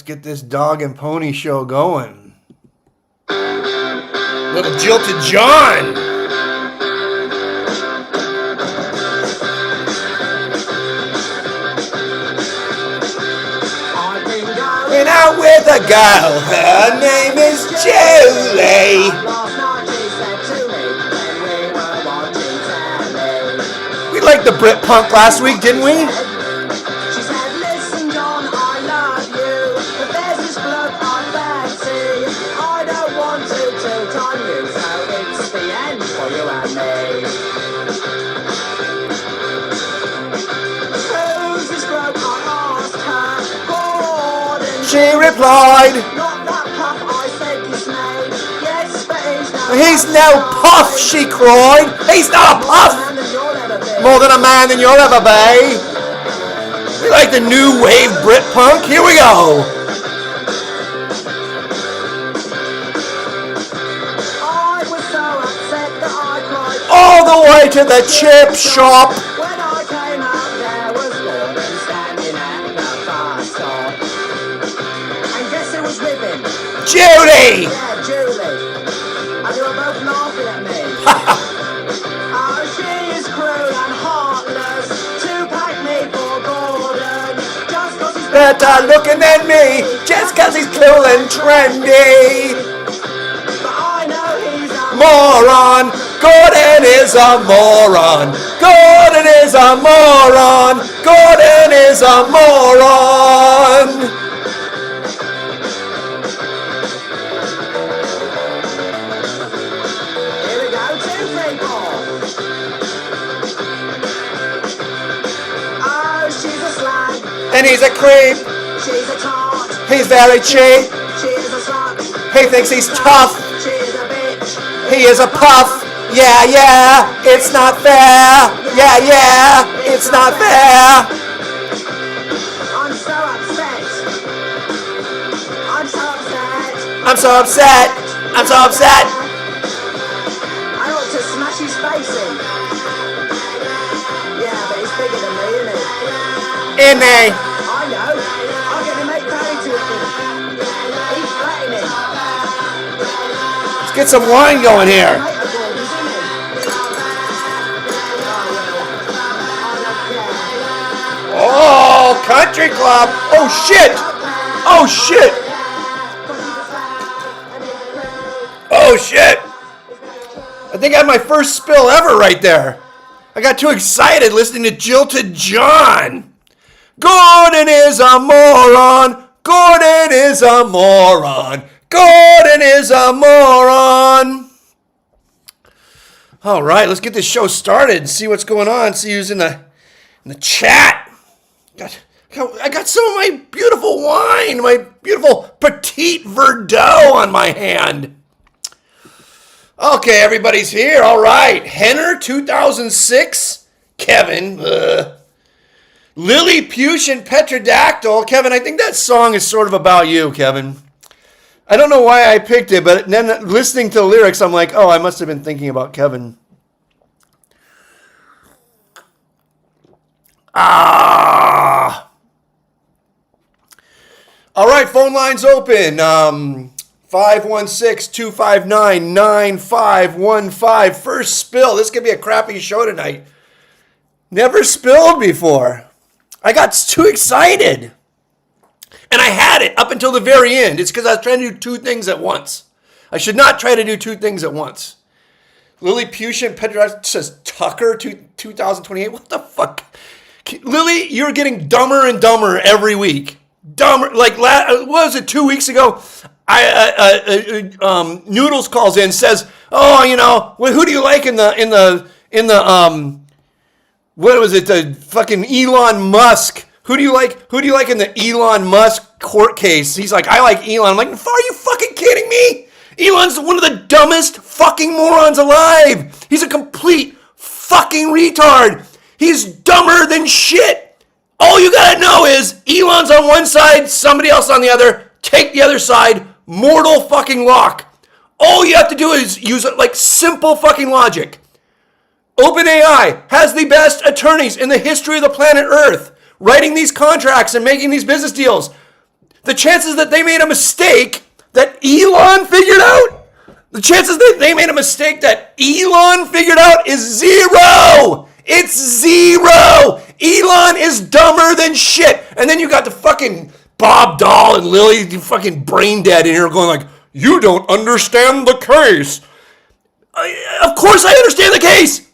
get this dog and pony show going. Little Jilted John. Went out with a girl, her name is Julie. We liked the Brit punk last week, didn't we? She replied, he's no puff, she cried. He's not a puff. More than a man than you'll ever be. We like the new wave Brit punk. Here we go. All the way to the chip shop. Judy! Yeah, Julie. And you were both laughing at me. Oh, she is cruel and heartless. To pack me for Gordon. Just cause he's better looking than me. Just cause he's cool and trendy. But I know he's a moron. Gordon is a moron. Gordon is a moron. Gordon is a moron. And he's a creep. She's a tart. He's very cheap. She's a slut. He thinks he's tough. She's a bitch. He is a puff. Yeah, yeah, it's not fair. Yeah, yeah, it's not fair. I'm so upset. I'm so upset. I'm so upset. I'm so upset. I ought to smash his face in. Yeah, but he's bigger than me, isn't he? In me. I know. I'm going to make married to him. He's threatening. Let's get some wine going here. Oh, country club. Oh, shit. Oh, shit. Oh, shit. I think I had my first spill ever right there. I got too excited listening to Jilted John. Gordon is a moron. Gordon is a moron. Gordon is a moron. All right, let's get this show started and see what's going on. See who's in the chat. I got some of my beautiful wine, my beautiful Petite Verdot on my hand. Okay, everybody's here. All right. Henner 2006. Kevin. Lilliputian Petrodactyl. Kevin, I think that song is sort of about you, Kevin. I don't know why I picked it, but then listening to the lyrics, I'm like, oh, I must have been thinking about Kevin. Ah. All right, phone lines open. 516-259-9515. First spill. This could be a crappy show tonight. Never spilled before. I got too excited. And I had it up until the very end. It's because I was trying to do two things at once. I should not try to do two things at once. Lilliputian Petrodactyl says Tucker 2028. What the fuck? Lily, you're getting dumber and dumber every week. Dumber. Like, what was it, 2 weeks ago? Noodles calls in, says, "Oh, you know, who do you like in the what was it? The fucking Elon Musk. Who do you like in the Elon Musk court case?" He's like, "I like Elon." I'm like, "Are you fucking kidding me? Elon's one of the dumbest fucking morons alive. He's a complete fucking retard. He's dumber than shit. All you gotta know is Elon's on one side, somebody else on the other. Take the other side. Mortal fucking lock. All you have to do is use like simple fucking logic. OpenAI has the best attorneys in the history of the planet Earth, writing these contracts and making these business deals. The chances that they made a mistake that Elon figured out, the chances that they made a mistake that Elon figured out is zero. It's zero. Elon is dumber than shit. And then you got the fucking Bob Dahl and Lily, the fucking brain dead in here going like, you don't understand the case. Of course I understand the case.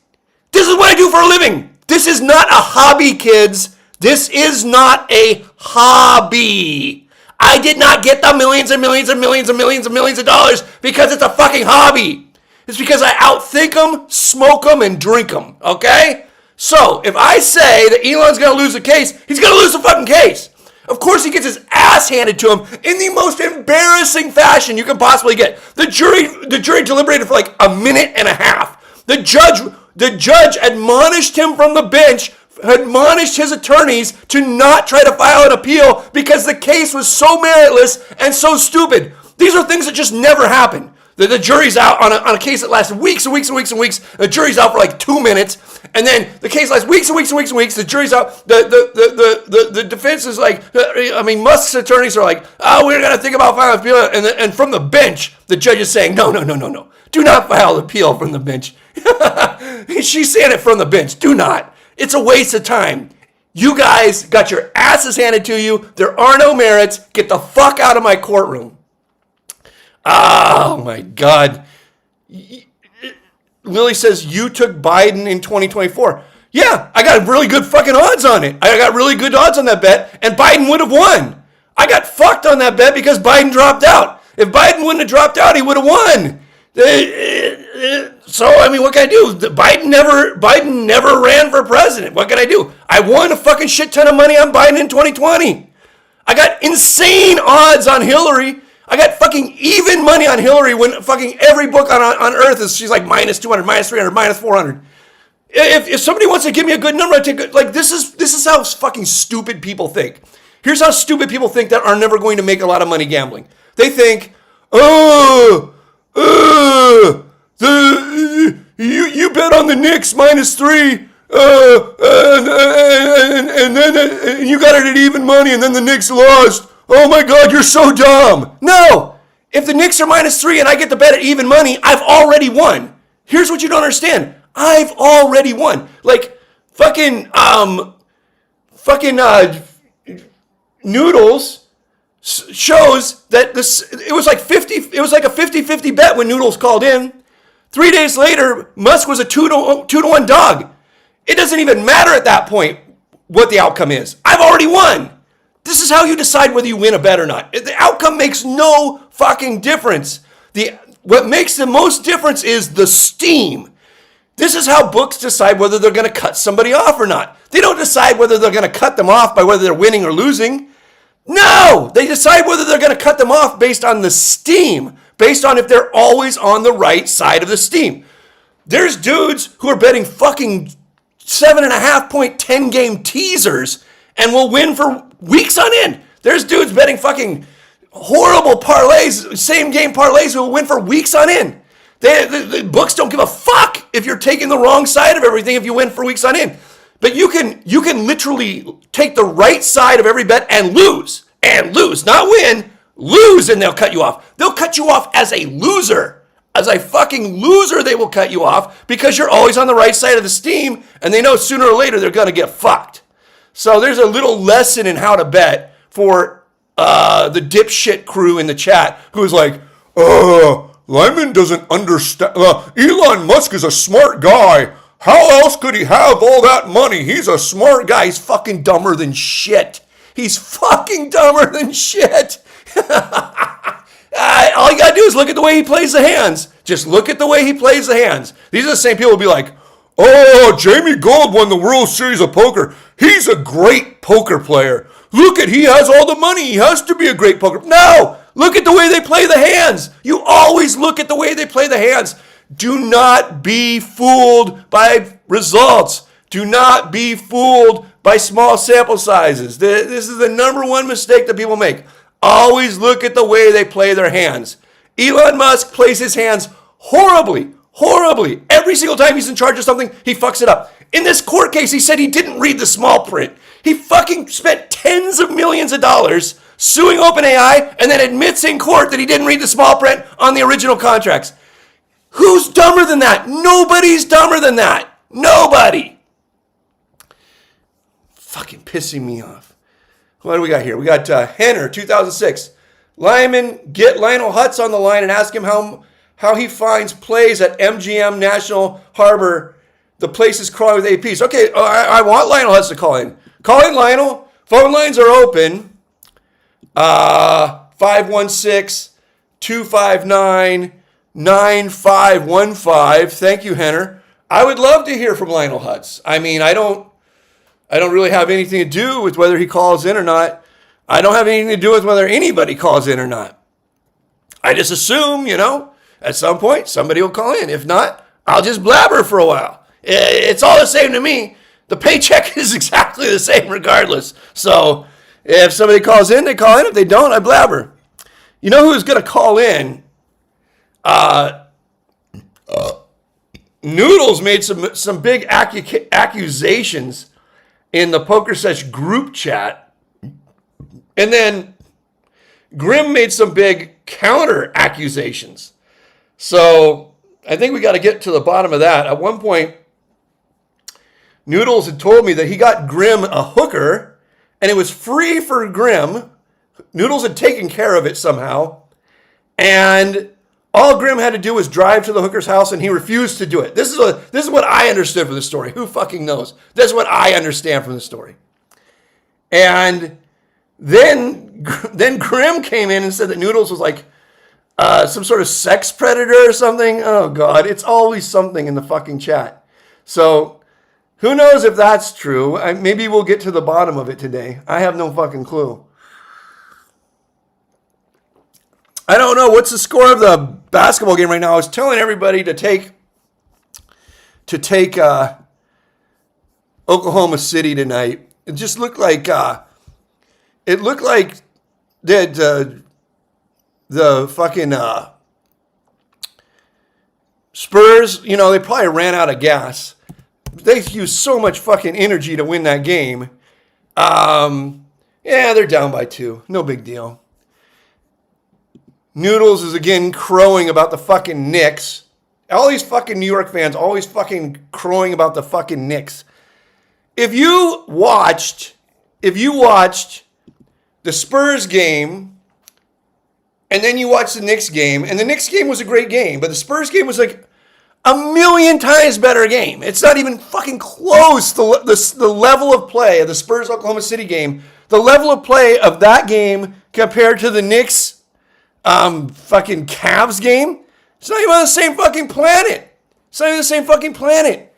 This is what I do for a living. This is not a hobby, kids. This is not a hobby. I did not get the millions and millions and millions and millions and millions of dollars because it's a fucking hobby. It's because I outthink them, smoke them, and drink them, okay? So, if I say that Elon's going to lose the case, he's going to lose the fucking case. Of course, he gets his ass handed to him in the most embarrassing fashion you can possibly get. The jury deliberated for like a minute and a half. The judge admonished him from the bench, admonished his attorneys to not try to file an appeal because the case was so meritless and so stupid. These are things that just never happen. The jury's out on a case that lasts weeks and weeks and weeks and weeks. The jury's out for like 2 minutes, and then the case lasts weeks and weeks and weeks and weeks. The jury's out. The defense is like, Musk's attorneys are like, oh, we're gonna think about filing an appeal, and from the bench, the judge is saying, no, do not file an appeal from the bench. She's saying it from the bench. Do not. It's a waste of time. You guys got your asses handed to you. There are no merits. Get the fuck out of my courtroom. Oh my God. Lily says, you took Biden in 2024. Yeah, I got really good fucking odds on it. I got really good odds on that bet, and Biden would have won. I got fucked on that bet because Biden dropped out. If Biden wouldn't have dropped out, he would have won. So, what can I do? Biden never ran for president. What can I do? I won a fucking shit ton of money on Biden in 2020. I got insane odds on Hillary. I got fucking even money on Hillary when fucking every book on earth is, she's like minus 200, minus 300, minus 400. If somebody wants to give me a good number, I take it. Like, this is how fucking stupid people think. Here's how stupid people think that are never going to make a lot of money gambling. They think, you bet on the Knicks -3, and then you got it at even money, and then the Knicks lost. Oh my God, you're so dumb. No, if the Knicks are -3 and I get the bet at even money, I've already won. Here's what you don't understand. I've already won. Like fucking Noodles shows that it was like a 50-50 bet when Noodles called in. 3 days later, Musk was a 2-1 dog. It doesn't even matter at that point what the outcome is. I've already won. This is how you decide whether you win a bet or not. The outcome makes no fucking difference. What makes the most difference is the steam. This is how books decide whether they're going to cut somebody off or not. They don't decide whether they're going to cut them off by whether they're winning or losing. No, they decide whether they're going to cut them off based on the steam, based on if they're always on the right side of the steam. There's dudes who are betting fucking 7.5 point 10 game teasers and will win for weeks on end. There's dudes betting fucking horrible parlays, same game parlays, who will win for weeks on end. The books don't give a fuck if you're taking the wrong side of everything if you win for weeks on end. But you can literally take the right side of every bet and lose, not win, lose, and they'll cut you off. They'll cut you off as a loser. As a fucking loser, they will cut you off because you're always on the right side of the steam, and they know sooner or later they're going to get fucked. So there's a little lesson in how to bet for the dipshit crew in the chat who's like, Limon doesn't understand. Elon Musk is a smart guy. How else could he have all that money? He's a smart guy. He's fucking dumber than shit. He's fucking dumber than shit. All you gotta do is look at the way he plays the hands. Just look at the way he plays the hands. These are the same people who will be like, oh, Jamie Gold won the World Series of Poker. He's a great poker player. Look at, he has all the money. He has to be a great poker. No, look at the way they play the hands. You always look at the way they play the hands. Do not be fooled by results. Do not be fooled by small sample sizes. This is the number one mistake that people make. Always look at the way they play their hands. Elon Musk plays his hands horribly. Every single time he's in charge of something, he fucks it up. In this court case, he said he didn't read the small print. He fucking spent tens of millions of dollars suing OpenAI, and then admits in court that he didn't read the small print on the original contracts. Who's dumber than that? Nobody's dumber than that. Nobody. Fucking pissing me off. What do we got here? We got Henner, 2006. Limon, get Lionel Hutz on the line and ask him how he finds plays at MGM National Harbor. The place is crawling with APs. Okay, I want Lionel Hutz to call in. Call in, Lionel. Phone lines are open. 516-259-9515. Thank you, Henner. I would love to hear from Lionel Hutz. I mean, I don't really have anything to do with whether he calls in or not. I don't have anything to do with whether anybody calls in or not. I just assume, at some point somebody will call in. If not, I'll just blabber for a while. It's all the same to me. The paycheck is exactly the same regardless. So if somebody calls in, they call in. If they don't, I blabber. You know who's going to call in? Noodles made some big accusations in the Pokersesh group chat. And then Grimm made some big counter accusations. So I think we got to get to the bottom of that. At one point, Noodles had told me that he got Grimm a hooker and it was free for Grimm. Noodles had taken care of it somehow. And all Grimm had to do was drive to the hooker's house and he refused to do it. This is what I understood from the story. Who fucking knows? This is what I understand from the story. And then Grimm came in and said that Noodles was like some sort of sex predator or something. Oh, God. It's always something in the fucking chat. So who knows if that's true? Maybe we'll get to the bottom of it today. I have no fucking clue. I don't know. What's the score of the basketball game right now? I was telling everybody to take Oklahoma City tonight. It just looked like that the fucking Spurs, they probably ran out of gas. They used so much fucking energy to win that game. Yeah, they're down by 2. No big deal. Noodles is again crowing about the fucking Knicks. All these fucking New York fans always fucking crowing about the fucking Knicks. If you watched the Spurs game and then you watched the Knicks game, and the Knicks game was a great game, but the Spurs game was like a million times better game. It's not even fucking close. The level of play of the Spurs Oklahoma City game, the level of play of that game compared to the Knicks fucking Cavs game, it's not even on the same fucking planet. It's not even the same fucking planet.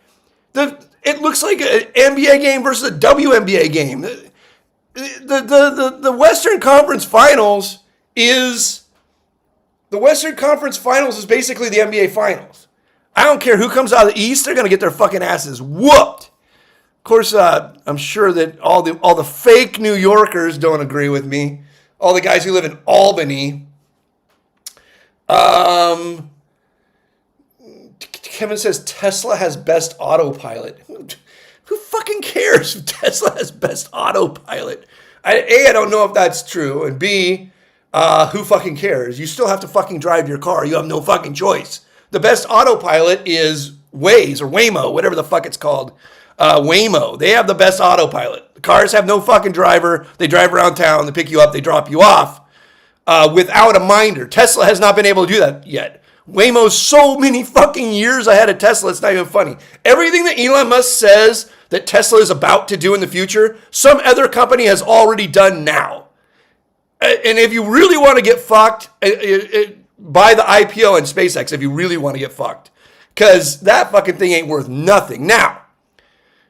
It looks like an NBA game versus a WNBA game. The Western Conference Finals is basically the NBA Finals. I don't care who comes out of the East, they're gonna get their fucking asses whooped. Of course, I'm sure that all the fake New Yorkers don't agree with me. All the guys who live in Albany. Kevin says Tesla has best autopilot. Who fucking cares if Tesla has best autopilot? I don't know if that's true. And B, who fucking cares? You still have to fucking drive your car. You have no fucking choice. The best autopilot is Waze or Waymo, whatever the fuck it's called. Waymo. They have the best autopilot. The cars have no fucking driver. They drive around town. They pick you up. They drop you off without a minder. Tesla has not been able to do that yet. Waymo's so many fucking years ahead of Tesla, it's not even funny. Everything that Elon Musk says that Tesla is about to do in the future, some other company has already done now. And if you really want to get fucked, buy the IPO in SpaceX if you really want to get fucked. Because that fucking thing ain't worth nothing. Now,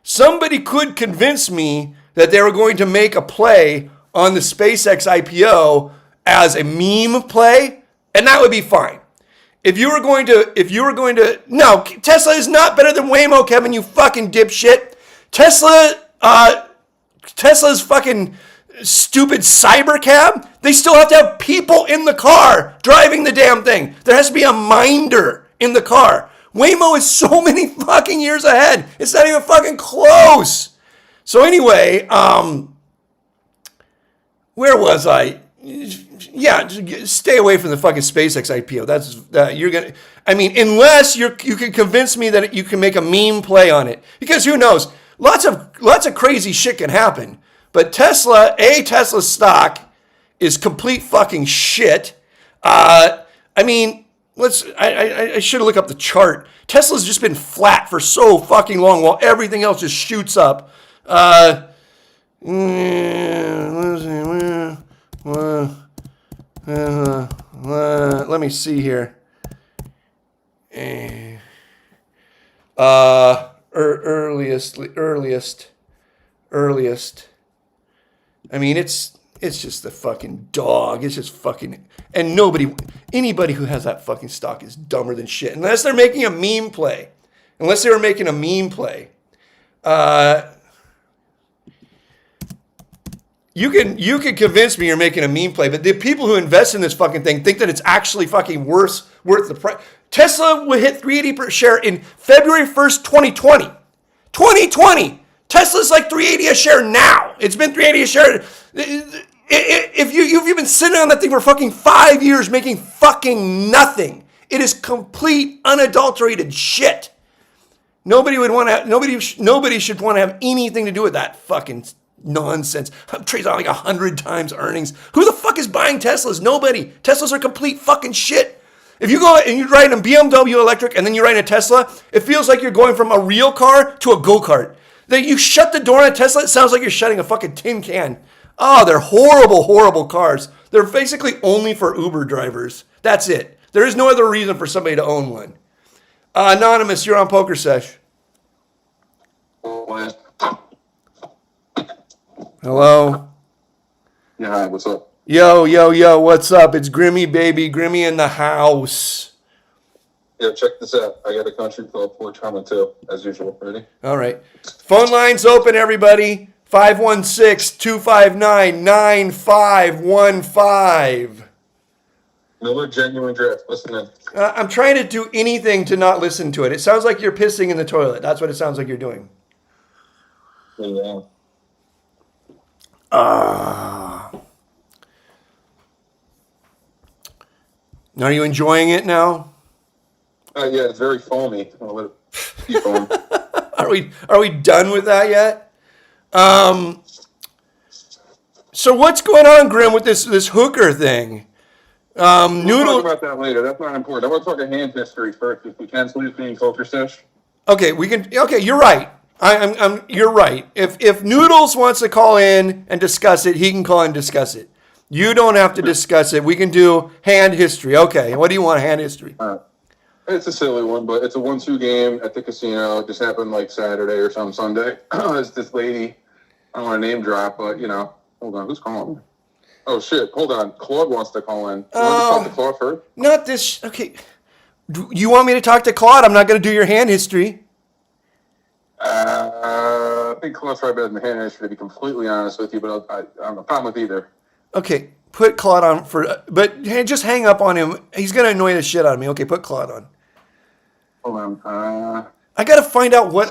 somebody could convince me that they were going to make a play on the SpaceX IPO as a meme play, and that would be fine. If you were going to, no, Tesla is not better than Waymo, Kevin, you fucking dipshit. Tesla's fucking stupid cyber cab, they still have to have people in the car driving the damn thing. There has to be a minder in the car. Waymo is so many fucking years ahead. It's not even fucking close. So anyway, where was I? yeah, stay away from the fucking SpaceX IPO. You're gonna. I mean, unless you can convince me that you can make a meme play on it, because who knows? Lots of crazy shit can happen. But Tesla stock is complete fucking shit. I mean, I should have looked up the chart. Tesla's just been flat for so fucking long while everything else just shoots up. Let me see here. Earliest. I mean, it's just the fucking dog. It's just fucking, and anybody who has that fucking stock is dumber than shit. Unless they're making a meme play. Unless they were making a meme play. You can convince me you're making a meme play, but the people who invest in this fucking thing think that it's actually fucking worth the price. Tesla would hit 380 per share in February 1st, 2020. 2020. Tesla's like 380 a share now. It's been 380 a share. If you've been sitting on that thing for fucking 5 years making fucking nothing, it is complete unadulterated shit. Nobody should want to have anything to do with that fucking nonsense. Trades out like 100 times earnings. Who the fuck is buying Teslas? Nobody. Teslas are complete fucking shit. If you go and you ride a BMW electric and then you ride a Tesla, it feels like you're going from a real car to a go-kart. That you shut the door on a Tesla, it sounds like you're shutting a fucking tin can. Oh, they're horrible, horrible cars. They're basically only for Uber drivers. That's it. There is no other reason for somebody to own one. Anonymous, you're on Pokersesh. Hello? Yeah, hi, what's up? Yo, what's up? It's Grimmy, baby. Grimmy in the house. Yeah, check this out. I got a country club for Trauma too, as usual. Ready? All right. Phone lines open, everybody. 516-259-9515. Miller Genuine Draft. Listen in. I'm trying to do anything to not listen to it. It sounds like you're pissing in the toilet. That's what it sounds like you're doing. Yeah. Are you enjoying it now? Yeah, it's very foamy. I'll let it keep going. Are we done with that yet? So what's going on, Grim, with this hooker thing? We'll talk about that later. That's not important. I want to talk a hand history first, if we can. So it's being Pokersesh. Okay, we can. Okay, you're right. You're right. If Noodles wants to call in and discuss it, he can call and discuss it. You don't have to discuss it. We can do hand history. Okay, what do you want? Hand history. It's a silly one, but it's a 1-2 game at the casino. It just happened like Saturday or some Sunday. It's this lady. I don't want to name drop, but hold on. Who's calling? Oh shit! Hold on. Claude wants to call in. You want to talk to Claude first? Not this. Okay. Do you want me to talk to Claude? I'm not going to do your hand history. I think Claude's probably better than hand history, to be completely honest with you, but I don't have a problem with either. Okay, put Claude on but just hang up on him. He's going to annoy the shit out of me. Okay, put Claude on. Hold on. I got to find out what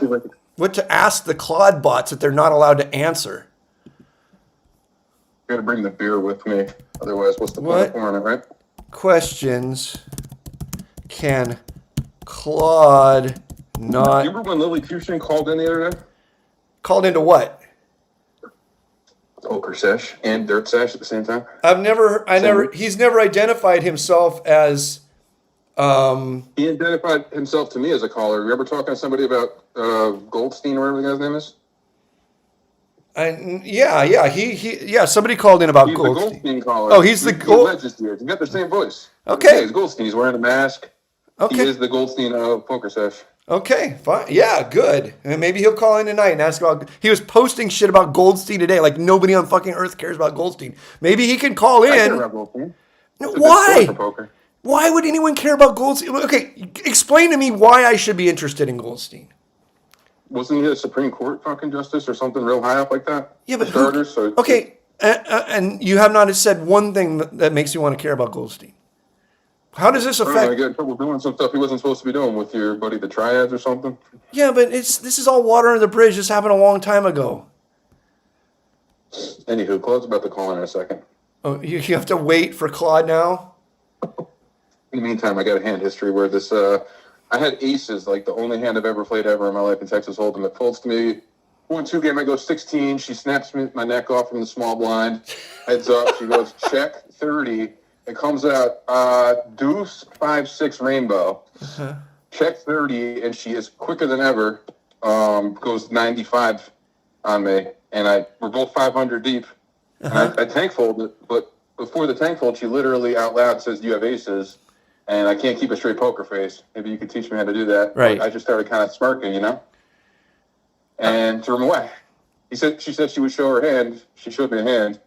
to ask the Claude bots that they're not allowed to answer. Got to bring the beer with me. Otherwise, what's the point of pouring it, right? Questions can Claude not... You remember when Lily Cushin called in the other day? Called into what? Pokersesh and Dirt Sesh at the same time. He's never identified himself as... He identified himself to me as a caller. You ever talking to somebody about Goldstein or whatever the guy's name is? Somebody called in about Goldstein. The Goldstein caller. Oh, he's the Goldstein. He's got the same voice. Okay. Yeah, he's Goldstein. He's wearing a mask. Okay. He is the Goldstein of Pokersesh. Okay, fine. Yeah, good. And maybe he'll call in tonight and ask about... He was posting shit about Goldstein today, like nobody on fucking Earth cares about Goldstein. Maybe he can call in. I care about Goldstein. No, why? Why would anyone care about Goldstein? Okay, explain to me why I should be interested in Goldstein. Wasn't he a Supreme Court fucking justice or something real high up like that? Yeah, but starters. And you have not said one thing that makes you want to care about Goldstein. How does this affect? I got in trouble doing some stuff he wasn't supposed to be doing with your buddy the Triads or something. Yeah, but this is all water under the bridge. This happened a long time ago. Anywho, Claude's about to call in a second. Oh, you have to wait for Claude now? In the meantime, I got a hand history where this, I had aces, like the only hand I've ever played ever in my life in Texas Hold'em. It folds to me. 1-2 game, I go 16. She snaps my neck off from the small blind. Heads up. She goes, check 30. It comes out, deuce 5-6 rainbow. Uh-huh. Check 30, and she is quicker than ever. Goes 95 on me, and we're both 500 deep. Uh-huh. And I tank folded, but before the tank fold, she literally out loud says, "Do you have aces?" And I can't keep a straight poker face. Maybe you could teach me how to do that. Right. But I just started kind of smirking, and threw him away. She said she would show her hand. She showed me a hand.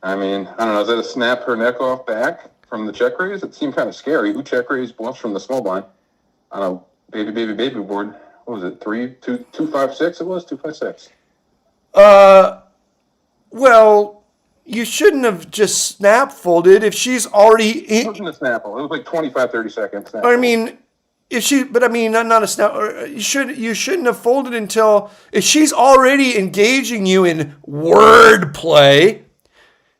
I mean, I don't know. Is that a snap her neck off back from the check raise? It seemed kind of scary. Who check raised bluffs from the small blind? I don't know. Baby board. What was it? 2-5-6? It was 2-5-6. Well, you shouldn't have just snap folded if she's already It wasn't a snapple. It was like 25, 30 seconds. Snapple. I mean, not a snap. You shouldn't have folded until if she's already engaging you in word play.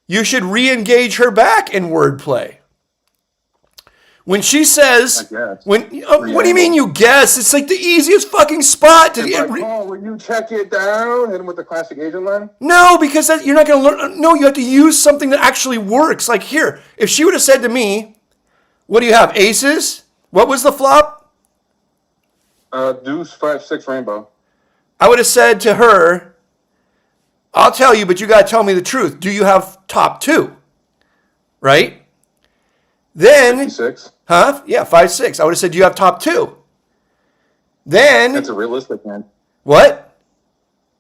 You should re-engage her back in word play. When she says, what do you mean you guess? It's like the easiest fucking spot to get. Will you check it down? Hit him with the classic agent line? No, because you're not going to learn. No, you have to use something that actually works. Like here, if she would have said to me, what do you have, aces? What was the flop? Deuce 5-6 rainbow. I would have said to her, I'll tell you, but you got to tell me the truth. Do you have top two? Right? Then, 56. Huh? Yeah, 5-6. I would have said, do you have top two? Then. That's a realistic hand. What?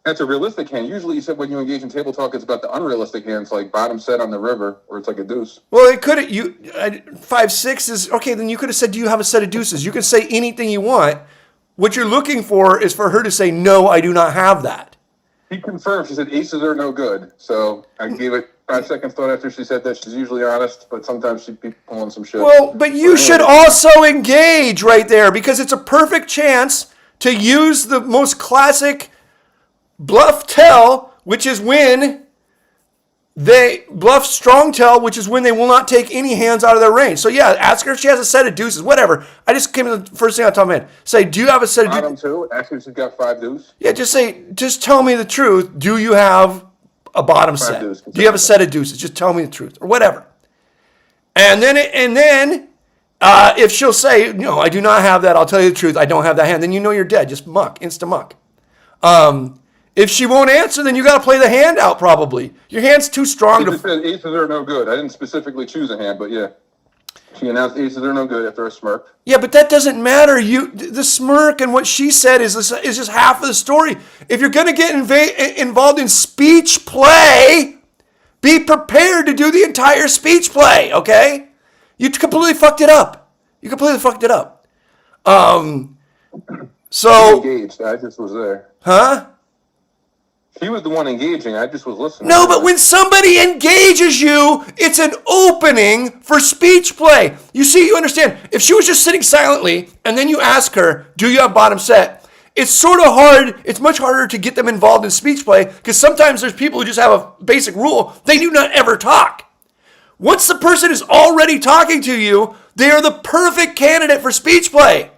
That's a realistic hand. Usually you said when you engage in table talk, it's about the unrealistic hands, like bottom set on the river, or it's like a deuce. Well, it could have, 5-6 is, okay, then you could have said, do you have a set of deuces? You can say anything you want. What you're looking for is for her to say, no, I do not have that. She confirmed. She said aces are no good. So I gave it 5 seconds thought after she said that. She's usually honest, but sometimes she'd be pulling some shit. Well, but you should also engage right there because it's a perfect chance to use the most classic bluff tell, which is when they bluff strong tell, which is when they will not take any hands out of their range. So yeah, ask her if she has a set of deuces, whatever. I just came to the first thing on top of my head. Say, do you have a set of deuces? Bottom two, actually she's got 5 deuce. Yeah, just tell me the truth. Do you have a bottom set? Deuce. Do you have a set of deuces? Just tell me the truth or whatever. And then if she'll say, no, I do not have that, I'll tell you the truth, I don't have that hand, then you know you're dead. Just muck, insta-muck. If she won't answer, then you got to play the hand out probably. Your hand's too strong She to... just said aces are no good. I didn't specifically choose a hand, but yeah. She announced aces are no good after a smirk. Yeah, but that doesn't matter. The smirk and what she said is just half of the story. If you're going to get involved in speech play, be prepared to do the entire speech play, okay? You completely fucked it up. So... Engaged. I just was there. Huh? She was the one engaging. I just was listening. No, but when somebody engages you, it's an opening for speech play. You see, you understand. If she was just sitting silently and then you ask her, do you have bottom set? It's sort of hard. It's much harder to get them involved in speech play because sometimes there's people who just have a basic rule. They do not ever talk. Once the person is already talking to you, they are the perfect candidate for speech play.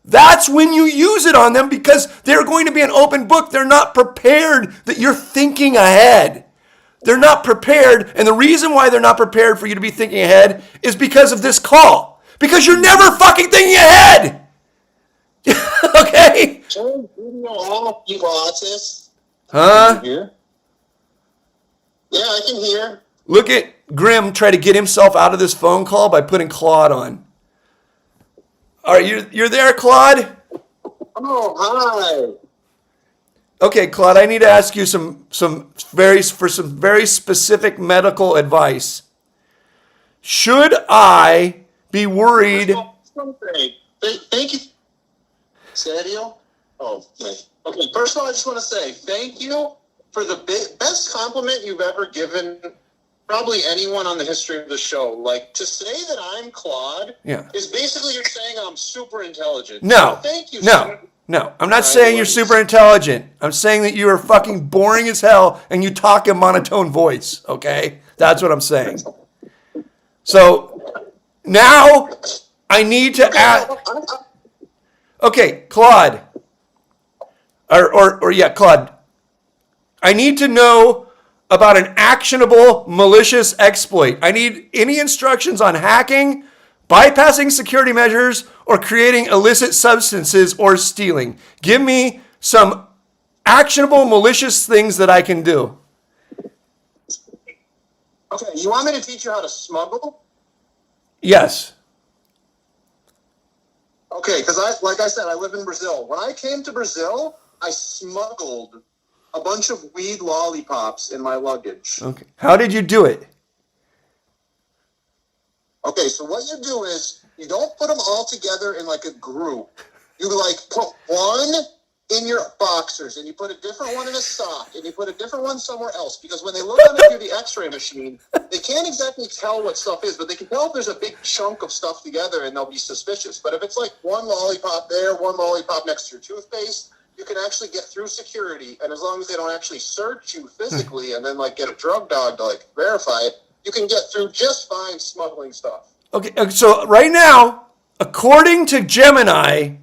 That's when you use it on them because they're going to be an open book. They're not prepared that you're thinking ahead. They're not prepared. And the reason why they're not prepared for you to be thinking ahead is because of this call. Because you're never fucking thinking ahead. Okay? You artists? Huh? Here? Yeah, I can hear. Look at Grim try to get himself out of this phone call by putting Claude on. All right, you're there, Claude? Oh, hi. Okay, Claude, I need to ask you some very specific medical advice. Should I be worried? Thank you. Serio? Oh, wait. Okay, first of all, I just want to say thank you for the best compliment you've ever given probably anyone on the history of the show. Like, to say that I'm Claude is basically you're saying I'm super intelligent. No. So thank you. No. No, I'm not saying you're super intelligent. I'm saying that you are fucking boring as hell and you talk in monotone voice, okay? That's what I'm saying. So now I need to ask. Okay, Claude. Or Claude. I need to know about an actionable malicious exploit. I need any instructions on hacking, bypassing security measures, or creating illicit substances or stealing. Give me some actionable malicious things that I can do. Okay, you want me to teach you how to smuggle? Yes. Okay, because like I said, I live in Brazil. When I came to Brazil, I smuggled a bunch of weed lollipops in my luggage. Okay. How did you do it? Okay, so what you do is you don't put them all together in like a group. You like put one in your boxers, and you put a different one in a sock, and you put a different one somewhere else. Because when they look at it through the X-ray machine, they can't exactly tell what stuff is, but they can tell if there's a big chunk of stuff together, and they'll be suspicious. But if it's like one lollipop there, one lollipop next to your toothpaste, you can actually get through security. And as long as they don't actually search you physically and then like get a drug dog to like verify it, you can get through just fine smuggling stuff. Okay, so right now, according to Gemini,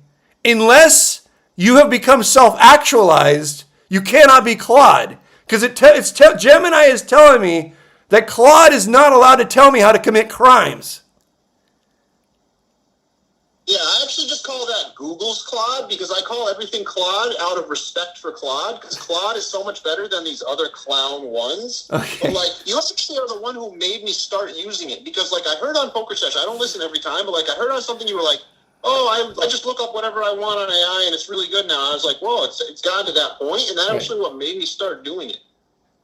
unless you have become self-actualized, you cannot be Claude. Because Gemini is telling me that Claude is not allowed to tell me how to commit crimes. Yeah, I actually just call that Google's Claude because I call everything Claude out of respect for Claude because Claude is so much better than these other clown ones. Okay. But like, you actually are the one who made me start using it because like I heard on Pokersesh, I don't listen every time, but like I heard on something you were like, oh, I just look up whatever I want on AI and it's really good now. I was like, whoa, it's gotten to that point, and that's actually what made me start doing it.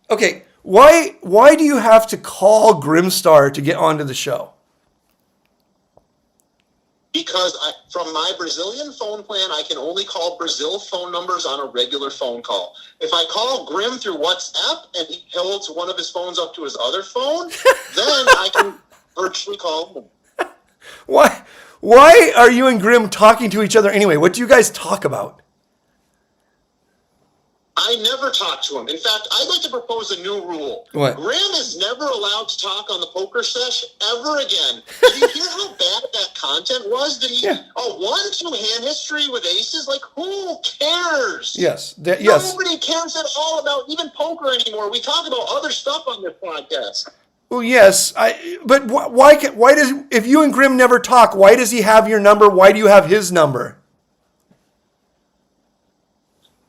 Okay, why do you have to call Grimstar to get onto the show? Because from my Brazilian phone plan, I can only call Brazil phone numbers on a regular phone call. If I call Grim through WhatsApp and he holds one of his phones up to his other phone, then I can virtually call him. Why are you and Grim talking to each other anyway? What do you guys talk about? I never talk to him. In fact, I'd like to propose a new rule. What? Grim is never allowed to talk on the Pokersesh ever again. Did you hear how bad that content was? Did he? Yeah. A 1-2 hand history with aces? Like, who cares? Yes. Yes. Nobody cares at all about even poker anymore. We talk about other stuff on this podcast. Well, yes. But why does, if you and Grim never talk, why does he have your number? Why do you have his number?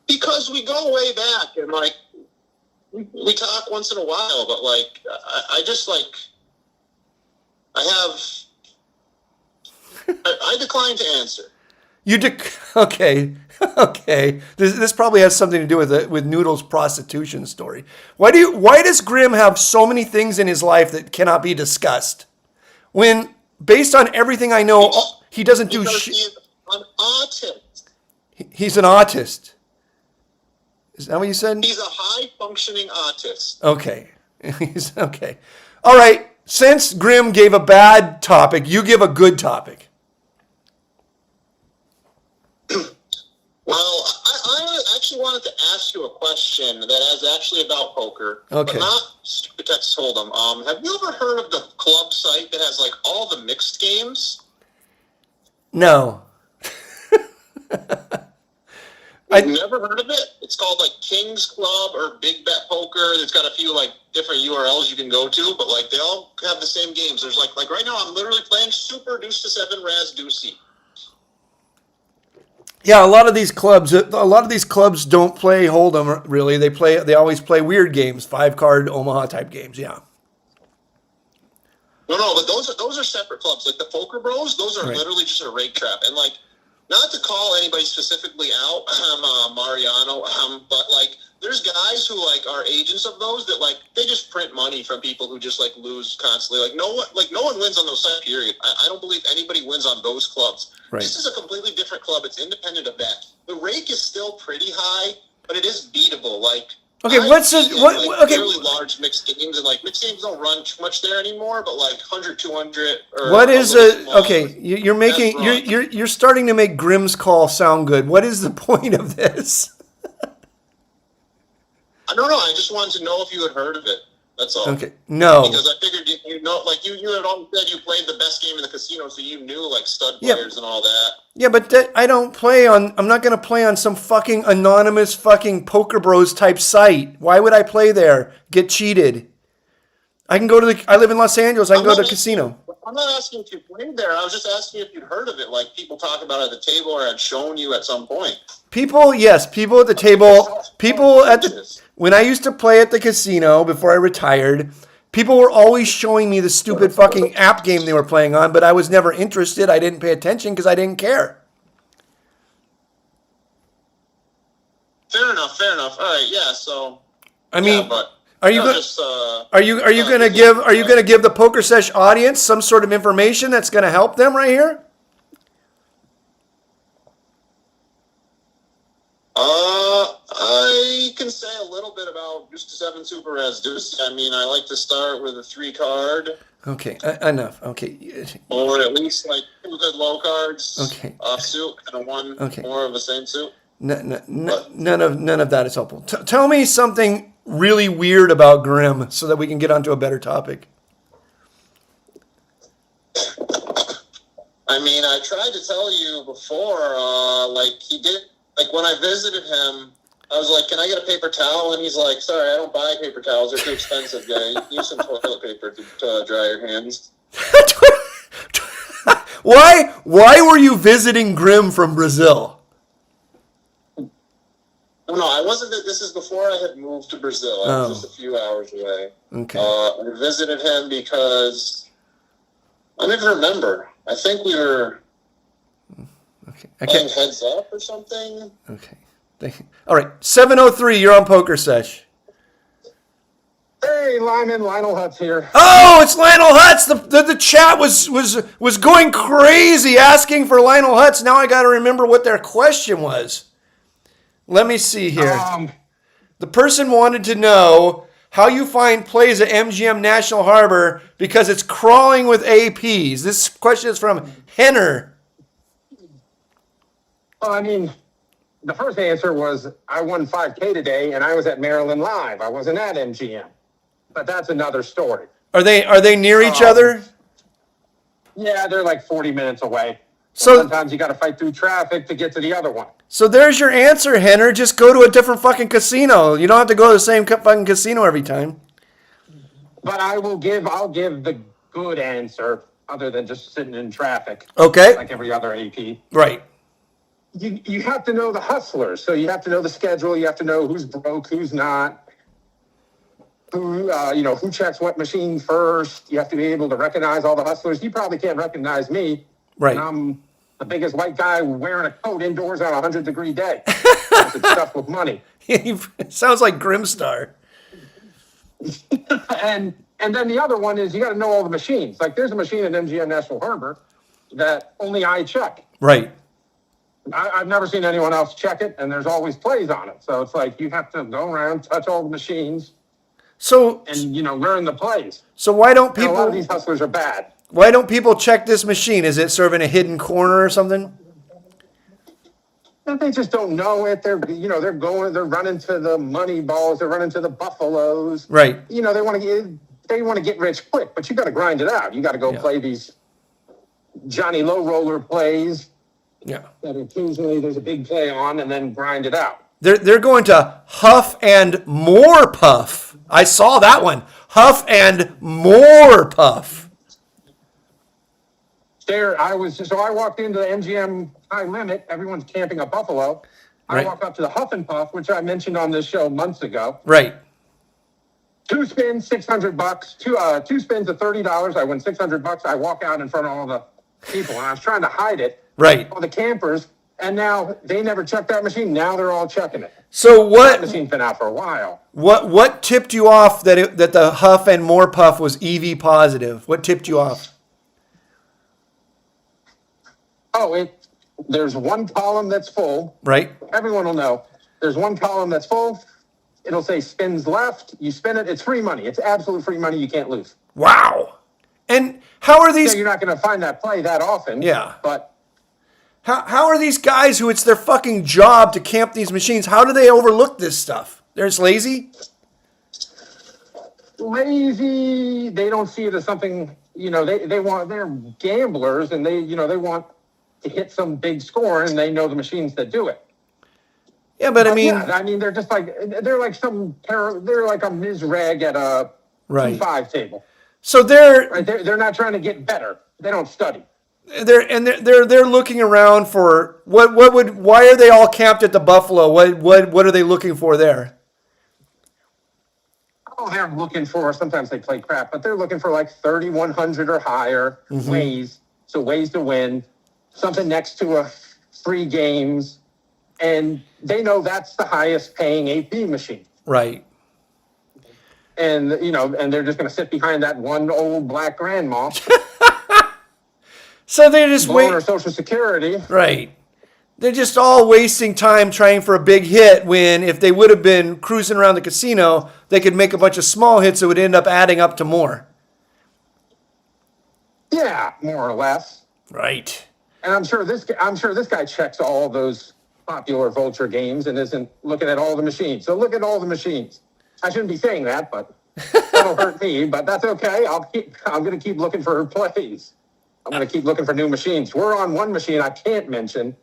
Because we go way back and like we talk once in a while, but like I just like I decline to answer. Okay. Okay. This probably has something to do with Noodle's prostitution story. Why does Grim have so many things in his life that cannot be discussed? When based on everything I know, he doesn't do shit. He's an autist. He's an autist. Is that what you said? He's a high-functioning autist. Okay. He's okay. All right. Since Grim gave a bad topic, you give a good topic. Well, I actually wanted to ask you a question that is actually about poker, Okay. but not Stupid Texas Hold'em. Have you ever heard of the club site that has like all the mixed games? No. I've never heard of it. It's called like King's Club or Big Bet Poker. It's got a few like different URLs you can go to, but like they all have the same games. There's like right now I'm literally playing Super Deuce to 7 Raz Deucey. Yeah, a lot of these clubs don't play Hold'em really. They always play weird games, 5-card Omaha type games. Yeah. No, but those are separate clubs. Like the Poker Bros, those are Right. literally just a rake trap. And like, not to call anybody specifically out, Mariano, but like, there's guys who like are agents of those that like they just print money from people who just like lose constantly. Like no one wins on those sites. Period. I don't believe anybody wins on those clubs. Right. This is a completely different club. It's independent of that. The rake is still pretty high, but it is beatable. Like Okay, what's the what? Okay, Really large mixed games, and like mixed games don't run too much there anymore. But like 100, 200, or what is a a okay? You're making you're starting to make Grimm's Call sound good. What is the point of this? I don't know. I just wanted to know if you had heard of it. That's all. Okay, no. Because I figured you know, like you had always said you played the best game in the casino, so you knew like stud players and all that. Yeah, but I don't play on. I'm not going to play on some fucking anonymous fucking Poker Bros type site. Why would I play there? Get cheated. I can go to the. I live in Los Angeles. I can go to a casino. I'm not asking if you played there. I was just asking if you'd heard of it. Like people talk about it at the table or had shown you at some point. People, yes, people at the table. People at the. When I used to play at the casino before I retired, people were always showing me the stupid fucking app game they were playing on, but I was never interested. I didn't pay attention because I didn't care. Fair enough. All right, yeah. So. I mean, yeah, but are you going? Are you going to give? Are you going to give the Pokersesh audience some sort of information that's going to help them right here? I can say a little bit about Deuce to 7 Super as Deuce. I mean, I like to start with a 3 card. Okay, enough. Okay. Or at least like 2 good low cards. Okay. Offsuit and a 1 more of the same suit. None of that is helpful. Tell me something really weird about Grimm so that we can get onto a better topic. I mean, I tried to tell you before, like he did. Like, when I visited him, I was like, can I get a paper towel? And he's like, sorry, I don't buy paper towels. They're too expensive, guy. Use some toilet paper to dry your hands. Why were you visiting Grimm from Brazil? No, I wasn't. This is before I had moved to Brazil. I was just a few hours away. Okay. I visited him because I never remember. I think we were... Okay. Playing Heads Up or something? Okay. Thank you. All right. 703, you're on Pokersesh. Hey, Limon, Lionel Hutz here. Oh, it's Lionel Hutz. The chat was going crazy asking for Lionel Hutz. Now I got to remember what their question was. Let me see here. The person wanted to know how you find plays at MGM National Harbor because it's crawling with APs. This question is from Henner. Well, I mean, the first answer was I won 5K today, and I was at Maryland Live. I wasn't at MGM. But that's another story. Are they near each other? Yeah, they're like 40 minutes away. So sometimes you got to fight through traffic to get to the other one. So there's your answer, Henner. Just go to a different fucking casino. You don't have to go to the same fucking casino every time. But I'll give the good answer other than just sitting in traffic. Okay. Like every other AP. Right. You have to know the hustlers. So you have to know the schedule. You have to know who's broke, who's not. Who checks what machine first. You have to be able to recognize all the hustlers. You probably can't recognize me. Right. I'm the biggest white guy wearing a coat indoors on a 100-degree day. It's stuff with money. It sounds like Grimstar. and then the other one is you got to know all the machines. Like there's a machine at MGM National Harbor that only I check. Right. I've never seen anyone else check it, and there's always plays on it. So it's like you have to go around, touch all the machines, and learn the plays. So why don't people? A lot of these hustlers are bad. Why don't people check this machine? Is it sort of in a hidden corner or something? They just don't know it. They're running to the money balls. They're running to the buffaloes. Right. They want to get rich quick, but you got to grind it out. You got to go play these Johnny Low Roller plays. Yeah. That occasionally there's a big play on, and then grind it out. They're going to Huff and More Puff. I saw that one. Huff and More Puff. I walked into the MGM High Limit. Everyone's camping a buffalo. Right. I walk up to the Huff and Puff, which I mentioned on this show months ago. Right. 2 spins, $600. Two spins of $30. I win $600. I walk out in front of all the people, and I was trying to hide it. Right. All the campers, and now they never checked that machine. Now they're all checking it. So what? That machine's been out for a while. What tipped you off that the Huff and More Puff was EV positive? What tipped you off? There's one column that's full. Right. Everyone will know. There's one column that's full, it'll say spins left. You spin it. It's free money. It's absolute free money. You can't lose. Wow. And how are these? Yeah, you're not going to find that play that often. Yeah. But how are these guys who it's their fucking job to camp these machines? How do they overlook this stuff? They're just lazy? Lazy. They don't see it as something, they're gamblers and they want to hit some big score and they know the machines that do it. Yeah, but they're just like, they're like a Mizrag at a right. T5 table. So they're not trying to get better. They don't study. They're looking around for why are they all camped at the Buffalo? What are they looking for there? Oh, they're looking for, sometimes they play crap, but they're looking for like 3,100 or higher ways to win, something next to a free games, and they know that's the highest paying AP machine. Right. And, and they're just going to sit behind that one old black grandma. So they're just waiting her Social Security. Right. They're just all wasting time trying for a big hit when if they would have been cruising around the casino, they could make a bunch of small hits that would end up adding up to more. Yeah, more or less. Right. And I'm sure this guy checks all those popular vulture games and isn't looking at all the machines. So look at all the machines. I shouldn't be saying that, but that'll hurt me, but that's okay. I'm going to keep looking for plays. I'm going to keep looking for new machines. We're on one machine I can't mention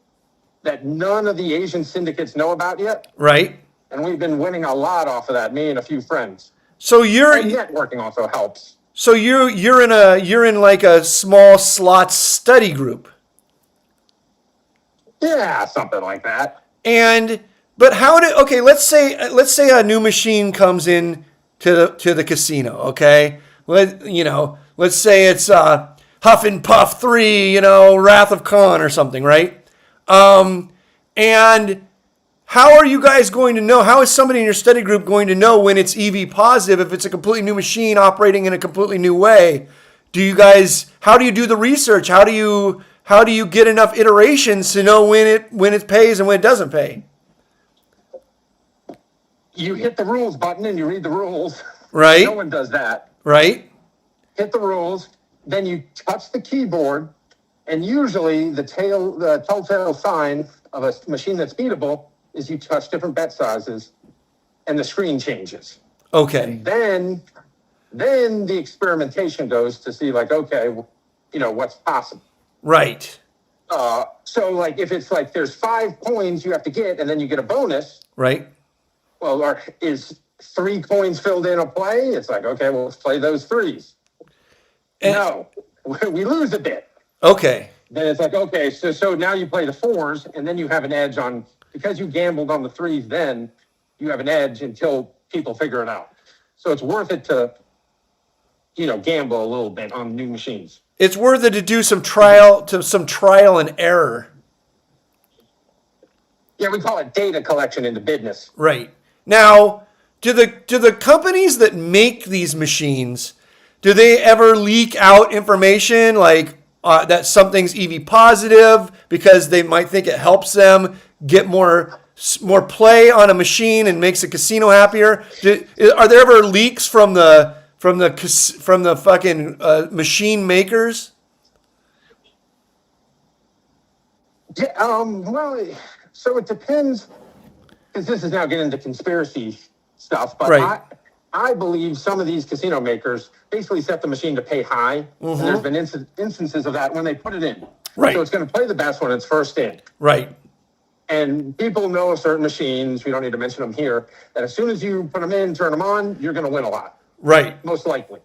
that none of the Asian syndicates know about yet. Right. And we've been winning a lot off of that, me and a few friends. So and networking also helps. So you're in like a small slot study group. Yeah, something like that. But let's say a new machine comes in to the casino, okay? Let's say it's Huff and Puff 3, Wrath of Khan or something, right? And how are you guys going to know? How is somebody in your study group going to know when it's EV positive if it's a completely new machine operating in a completely new way? How do you do the research? How do you get enough iterations to know when it pays and when it doesn't pay? You hit the rules button and you read the rules. Right. No one does that. Right. Hit the rules, then you touch the keyboard, and usually the telltale sign of a machine that's beatable is you touch different bet sizes and the screen changes. Okay. And then the experimentation goes to see what's possible. Right. So like if it's like there's 5 coins you have to get and then you get a bonus. Right. Well, is 3 coins filled in a play? It's like, okay, well, let's play those 3s. No, we lose a bit. Okay. Then it's like, okay, so now you play the 4s, and then you have an edge on, because you gambled on the 3s then, you have an edge until people figure it out. So it's worth it to, gamble a little bit on new machines. It's worth it to do some trial and error. Yeah, we call it data collection into business. Right. Now, do the companies that make these machines, do they ever leak out information like that something's EV positive because they might think it helps them get more play on a machine and makes a casino happier? Are there ever leaks from the fucking machine makers? Yeah, well, so it depends, because this is now getting into conspiracy stuff, but right. I believe some of these casino makers basically set the machine to pay high. Mm-hmm. And there's been instances of that when they put it in. Right. So it's going to play the best when it's first in. Right. And people know certain machines, we don't need to mention them here, that as soon as you put them in, turn them on, you're going to win a lot. Right. Most likely.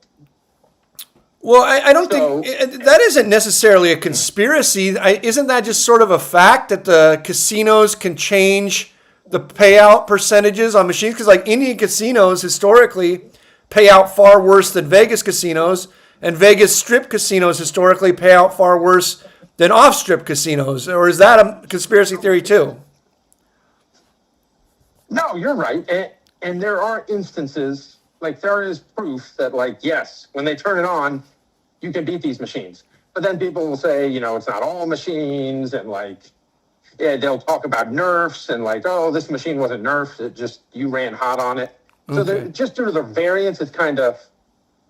Well, I don't think that isn't necessarily a conspiracy. Isn't that just sort of a fact that the casinos can change the payout percentages on machines? Because like Indian casinos historically pay out far worse than Vegas casinos, and Vegas strip casinos historically pay out far worse than off-strip casinos. Or is that a conspiracy theory too? No, you're right. And there are instances, like there is proof that like, yes, when they turn it on, you can beat these machines. But then people will say, it's not all machines, and like, they'll talk about nerfs and like, oh, this machine wasn't nerfed. It just, you ran hot on it. So just due to the variance, it's kind of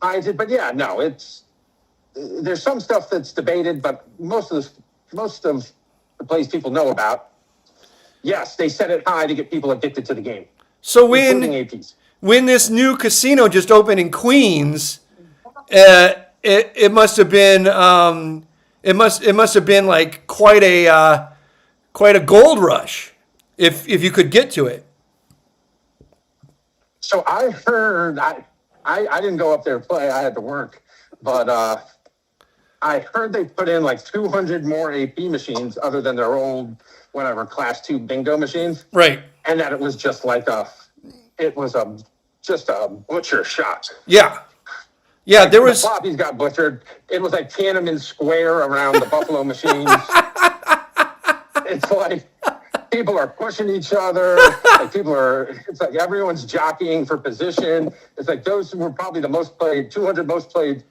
hides it. But yeah, no, there's some stuff that's debated, but most of the plays people know about, yes, they set it high to get people addicted to the game. So including APs. when this new casino just opened in Queens, it must have been it must have been like quite a gold rush if you could get to it. So I heard, I didn't go up there to play, I had to work, but I heard they put in like 200 more AP machines other than their old, whatever, class 2 bingo machines. Right. And that it was just like just a butcher shot. Yeah. Yeah, there was... The floppies got butchered. It was like Tiananmen Square around the Buffalo machines. It's like people are pushing each other. Like it's like everyone's jockeying for position. It's like those were probably the most played, 200 most played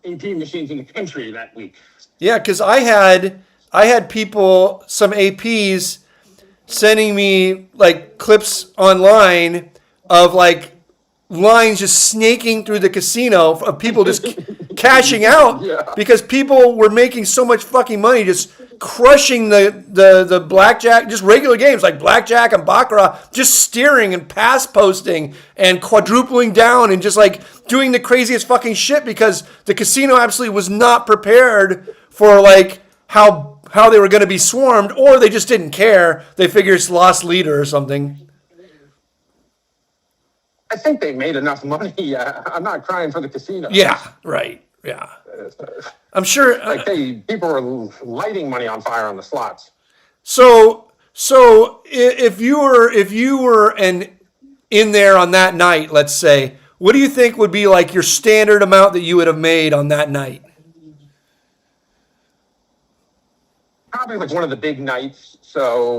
AP machines in the country that week. Yeah, because I had people, some APs, sending me like clips online of like lines just snaking through the casino of people just cashing out because people were making so much fucking money just crushing the blackjack, just regular games like blackjack and baccarat, just steering and pass posting and quadrupling down and just like doing the craziest fucking shit because the casino absolutely was not prepared for like how they were going to be swarmed, or they just didn't care. They figured it's lost leader or something. I think they made enough money. I'm not crying for the casino. Yeah, right. Yeah. I'm sure. Like people were lighting money on fire on the slots. So if you were in there on that night, let's say, what do you think would be like your standard amount that you would have made on that night? Probably like one of the big nights. So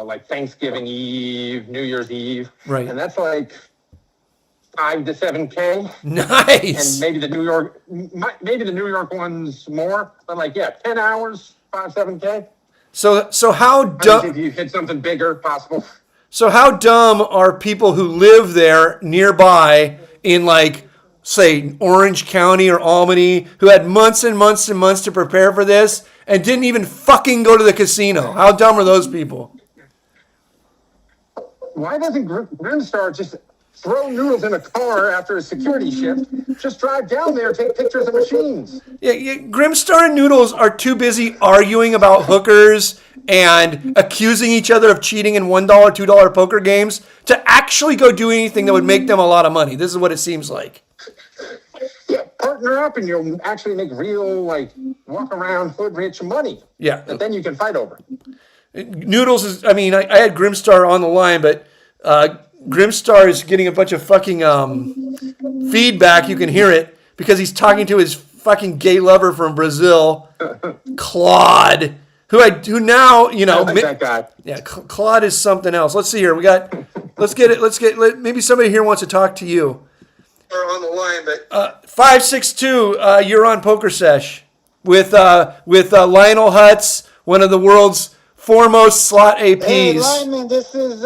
like Thanksgiving Eve, New Year's Eve. Right. And that's like 5 to 7K. Nice. And maybe the New York one's more, but like 10 hours, 5-7K. So how dumb? If you hit something bigger, possible. So how dumb are people who live there nearby in like say Orange County or Albany who had months and months and months to prepare for this and didn't even fucking go to the casino? How dumb are those people? Why doesn't Grimstar just throw noodles in a car after a security shift? Just drive down there, take pictures of machines. Yeah, Grimstar and Noodles are too busy arguing about hookers and accusing each other of cheating in $1, $2 poker games to actually go do anything that would make them a lot of money. This is what it seems like. Yeah, partner up and you'll actually make real, like, walk around hood rich money. Yeah. That then you can fight over. Noodles is, I had Grimstar on the line, but Grimstar is getting a bunch of fucking feedback. You can hear it because he's talking to his fucking gay lover from Brazil, Claude, who now, you know, that guy. Yeah, Claude is something else. Let's see here. Maybe somebody here wants to talk to you. We're on the line, but 562, you're on Pokersesh with Lionel Hutz, one of the world's foremost slot APs. Hey, Lyman, this is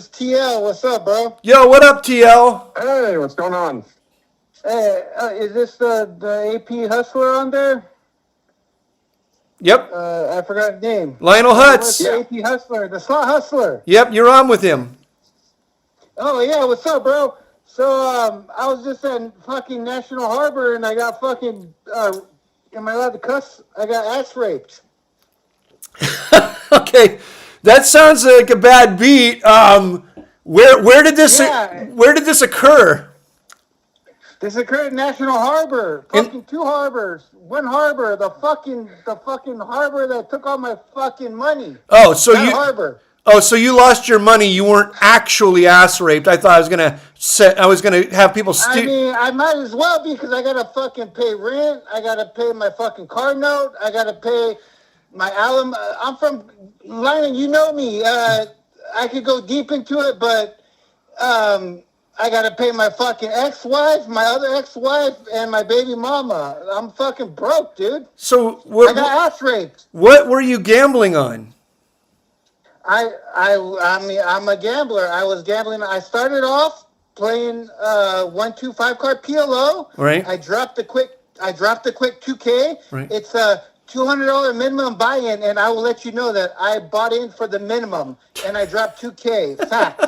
TL. What's up, bro? Yo, what up, TL? Hey, what's going on? Hey, is this the AP hustler on there? Yep. I forgot his name. Lionel What's Hutz. the AP hustler? The slot hustler. Yep, you're on with him. Oh, yeah, what's up, bro? So, I was just at fucking National Harbor and I got fucking, am I allowed to cuss? I got ass raped. Okay, that sounds like a bad beat. Where did this occur? This occurred at National Harbor. Fucking 2 harbors. 1 harbor. The fucking harbor that took all my fucking money. Oh, so That you harbor. Oh, so you lost your money. You weren't actually ass raped. I thought I was gonna have people I mean, I might as well be because I gotta fucking pay rent. I gotta pay my fucking car note. I gotta pay my alum. I'm from London. You know me. I could go deep into it, but I gotta pay my fucking ex-wife, my other ex-wife, and my baby mama. I'm fucking broke, dude. So I got ass raped. what were you gambling on? I mean, I'm a gambler. I was gambling. I started off playing 1-2-5 card PLO. Right. I dropped the quick 2K. Right. It's a $200 minimum buy-in, and I will let you know that I bought in for the minimum, and I dropped 2K. Fact.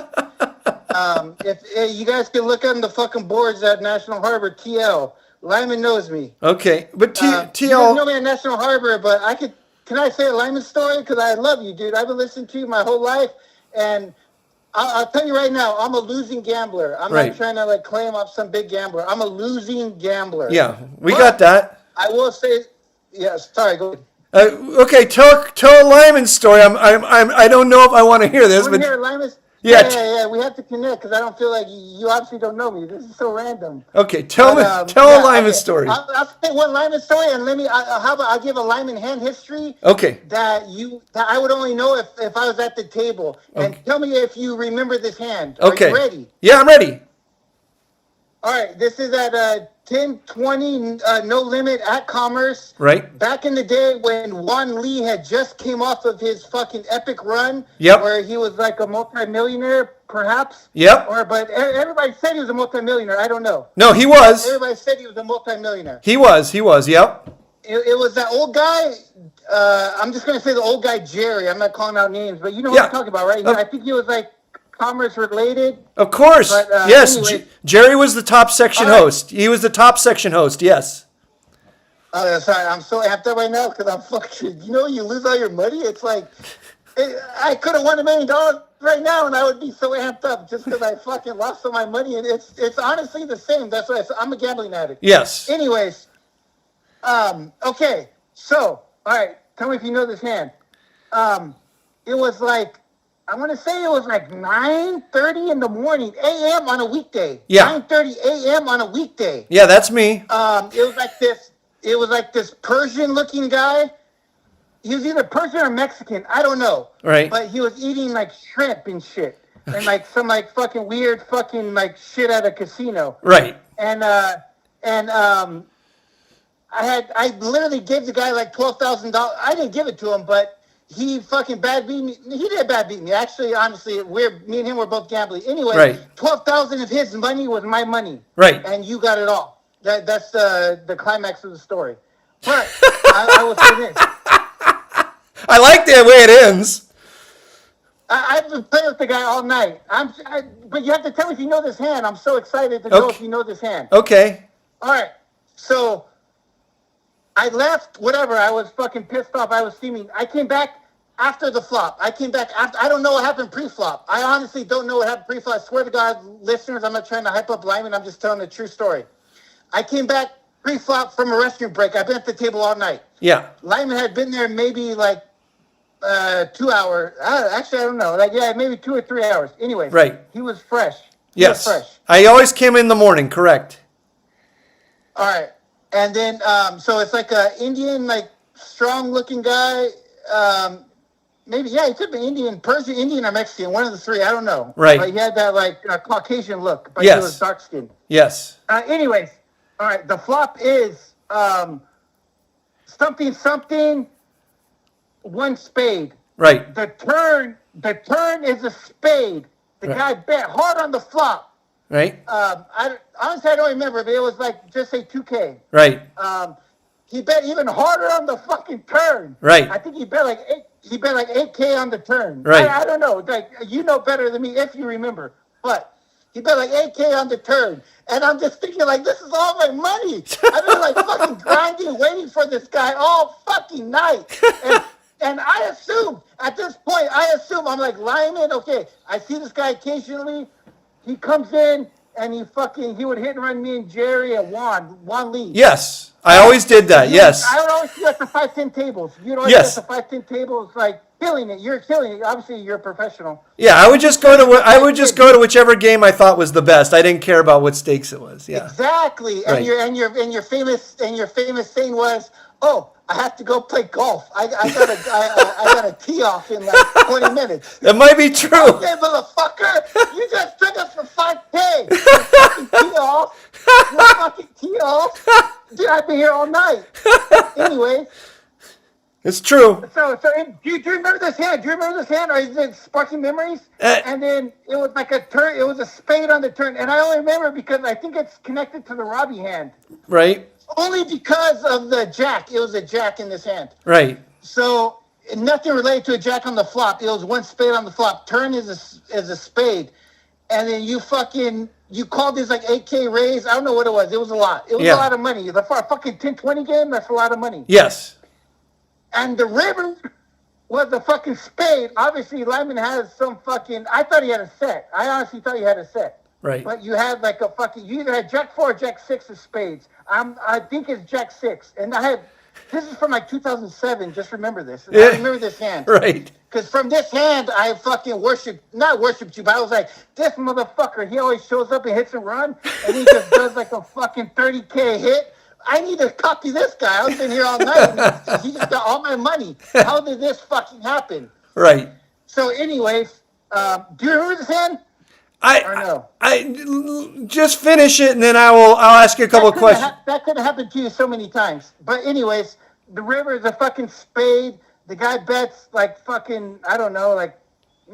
If you guys can look on the fucking boards at National Harbor, TL. Lyman knows me. Okay, but You don't TL. know me at National Harbor, but I could. Can I say a Lyman story? Because I love you, dude. I've been listening to you my whole life, and I'll tell you right now, I'm a losing gambler. I'm Right. not trying to like claim I'm some big gambler. I'm a losing gambler. Yeah, we But got that. I will say, yeah. Sorry, go ahead. Okay, tell a Lyman story. I don't know if I want to hear this, You want but to hear Lyman's? Yeah. Yeah. We have to connect because I don't feel like you obviously don't know me. This is so random. okay, tell a Yeah, Lyman okay. story. I'll say one Lyman story, and how about I'll give a Lyman hand history Okay, that I would only know if I was at the table. And Okay. tell me if you remember this hand. Are okay. you ready? Yeah, I'm ready. All right, this is at 10:20 no limit at Commerce. Right. Back in the day when Juan Lee had just came off of his fucking epic run, Yep. where he was like a multimillionaire, perhaps. Yep. But everybody said he was a multimillionaire. I don't know. No, he was. Everybody said he was a multimillionaire. He was. Yep. It was that old guy. I'm just gonna say the old guy Jerry. I'm not calling out names, but you know what Yeah. I'm talking about, right? I think he was like Commerce related. Of course. But, yes. anyway. Jerry was the top section All right. host. He was the top section host. Yes. Oh, sorry, I'm so amped up right now because I'm fucking. You know, you lose all your money. It's like I could have won $1 million right now, and I would be so amped up just because I fucking lost all my money. And it's honestly the same. That's why I'm a gambling addict. Yes. Anyways, okay. So, all right. Tell me if you know this hand. It was like. I want to say it was like 9:30 in the morning, a.m. on a weekday. Yeah. 9:30 a.m. on a weekday. Yeah, that's me. It was like this Persian-looking guy. He was either Persian or Mexican. I don't know. Right. But he was eating like shrimp and shit, and like some like fucking weird fucking like shit at a casino. Right. And I literally gave the guy like $12,000. I didn't give it to him, but. He fucking bad beat me. He did bad beat me. Actually, honestly, me and him were both gambling. Anyway, Right. 12,000 of his money was my money. Right. And you got it all. That's the climax of the story. But I will say this. I like the way it ends. I've been playing with the guy all night. But you have to tell me if you know this hand. I'm so excited to know if you know this hand. Okay. All right. So I left, whatever. I was fucking pissed off. I was steaming. I came back after the flop. I don't know what happened pre-flop. I honestly don't know what happened pre-flop. I swear to God, listeners, I'm not trying to hype up Lyman. I'm just telling the true story. I came back pre-flop from a restroom break. I've been at the table all night. Yeah. Lyman had been there maybe like 2 hours. Actually, I don't know. Like, yeah, maybe 2 or 3 hours. Anyway. Right. He was fresh. Yes. He was fresh. I always came in the morning. Correct. All right. And then, so it's like a Indian, like strong-looking guy. Maybe, yeah, he could be Indian, Persian, Indian, or Mexican. One of the three. I don't know. Right. But he had that like Caucasian look. But Yes. he was dark-skinned. Yes. Anyways, all right. The flop is something. One spade. Right. The turn is a spade. The Right. guy bet hard on the flop. Right. Honestly, I don't remember, but it was like just say 2K. Right. He bet even harder on the fucking turn. Right. I think he bet like 8K on the turn. Right. I don't know. Like you know better than me if you remember. But he bet like 8K on the turn. And I'm just thinking like this is all my money. I've been like fucking grinding, waiting for this guy all fucking night. And I assume at this point, I'm like Lyman, okay, I see this guy occasionally. He comes in and he would hit and run me and Jerry and Juan Lee. Yes. I always did that. Yes. I would always see at the 5-10 tables. You'd always Yes. see at the 5-10 tables like killing it. You're killing it. Obviously, you're a professional. Yeah, I would just go to whichever game I thought was the best. I didn't care about what stakes it was. Yeah. Exactly. And Right. your famous saying was, "Oh, I have to go play golf. I got a tee off in like 20 minutes." That might be true. Okay, motherfucker, you just took us for 5K. You fucking tee off. You fucking tee off. Dude, I've been here all night. Anyways. It's true. So do you remember this hand? Do you remember this hand? Or is it sparking memories? And then it was like a turn. It was a spade on the turn, and I only remember because I think it's connected to the Robbie hand. Right. Only because of the jack. It was a jack in this hand. Right. So nothing related to a jack on the flop. It was one spade on the flop. Turn is a spade, and then you called this like 8K raise. I don't know what it was. It was a lot. It was a lot of money. The fucking 10-20 game. That's a lot of money. Yes. And the river was a fucking spade. Obviously, Limon has some fucking. I thought he had a set. I honestly thought he had a set. Right. But you had like a fucking. You either had Jack 4 or Jack 6 of spades. I think it's Jack 6. And I had. This is from like 2007. Just remember this. I remember this hand. Right. Because from this hand, I fucking not worshipped you, but I was like, this motherfucker, he always shows up and hits and run. And he just does like a fucking 30K hit. I need to copy this guy. I've been here all night. And he just got all my money. How did this fucking happen? Right. So, anyways, do you remember this hand? I just finish it and then I'll ask you a couple of questions. That could have happened to you so many times. But anyways, the river is a fucking spade. The guy bets like fucking, I don't know, like,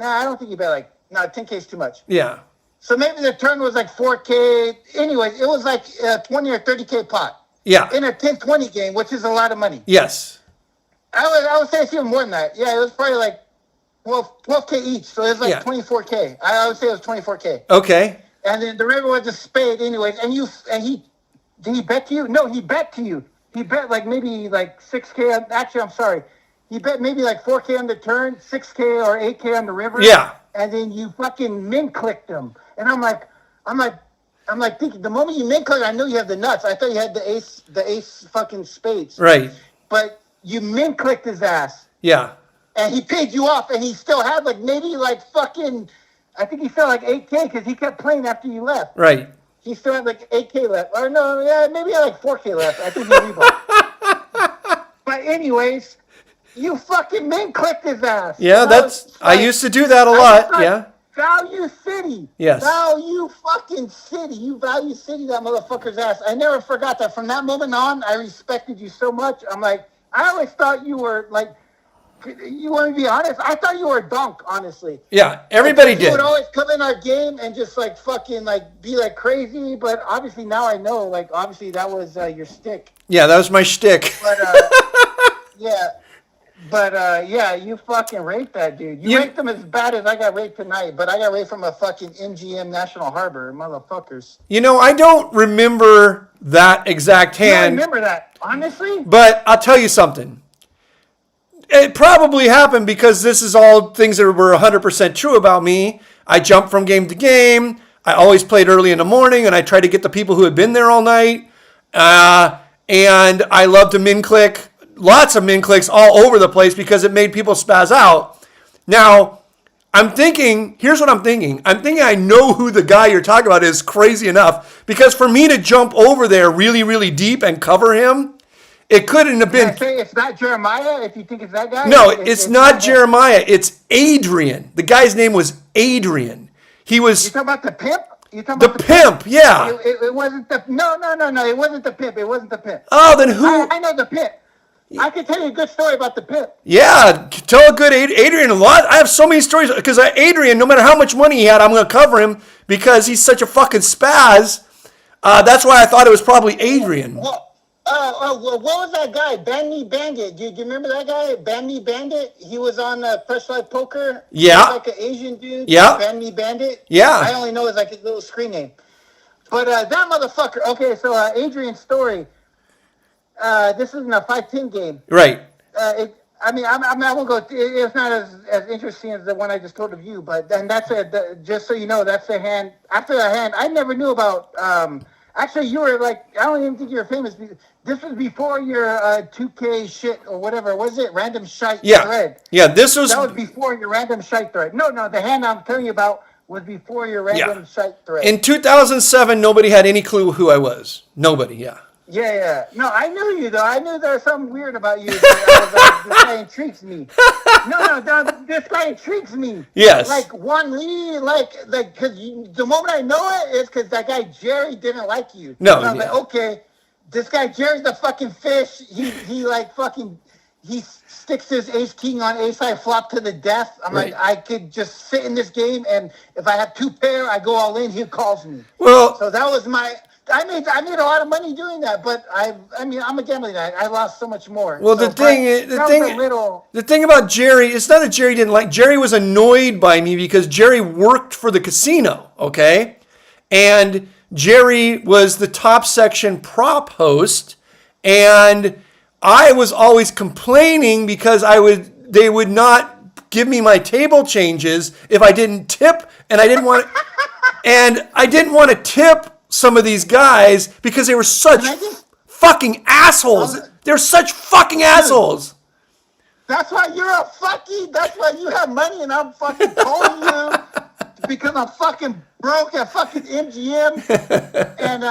I don't think he bet like, 10K is too much. Yeah. So maybe the turn was like 4K. Anyways, it was like a 20 or 30K pot. Yeah. In a 10-20 game, which is a lot of money. Yes. I would say it's even more than that. Yeah, it was probably like 12K each. So it was like 24K. I would say it was 24K. Okay. And then the river was a spade anyways. And did he bet to you? No, he bet to you. He bet like maybe like 6K. Actually, I'm sorry. He bet maybe like 4K on the turn, 6K or 8K on the river. Yeah. And then you fucking min clicked him. And I'm like thinking, the moment you min click, I know you have the nuts. I thought you had the ace fucking spades. Right. But you min clicked his ass. Yeah. And he paid you off, and he still had like maybe like fucking, I think he still had like 8K because he kept playing after you left. Right. He still had like 8K left. Or no, yeah, maybe he had like 4K left. I think he rebought. But anyways, you fucking min clicked his ass. Yeah, I used to do that a lot. Yeah. Value City. Yes. Value fucking City. You Value City that motherfucker's ass. I never forgot that. From that moment on, I respected you so much. I'm like, I always thought you were like, you want to be honest? I thought you were a dunk, honestly. Yeah, everybody did. You would always come in our game and just like fucking like be like crazy. But obviously now I know, like obviously that was your stick. Yeah, that was my shtick. But yeah. But, yeah, you fucking raped that dude. You raped him as bad as I got raped tonight, but I got raped from a fucking MGM National Harbor, motherfuckers. You know, I don't remember that exact hand. I don't remember that, honestly. But I'll tell you something. It probably happened because this is all things that were 100% true about me. I jumped from game to game. I always played early in the morning, and I tried to get the people who had been there all night. And I love to min click. Lots of min clicks all over the place because it made people spaz out. Now, here's what I'm thinking. I'm thinking I know who the guy you're talking about is, crazy enough, because for me to jump over there really, really deep and cover him, it couldn't have been. Did I say it's not Jeremiah if you think it's that guy? No, it's not Jeremiah. It's Adrian. The guy's name was Adrian. He was. You talking about the pimp? The pimp, yeah. It wasn't the. No. It wasn't the pimp. It wasn't the pimp. Oh, then who? I know the pimp. I can tell you a good story about the pimp. Yeah, tell a good Adrian a lot. I have so many stories because Adrian, no matter how much money he had, I'm going to cover him because he's such a fucking spaz. That's why I thought it was probably Adrian. Well, what was that guy? Ban Me Bandit. Do you remember that guy? Ban Me Bandit? He was on Press Live Poker. Yeah. He was like an Asian dude. Yeah. Ban Me Bandit. Yeah. I only know his like his little screen name. But that motherfucker. Okay, so Adrian's story. This isn't a 5-10 game. Right. I won't go. It's not as interesting as the one I just told of you. But then just so you know, that's the hand. After that hand, I never knew about. Actually, you were like, I don't even think you were famous. This was before your 2K shit or whatever. Was it random shite Yeah. thread? Yeah, this was... That was before your random shite thread. No, the hand I'm telling you about was before your random shite thread. In 2007, nobody had any clue who I was. Nobody, yeah. Yeah. No, I knew you though. I knew there was something weird about you. I was like, this guy intrigues me. No, this guy intrigues me. Yes. Like one Lee, because the moment I know it is because that guy Jerry didn't like you. No, and I was like, okay, this guy Jerry's the fucking fish. He like fucking he sticks his ace king on ace high flop to the death. I'm Right. like, I could just sit in this game, and if I have two pair, I go all in. He calls me. Well, So that was my. I made a lot of money doing that, but I mean, I'm a gambling guy. I lost so much more. well, so the thing about Jerry, it's not that Jerry didn't like. Jerry was annoyed by me because Jerry worked for the casino, okay, and Jerry was the top section prop host, and I was always complaining because they would not give me my table changes if I didn't tip, and I didn't want to tip some of these guys because they were such fucking assholes. They're such fucking assholes. That's why you're a fucking. That's why you have money, and I'm fucking calling you because I'm fucking broke at fucking MGM. And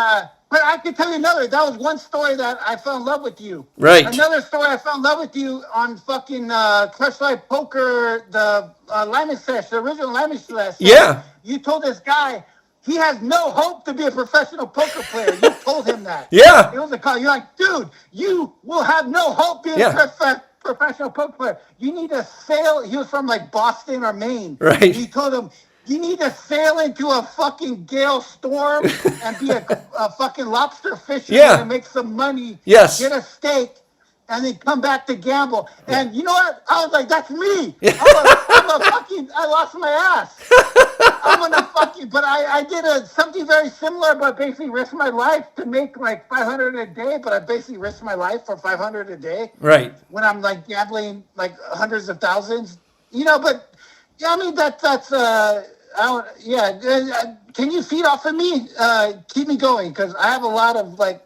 but I can tell you another. That was one story that I fell in love with you. Right. Another story I fell in love with you on fucking Clutch Life Poker, the Limon Sesh, the original Limon Sesh. Yeah. You told this guy. He has no hope to be a professional poker player. You told him that. Yeah. It was a call. You're like, dude, you will have no hope being a professional poker player. You need to sail. He was from like Boston or Maine. Right. He told him, you need to sail into a fucking gale storm and be a fucking lobster fisherman and make some money. Yes. Get a steak. And then come back to gamble. And you know what? I was like, that's me. I lost my ass. I'm gonna fucking, but I did something very similar, but basically risked my life to make like 500 a day. But I basically risked my life for 500 a day. Right. When I'm like gambling like hundreds of thousands, but yeah, I mean can you feed off of me? Keep me going because I have a lot of like.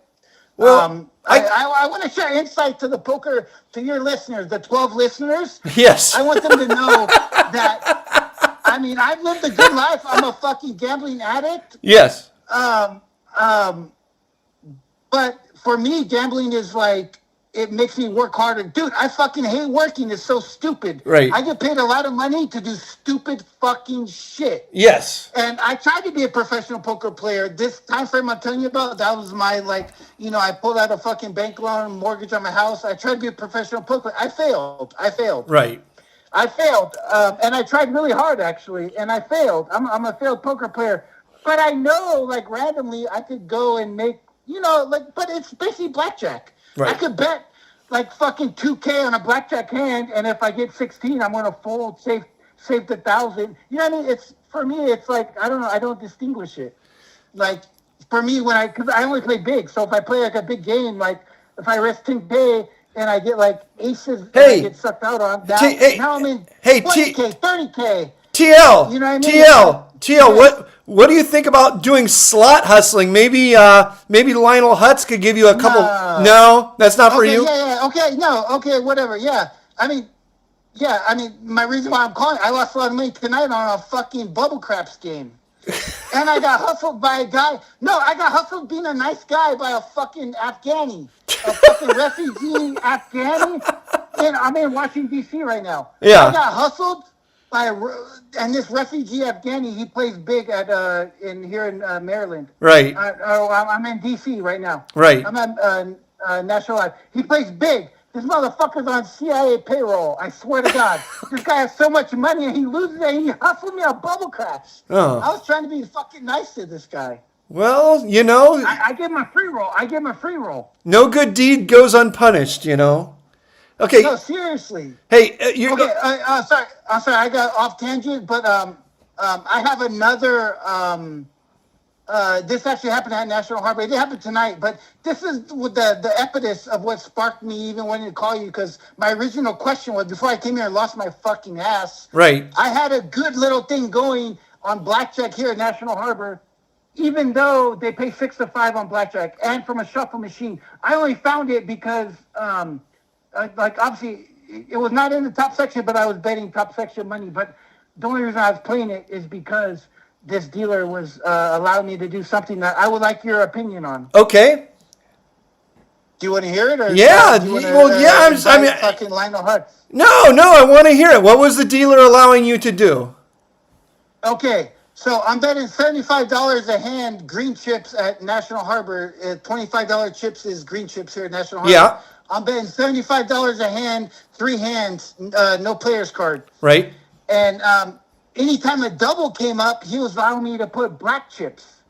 Well, I want to share insight to to your listeners, the 12 listeners. Yes. I want them to know that, I mean, I've lived a good life. I'm a fucking gambling addict. Yes. But for me, gambling is like, it makes me work harder. Dude, I fucking hate working. It's so stupid. Right. I get paid a lot of money to do stupid fucking shit. Yes. And I tried to be a professional poker player. This time frame I'm telling you about, that was my, I pulled out a fucking bank loan, mortgage on my house. I tried to be a professional poker player. I failed. Right. I failed. And I tried really hard, actually. And I failed. I'm a failed poker player. But I know, randomly, I could go and make, but it's basically blackjack. Right. I could bet fucking 2K on a blackjack hand, and if I get 16, I'm gonna fold, save the 1,000. You know what I mean? It's for me. It's like I don't know. I don't distinguish it. Like for me, because I only play big. So if I play a big game, if I risk 10K and I get aces, that I get sucked out on. Now I'm in 20K, 30K. TL. You know what I mean? TL. What do you think about doing slot hustling? Maybe Lionel Hutz could give you a couple. No, that's not for you. Yeah. Okay. No. Okay. Whatever. Yeah. I mean, my reason why I'm calling, I lost a lot of money tonight on a fucking bubble craps game, and I got hustled by a guy. No, I got hustled being a nice guy by a fucking Afghani, a fucking refugee Afghani. And I'm in Washington D.C. right now. Yeah. I got hustled. And this refugee Afghani, he plays big here in Maryland. Right. I'm in D.C. right now. Right. I'm at National Life. He plays big. This motherfucker's on CIA payroll. I swear to God. This guy has so much money and he loses it. He hustled me on bubble crash. Oh. I was trying to be fucking nice to this guy. Well, I gave him a free roll. No good deed goes unpunished, Okay. No, seriously. Hey, sorry. I'm sorry. I got off tangent, but I have another. This actually happened at National Harbor. It didn't happen tonight, but this is with the impetus of what sparked me even wanting to call you, because my original question was, before I came here and lost my fucking ass. Right. I had a good little thing going on blackjack here at National Harbor, even though they pay 6 to 5 on blackjack and from a shuffle machine, I only found it because, like obviously, it was not in the top section, but I was betting top section money. But the only reason I was playing it is because this dealer was allowing me to do something that I would like your opinion on. Okay. Do you want to hear it? Or Yeah. do you want to, Well, yeah. fucking Lionel Hutz? No. I want to hear it. What was the dealer allowing you to do? Okay, so I'm betting $75 a hand green chips at National Harbor. $25 chips is green chips here at National Harbor. Yeah. I'm betting $75 a hand, 3 hands, no player's card. Right. And anytime a double came up, he was allowing me to put black chips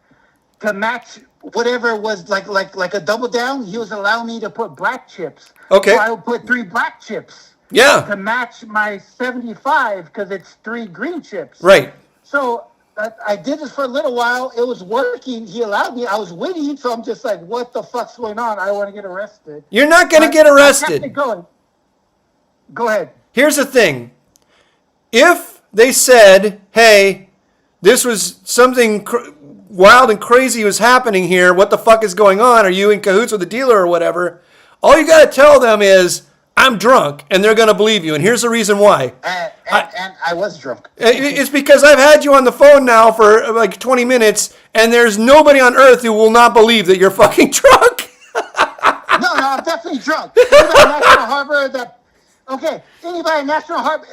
to match whatever was like a double down. He was allowing me to put black chips. Okay. So I would put 3 black chips. Yeah. To match my 75 because it's 3 green chips. Right. So I did this for a little while. It was working. He allowed me. I was winning, so I'm just like, what the fuck's going on? I want to get arrested. You're not going to get I arrested. kept it going. Go ahead. Here's the thing. If they said, hey, this was something wild and crazy was happening here, what the fuck is going on? Are you in cahoots with the dealer or whatever? All you got to tell them is, I'm drunk, and they're going to believe you. And here's the reason why. And I was drunk. It's because I've had you on the phone now for like 20 minutes, and there's nobody on earth who will not believe that you're fucking drunk. No, I'm definitely drunk. Anybody at National Harbor anybody at National Harbor,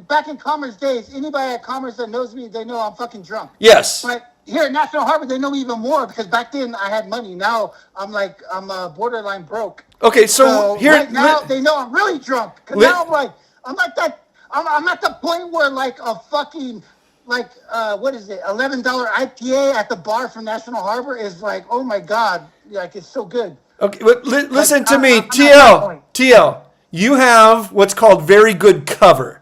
back in Commerce days, anybody at Commerce that knows me, they know I'm fucking drunk. Yes. But here at National Harbor, they know me even more because back then I had money. Now I'm borderline broke. Okay, so here right now they know I'm really drunk. Cause now I'm at the point where like a fucking what is it, $11 IPA at the bar from National Harbor is like, oh my god, like it's so good. Okay, but listen to me, I'm at that point. TL. You have what's called very good cover,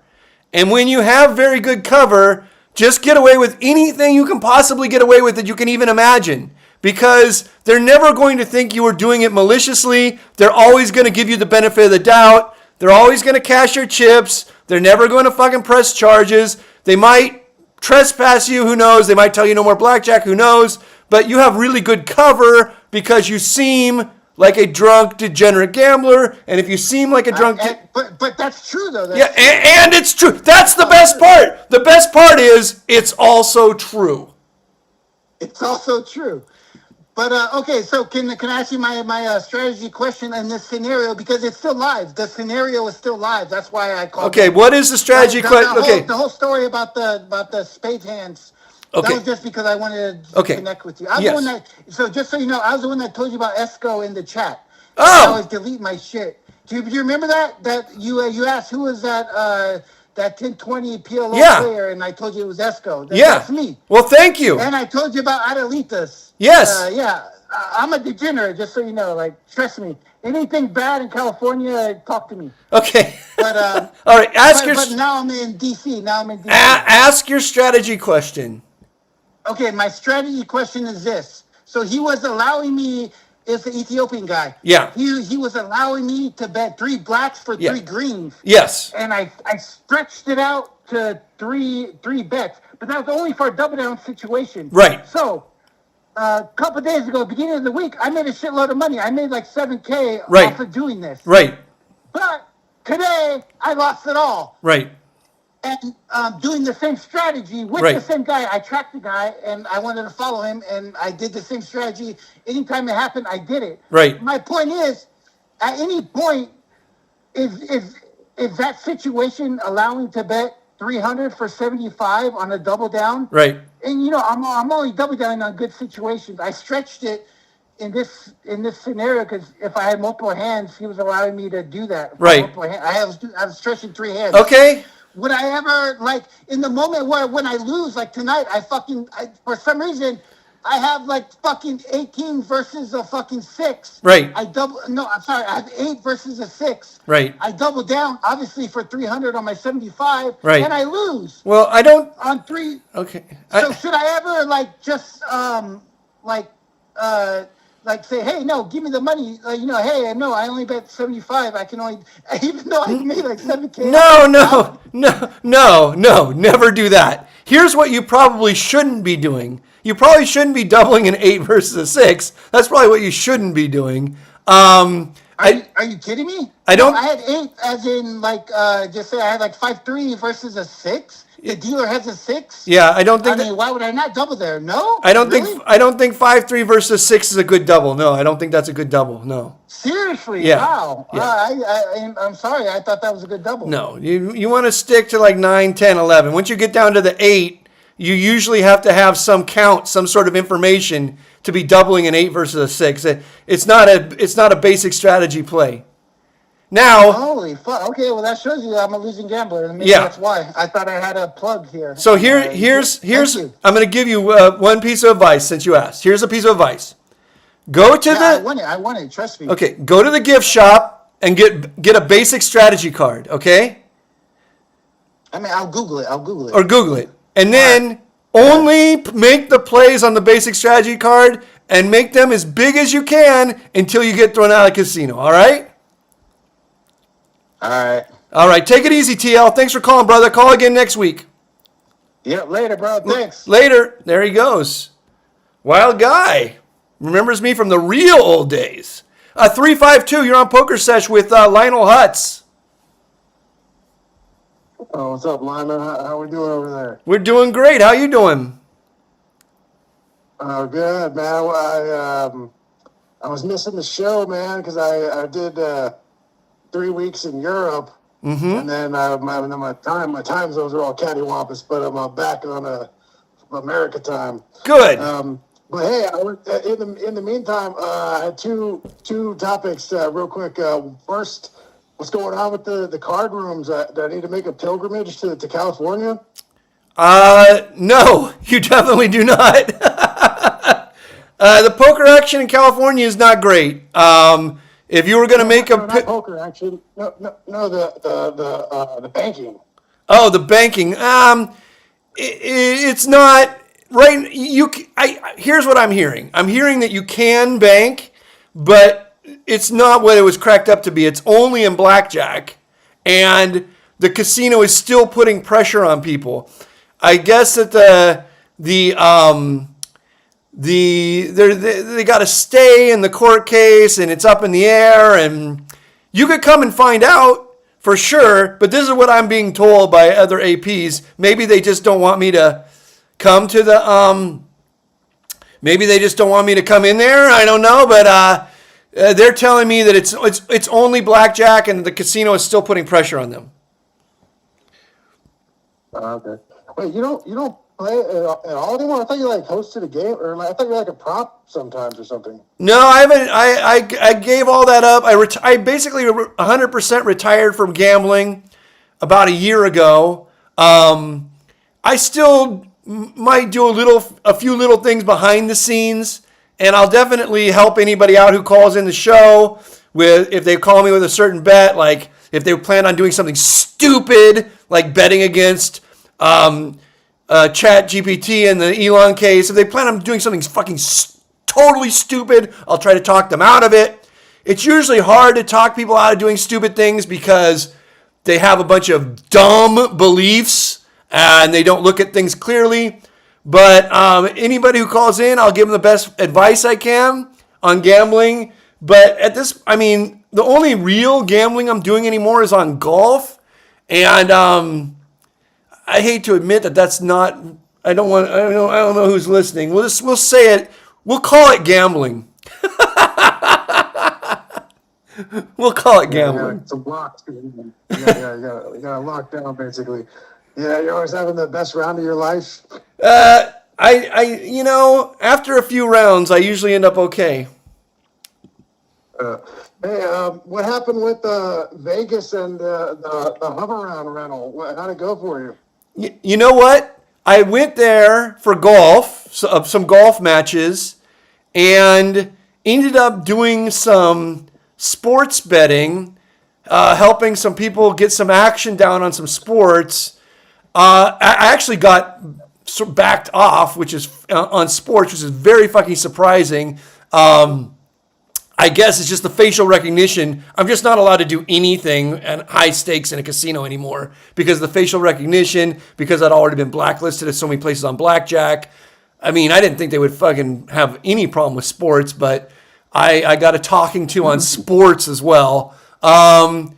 and when you have very good cover, just get away with anything you can possibly get away with that you can even imagine. Because they're never going to think you were doing it maliciously. They're always going to give you the benefit of the doubt. They're always going to cash your chips. They're never going to fucking press charges. They might trespass you, who knows? They might tell you no more blackjack, who knows? But you have really good cover because you seem like a drunk, degenerate gambler. And if you seem like a drunk... But that's true, though. And it's true. That's the best part. The best part is it's also true. It's also true. But, okay, so can I ask you my strategy question in this scenario? Because it's still live. The scenario is still live. That's why I called Okay, what is the strategy question? Okay. The whole story about the spade hands, that was just because I wanted to connect with you. I was the one that, so just so you know, I was the one that told you about Esco in the chat. Oh! I always delete my shit. Do you remember that? That you asked who was that 1020 PLO player, and I told you it was Esco. That's me. Well, thank you. And I told you about Adelitas. Yes. I'm a degenerate, just so you know. Like, trust me. Anything bad in California, talk to me. Okay. But all right. But now I'm in DC. Ask your strategy question. Okay, my strategy question is this. So he was allowing me. It's the Ethiopian guy. Yeah. He was allowing me to bet 3 blacks for 3 greens. Yes. And I stretched it out to three bets, but that was only for a double down situation. Right. So a couple of days ago, beginning of the week, I made a shitload of money. I made like $7,000 off of doing this. Right. But today I lost it all. Right. And doing the same strategy with the same guy. I tracked the guy, and I wanted to follow him, and I did the same strategy. Anytime it happened, I did it. Right. My point is, at any point, is that situation allowing to bet 300 for 75 on a double down? Right. And you know, I'm only double down on good situations. I stretched it in this scenario because if I had multiple hands, he was allowing me to do that. Right. I was stretching 3 hands. Okay. Would I ever, like, in the moment where when I lose, like tonight, for some reason, I have like fucking 18 versus a fucking 6. Right. I have 8 versus a 6. Right. I double down, obviously, for 300 on my 75. Right. And I lose. Well, I don't. On 3. Okay. So should I ever, like, just, like say, hey, no, give me the money. Hey, no, I only bet 75. I can only, even though I made like 7K. No, never do that. Here's what you probably shouldn't be doing. You probably shouldn't be doubling an 8 versus a 6. That's probably what you shouldn't be doing. Are you kidding me? I don't. No, I had 8, as in just say I had like 5-3 versus a 6. The dealer has a 6. Yeah, I don't think. Why would I not double there? No, I don't really? think. I don't think 5-3 versus 6 is a good double. No, I don't think that's a good double. No. Seriously? Yeah. Wow. Yeah. I'm sorry. I thought that was a good double. No, you want to stick to like 9, 10, 11. Once you get down to the 8, you usually have to have some count, some sort of information to be doubling an 8 versus a 6. It's not a basic strategy play. Now, Holy fuck. Okay, well that shows you I'm a losing gambler, and maybe Yeah. that's why. I thought I had a plug here. so here's Thank you. I'm going to give you one piece of advice since you asked. Here's a piece of advice. Go to Yeah, the I want it. Trust me. Okay, go to the gift shop and get a basic strategy card, okay? I mean, I'll Google it. Or Google it. And then only make the plays on the basic strategy card and make them as big as you can until you get thrown out of the casino, all right? All right. All right, take it easy, TL. Thanks for calling, brother. Call again next week. Yeah, later, bro. Thanks. Later. There he goes. Wild guy. Remembers me from the real old days. 352, you're on Pokersesh with Lionel Hutz. Oh, what's up, Limon? How we doing over there? We're doing great. How you doing? Oh, good, man. I was missing the show, man, because I did 3 weeks in Europe, and then my time zones are all cattywampus, but I'm back on America time. Good. But hey, in the meantime, I had two topics real quick. First, what's going on with the card rooms? Do I need to make a pilgrimage to California? No, you definitely do not. The poker action in California is not great. If you were going to make not poker action. No, the banking. Oh, the banking. It's not right. Here's what I'm hearing. I'm hearing that you can bank, but it's not what it was cracked up to be. It's only in blackjack, and the casino is still putting pressure on people. I guess that they got to stay in the court case, and it's up in the air, and you could come and find out for sure, but this is what I'm being told by other APs. Maybe they just don't want me to come to the maybe they just don't want me to come in there. I don't know, but they're telling me that it's only blackjack, and the casino is still putting pressure on them. Okay. Wait, you don't play at all anymore? I thought you hosted a game, or I thought you were a prop sometimes or something. No, I haven't. I gave all that up. I basically 100% retired from gambling about a year ago. I still might do a few little things behind the scenes, and I'll definitely help anybody out who calls in the show with if they call me with a certain bet, like if they plan on doing something stupid like betting against Chat GPT in the Elon case. If they plan on doing something fucking totally stupid, I'll try to talk them out of it. It's usually hard to talk people out of doing stupid things because they have a bunch of dumb beliefs and they don't look at things clearly. But anybody who calls in, I'll give them the best advice I can on gambling. But the only real gambling I'm doing anymore is on golf. And I hate to admit that that's not. I don't know who's listening. We'll say it. We'll call it gambling. We'll call it gambling. Yeah, it's a block. You gotta lock down basically. Yeah, you're always having the best round of your life. After a few rounds, I usually end up okay. Hey, what happened with Vegas and the hover-round rental? How'd it go for you? You know what? I went there for golf, some golf matches, and ended up doing some sports betting, helping some people get some action down on some sports. I actually got backed off, which is on sports, which is very fucking surprising. I guess it's just the facial recognition. I'm just not allowed to do anything at high stakes in a casino anymore because of the facial recognition, because I'd already been blacklisted at so many places on blackjack. I mean, I didn't think they would fucking have any problem with sports, but I got a talking to on sports as well. And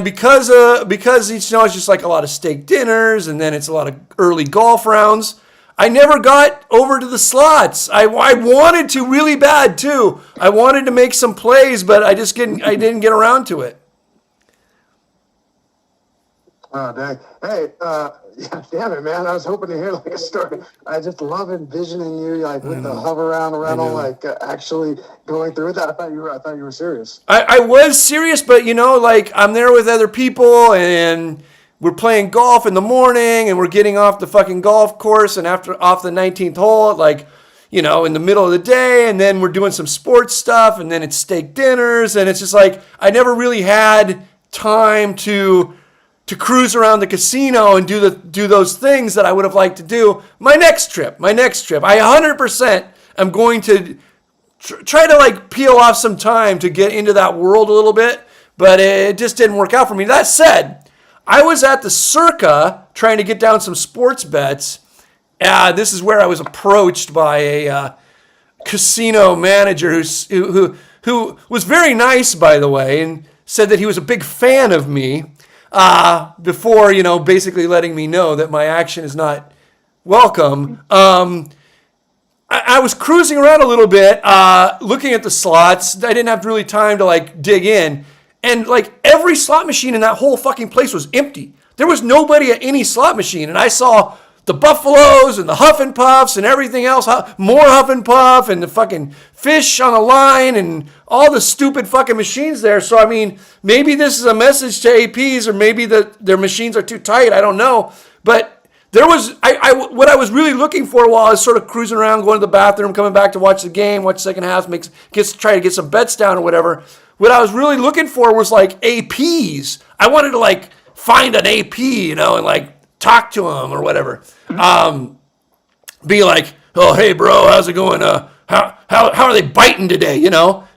because it's, it's just like a lot of steak dinners and then it's a lot of early golf rounds, I never got over to the slots. I wanted to really bad too. I wanted to make some plays, but I didn't get around to it. Oh, dang. Hey, yeah, damn it, man. I was hoping to hear like a story. I just love envisioning you like with the hover around rental, like actually going through that. I thought you were serious. I was serious, but like I'm there with other people and we're playing golf in the morning and we're getting off the fucking golf course and off the 19th hole, like, in the middle of the day, and then we're doing some sports stuff and then it's steak dinners, and it's just like I never really had time to cruise around the casino and do those things that I would have liked to do. My next trip, I 100% am going to try to like peel off some time to get into that world a little bit, but it just didn't work out for me. That said, I was at the Circa trying to get down some sports bets. This is where I was approached by a casino manager who was very nice, by the way, and said that he was a big fan of me before, basically letting me know that my action is not welcome. I was cruising around a little bit, looking at the slots. I didn't have really time to like dig in. And like every slot machine in that whole fucking place was empty. There was nobody at any slot machine. And I saw the Buffaloes and the Huff and Puffs and everything else, more Huff and Puff and the fucking fish on the line and all the stupid fucking machines there. So, I mean, maybe this is a message to APs or maybe their machines are too tight. I don't know. But there was, what I was really looking for while I was sort of cruising around, going to the bathroom, coming back to watch the game, watch second half, try to get some bets down or whatever. What I was really looking for was like APs. I wanted to like find an AP, and like talk to him or whatever. Be like, oh, hey bro, how's it going? How are they biting today?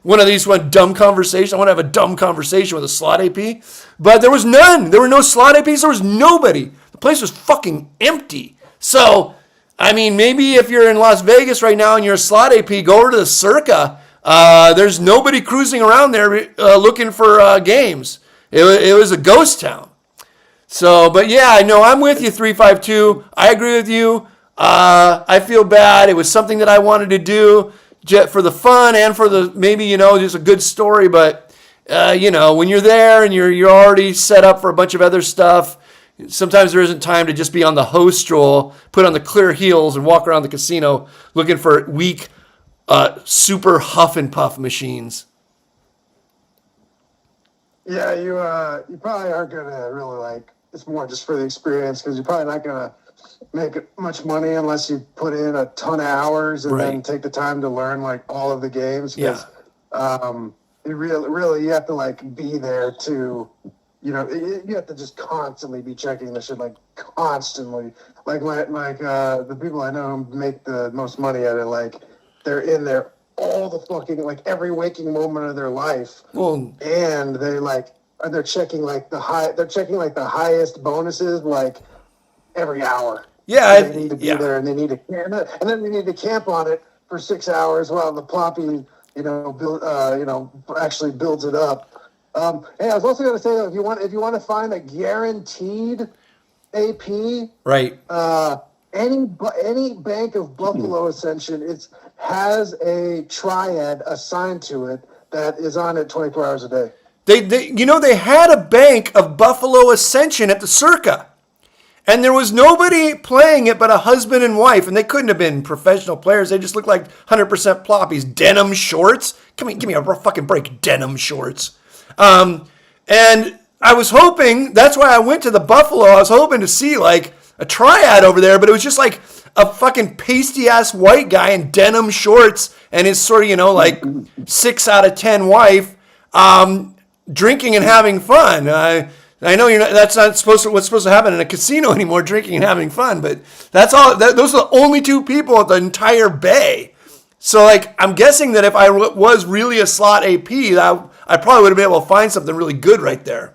One of these dumb conversations. I want to have a dumb conversation with a slot AP, but there was none. There were no slot APs. There was nobody. The place was fucking empty. So, I mean, maybe if you're in Las Vegas right now and you're a slot AP, go over to the Circa. There's nobody cruising around there looking for games. It was a ghost town. So, but yeah, I know I'm with you, 352. I agree with you. I feel bad. It was something that I wanted to do for the fun and for the maybe just a good story. But when you're there and you're already set up for a bunch of other stuff, sometimes there isn't time to just be on the host stroll, put on the clear heels, and walk around the casino looking for weak, super Huff and Puff machines. Yeah, you probably aren't gonna really like. It's more just for the experience because you're probably not gonna make much money unless you put in a ton of hours and then take the time to learn like all of the games. Yeah. You really you have to like be there to. You have to just constantly be checking the shit, like constantly. Like the people I know who make the most money at it, like they're in there all the fucking like every waking moment of their life, and they're checking like the highest bonuses like every hour. Yeah, they need to be there, and they need to camp, and then they need to camp on it for 6 hours while the ploppy, actually builds it up. Hey, I was also going to say that if you want to find a guaranteed AP, right? Any bank of Buffalo Ascension has a triad assigned to it that is on it 24 hours a day. They had a bank of Buffalo Ascension at the Circa, and there was nobody playing it but a husband and wife, and they couldn't have been professional players. They just looked like 100% ploppies, denim shorts. Give me a fucking break, denim shorts. And I was hoping, that's why I went to the Buffalo. I was hoping to see like a triad over there, but it was just like a fucking pasty ass white guy in denim shorts and his sort of, like 6 out of 10 wife, drinking and having fun. I know that's not what's supposed to happen in a casino anymore, drinking and having fun, but that's all, those are the only two people at the entire bay. So, like, I'm guessing that if I was really a slot AP, I probably would have been able to find something really good right there.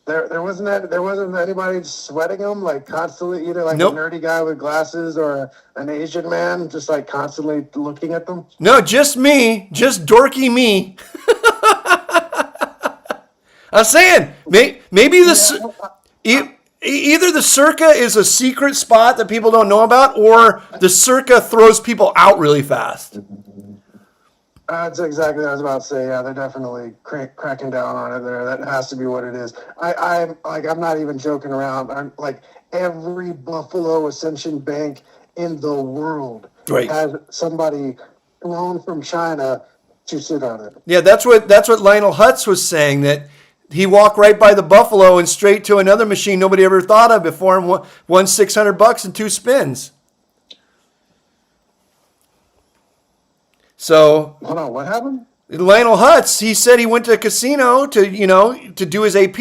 There wasn't anybody sweating them like constantly, either like Nope. a nerdy guy with glasses or an Asian man just like constantly looking at them. No, just me. Just dorky me. I'm saying, maybe either the Circa is a secret spot that people don't know about, or the Circa throws people out really fast. That's exactly what I was about to say. Yeah, they're definitely cracking down on it there. That has to be what it is. I'm not even joking around. I'm like every Buffalo Ascension bank in the world Right. has somebody flown from China to sit on it. Yeah, that's what Lionel Hutz was saying, that he walked right by the Buffalo and straight to another machine nobody ever thought of before and won $600 in 2 spins. So Hold on, what happened? Lionel Hutz, he said he went to a casino to do his AP,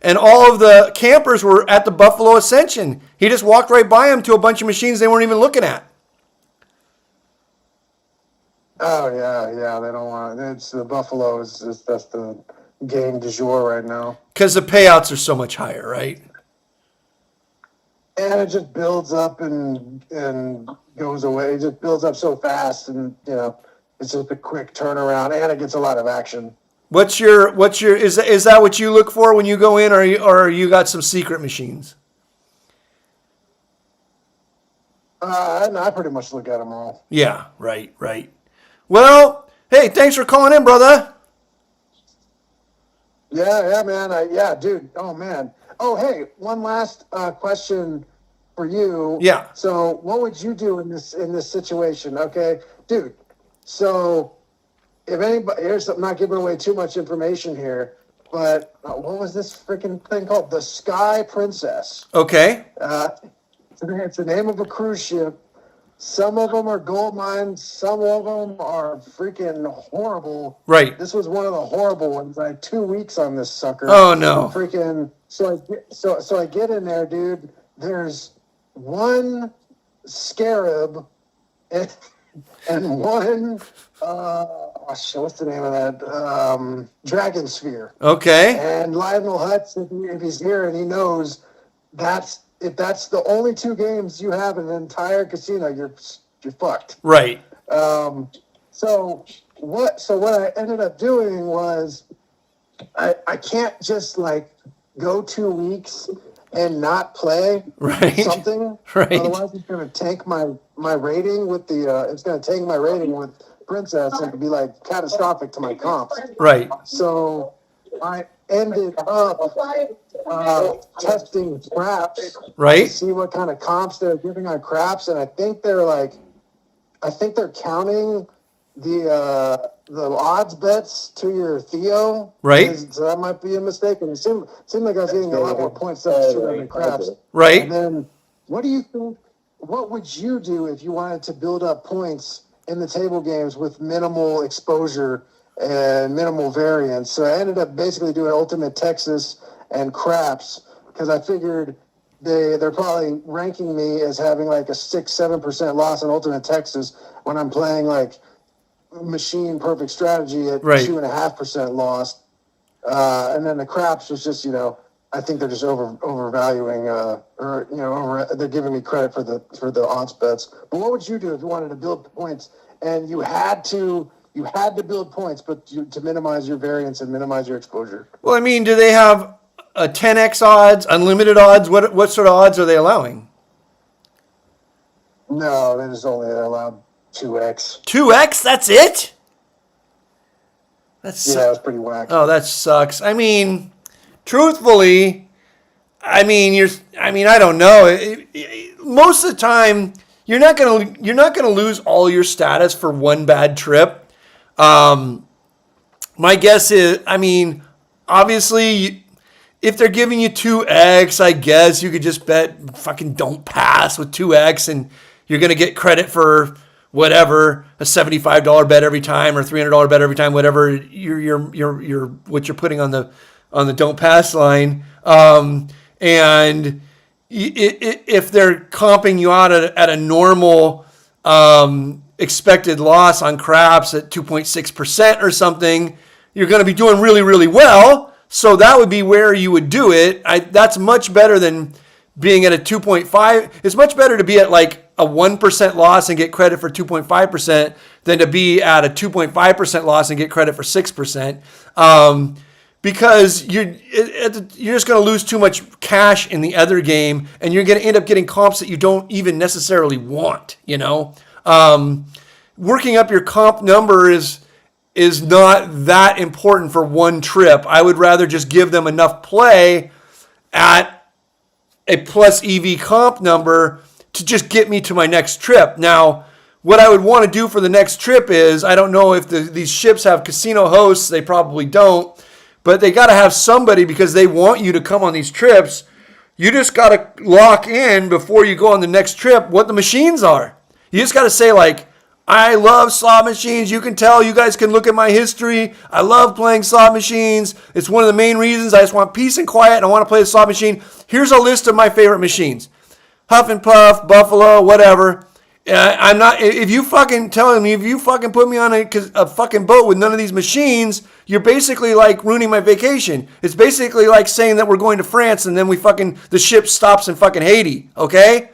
and all of the campers were at the Buffalo Ascension. He just walked right by them to a bunch of machines they weren't even looking at. Oh yeah. They don't want it. It's the Buffalo that's the game du jour right now. Because the payouts are so much higher, right? And it just builds up and goes away. It just builds up so fast, and it's just a quick turnaround, and it gets a lot of action. What's your is that what you look for when you go in, or you got some secret machines? I pretty much look at them all. Yeah, right. Well, hey, thanks for calling in, brother. Yeah, man. Dude. Oh man. Oh, hey, one last question for you. Yeah. So, what would you do in this situation? Okay, dude. So, if anybody, I'm not giving away too much information here, but what was this freaking thing called? The Sky Princess. Okay. It's the name of a cruise ship. Some of them are gold mines. Some of them are freaking horrible. Right. This was one of the horrible ones. I had 2 weeks on this sucker. Oh no. Freaking. So I get in there, dude. There's one scarab and one what's the name of that? Dragon sphere. Okay. And Lionel Hutz, if he's here and he knows, if that's the only 2 games you have in the entire casino, you're fucked. Right. So what I ended up doing was I can't just like go 2 weeks and not play something. Right. Otherwise it's gonna tank my rating with Princess, and it'd be like catastrophic to my comps. Right. So I ended up testing craps, Right. to see what kind of comps they're giving on craps, and I think they're counting the odds bets to your Theo. Right. So that might be a mistake. And it seemed like I was getting a lot more points than the craps. Right. And then what do you think? What would you do if you wanted to build up points in the table games with minimal exposure and minimal variance? So I ended up basically doing Ultimate Texas and craps, because I figured they're probably ranking me as having like a 6-7% loss in Ultimate Texas when I'm playing like machine perfect strategy at 2.5% loss. And then the craps was just, I think they're just overvaluing, they're giving me credit for the odds bets. But what would you do if you wanted to build points and you had to build points, but to minimize your variance and minimize your exposure? Well, I mean, do they have a 10x odds, unlimited odds? What sort of odds are they allowing? No, they just only allowed 2x. 2x? That's it? That's pretty whack. Oh, that sucks. I mean, truthfully, I don't know. Most of the time, you're not gonna lose all your status for one bad trip. My guess is, obviously, if they're giving you 2x, I guess you could just bet fucking don't pass with 2x, and you're gonna get credit for whatever, a $75 bet every time or $300 bet every time, whatever you're what you're putting on the don't pass line. And if they're comping you out at a normal expected loss on craps at 2.6% or something, you're going to be doing really, really well. So that would be where you would do it. That's much better than being at a 2.5. It's much better to be at like a 1% loss and get credit for 2.5% than to be at a 2.5% loss and get credit for 6%. Because you're just going to lose too much cash in the other game, and you're going to end up getting comps that you don't even necessarily want. Working up your comp number is not that important for one trip. I would rather just give them enough play at a plus EV comp number to just get me to my next trip. Now, what I would want to do for the next trip is, I don't know if these ships have casino hosts. They probably don't. But they got to have somebody, because they want you to come on these trips. You just got to lock in before you go on the next trip what the machines are. You just got to say, like, I love slot machines. You can tell. You guys can look at my history. I love playing slot machines. It's one of the main reasons. I just want peace and quiet, and I want to play the slot machine. Here's a list of my favorite machines. Huff and Puff, Buffalo, whatever. I'm not. If you fucking telling me, if you fucking put me on a fucking boat with none of these machines, you're basically like ruining my vacation. It's basically like saying that we're going to France and then the ship stops in fucking Haiti. Okay,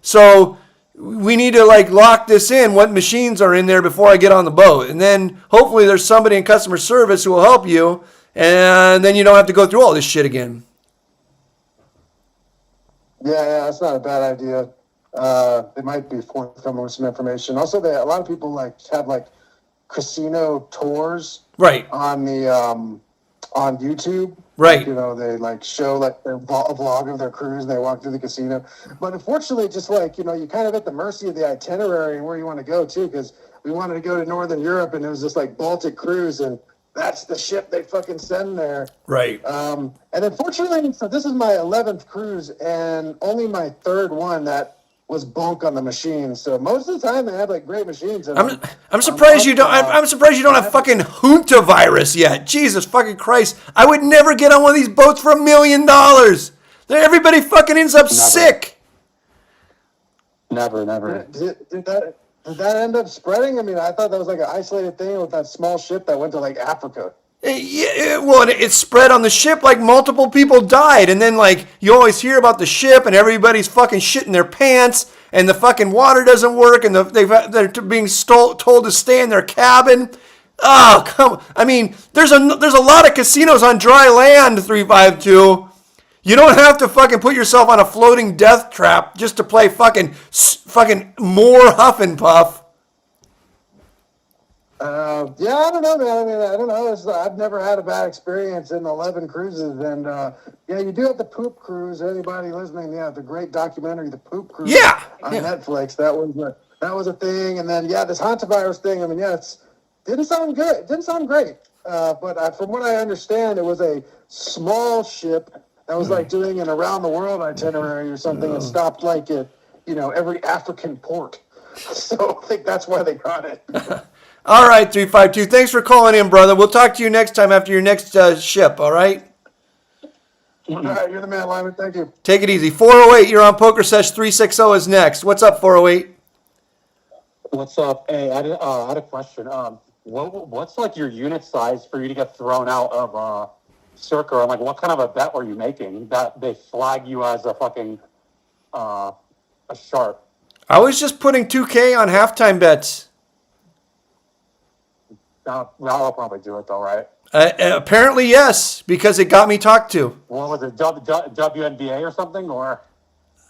so we need to like lock this in. What machines are in there before I get on the boat, and then hopefully there's somebody in customer service who will help you, and then you don't have to go through all this shit again. Yeah, that's not a bad idea. They might be forthcoming with some information. Also, a lot of people have casino tours, right, on the on YouTube. Right. They show a vlog of their cruise, and they walk through the casino. But unfortunately, just you're kind of at the mercy of the itinerary and where you want to go too, because we wanted to go to Northern Europe, and it was this Baltic cruise, and that's the ship they fucking send there. Right. And unfortunately, so this is my 11th cruise, and only my third one that was bunk on the machine. So most of the time they have great machines. I'm surprised you don't. I'm surprised you don't have fucking Junta virus yet. Jesus fucking Christ! I would never get on one of these boats for $1 million. Everybody fucking ends up sick. Never. Did that end up spreading? I mean, I thought that was an isolated thing with that small ship that went to Africa. Yeah, well, it spread on the ship. Multiple people died, and then you always hear about the ship, and everybody's fucking shitting their pants, and the fucking water doesn't work, and they're being told to stay in their cabin. Oh, come on. I mean, there's a lot of casinos on dry land, 352. You don't have to fucking put yourself on a floating death trap just to play fucking more Huff and Puff. Yeah, I don't know, man. I mean, I don't know. I've never had a bad experience in 11 cruises, and yeah, you do have the Poop Cruise. Anybody listening? Yeah, the great documentary, The Poop Cruise. Yeah, on Netflix. That was a thing, and then this hantavirus thing. I mean, didn't sound good. It didn't sound great. But from what I understand, it was a small ship that was doing an around the world itinerary or something, and stopped at every African port. So I think that's why they caught it. All right, 352. Thanks for calling in, brother. We'll talk to you next time after your next ship, all right? All right, you're the man, Limon. Thank you. Take it easy. 408, you're on Pokersesh. 360 is next. What's up, 408? What's up? Hey, I had a question. What's your unit size for you to get thrown out of Circa? I'm what kind of a bet were you making that they flag you as a fucking a sharp? I was just putting 2K on halftime bets. I'll probably do it though, right? Apparently, yes, because it got me talked to. What was it, WNBA or something, or?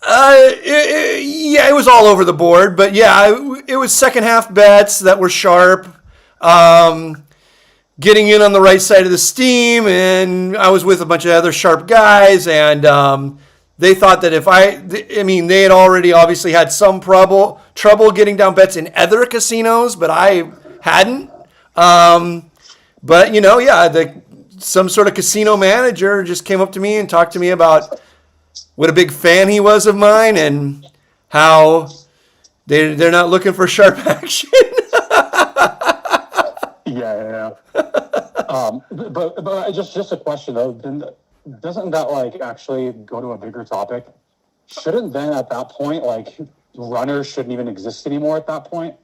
Yeah, it was all over the board, but yeah, it was second half bets that were sharp. Getting in on the right side of the steam, and I was with a bunch of other sharp guys, and they thought that they had already obviously had some trouble getting down bets in other casinos, but I hadn't. But some sort of casino manager just came up to me and talked to me about what a big fan he was of mine and how they're not looking for sharp action. Yeah. But just a question though. Doesn't that actually go to a bigger topic? Shouldn't then at that point runners shouldn't even exist anymore at that point?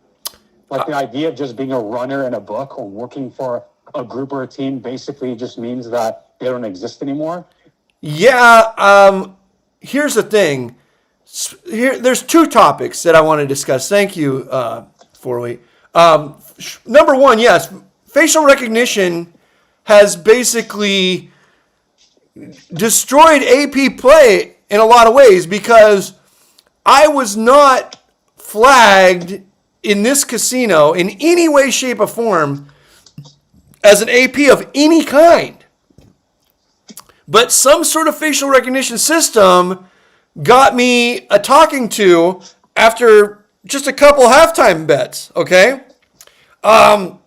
Like the idea of just being a runner in a book or working for a group or a team basically just means that they don't exist anymore. Yeah. Here's the thing. There's two topics that I want to discuss. Thank you, Forley. Number one, yes, facial recognition has basically destroyed AP play in a lot of ways because I was not flagged in this casino in any way, shape, or form as an AP of any kind. But some sort of facial recognition system got me a talking to after just a couple halftime bets, okay? And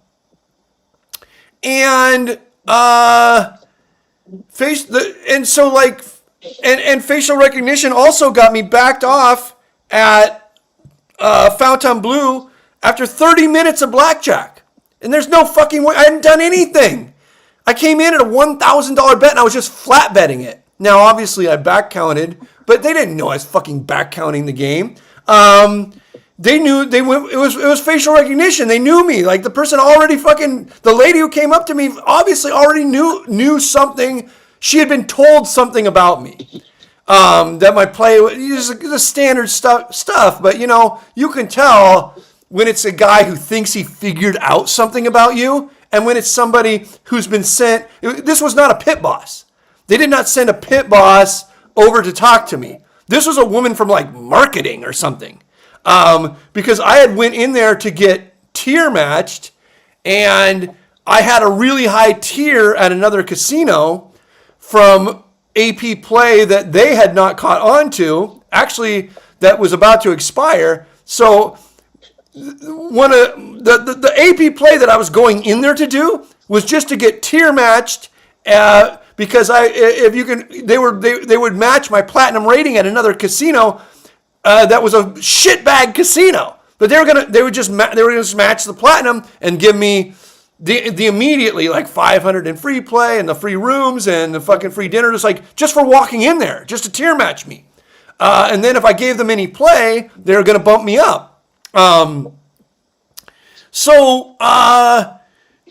facial recognition also got me backed off at Fontainebleau after 30 minutes of blackjack. And there's no fucking way. I hadn't done anything. I came in at a $1,000 bet and I was just flat betting it. Now, obviously, I back counted, but they didn't know I was fucking back counting the game. They knew it was facial recognition. They knew me. Like the person already the lady who came up to me obviously already knew something. She had been told something about me. That my play is the standard stuff, but you can tell when it's a guy who thinks he figured out something about you, and when it's somebody who's been sent. This was not a pit boss. They did not send a pit boss over to talk to me. This was a woman from like marketing or something, because I had went in there to get tier matched, and I had a really high tier at another casino from AP play that they had not caught on to, actually that was about to expire. So one of the AP play that I was going in there to do was just to get tier matched, because they would match my platinum rating at another casino that was a shitbag casino, but they would just match the platinum and give me the immediately like 500 in free play and the free rooms and the fucking free dinner, just for walking in there, just to tier match me. And then if I gave them any play, they were going to bump me up. So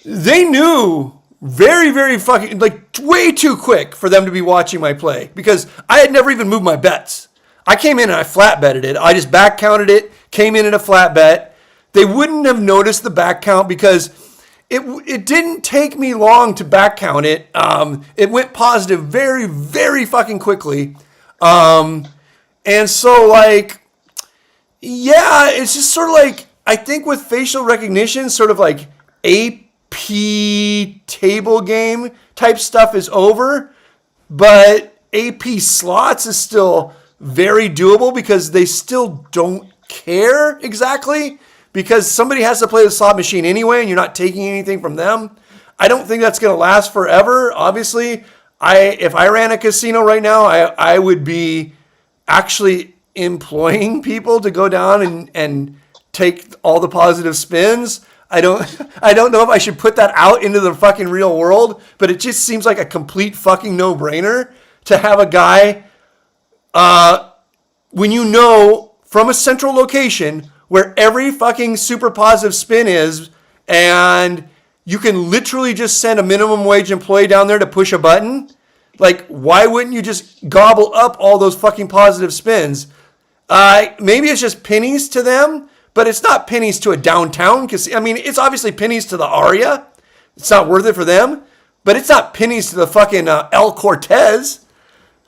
they knew very, very fucking, like way too quick for them to be watching my play because I had never even moved my bets. I came in and I flat betted it. I just back counted it, came in at a flat bet. They wouldn't have noticed the back count because it didn't take me long to back count it. It went positive very, very fucking quickly. And so like, yeah, it's just sort of like, I think with facial recognition, sort of like AP table game type stuff is over, but AP slots is still very doable because they still don't care exactly. Because somebody has to play the slot machine anyway, and you're not taking anything from them. I don't think that's going to last forever. Obviously, if I ran a casino right now, I would be actually employing people to go down and take all the positive spins. I don't know if I should put that out into the fucking real world, but it just seems like a complete fucking no-brainer to have a guy, when you know from a central location where every fucking super positive spin is, and you can literally just send a minimum wage employee down there to push a button. Like, why wouldn't you just gobble up all those fucking positive spins? Maybe it's just pennies to them, but it's not pennies to a downtown casino. I mean, it's obviously pennies to the Aria. It's not worth it for them, but it's not pennies to the fucking El Cortez.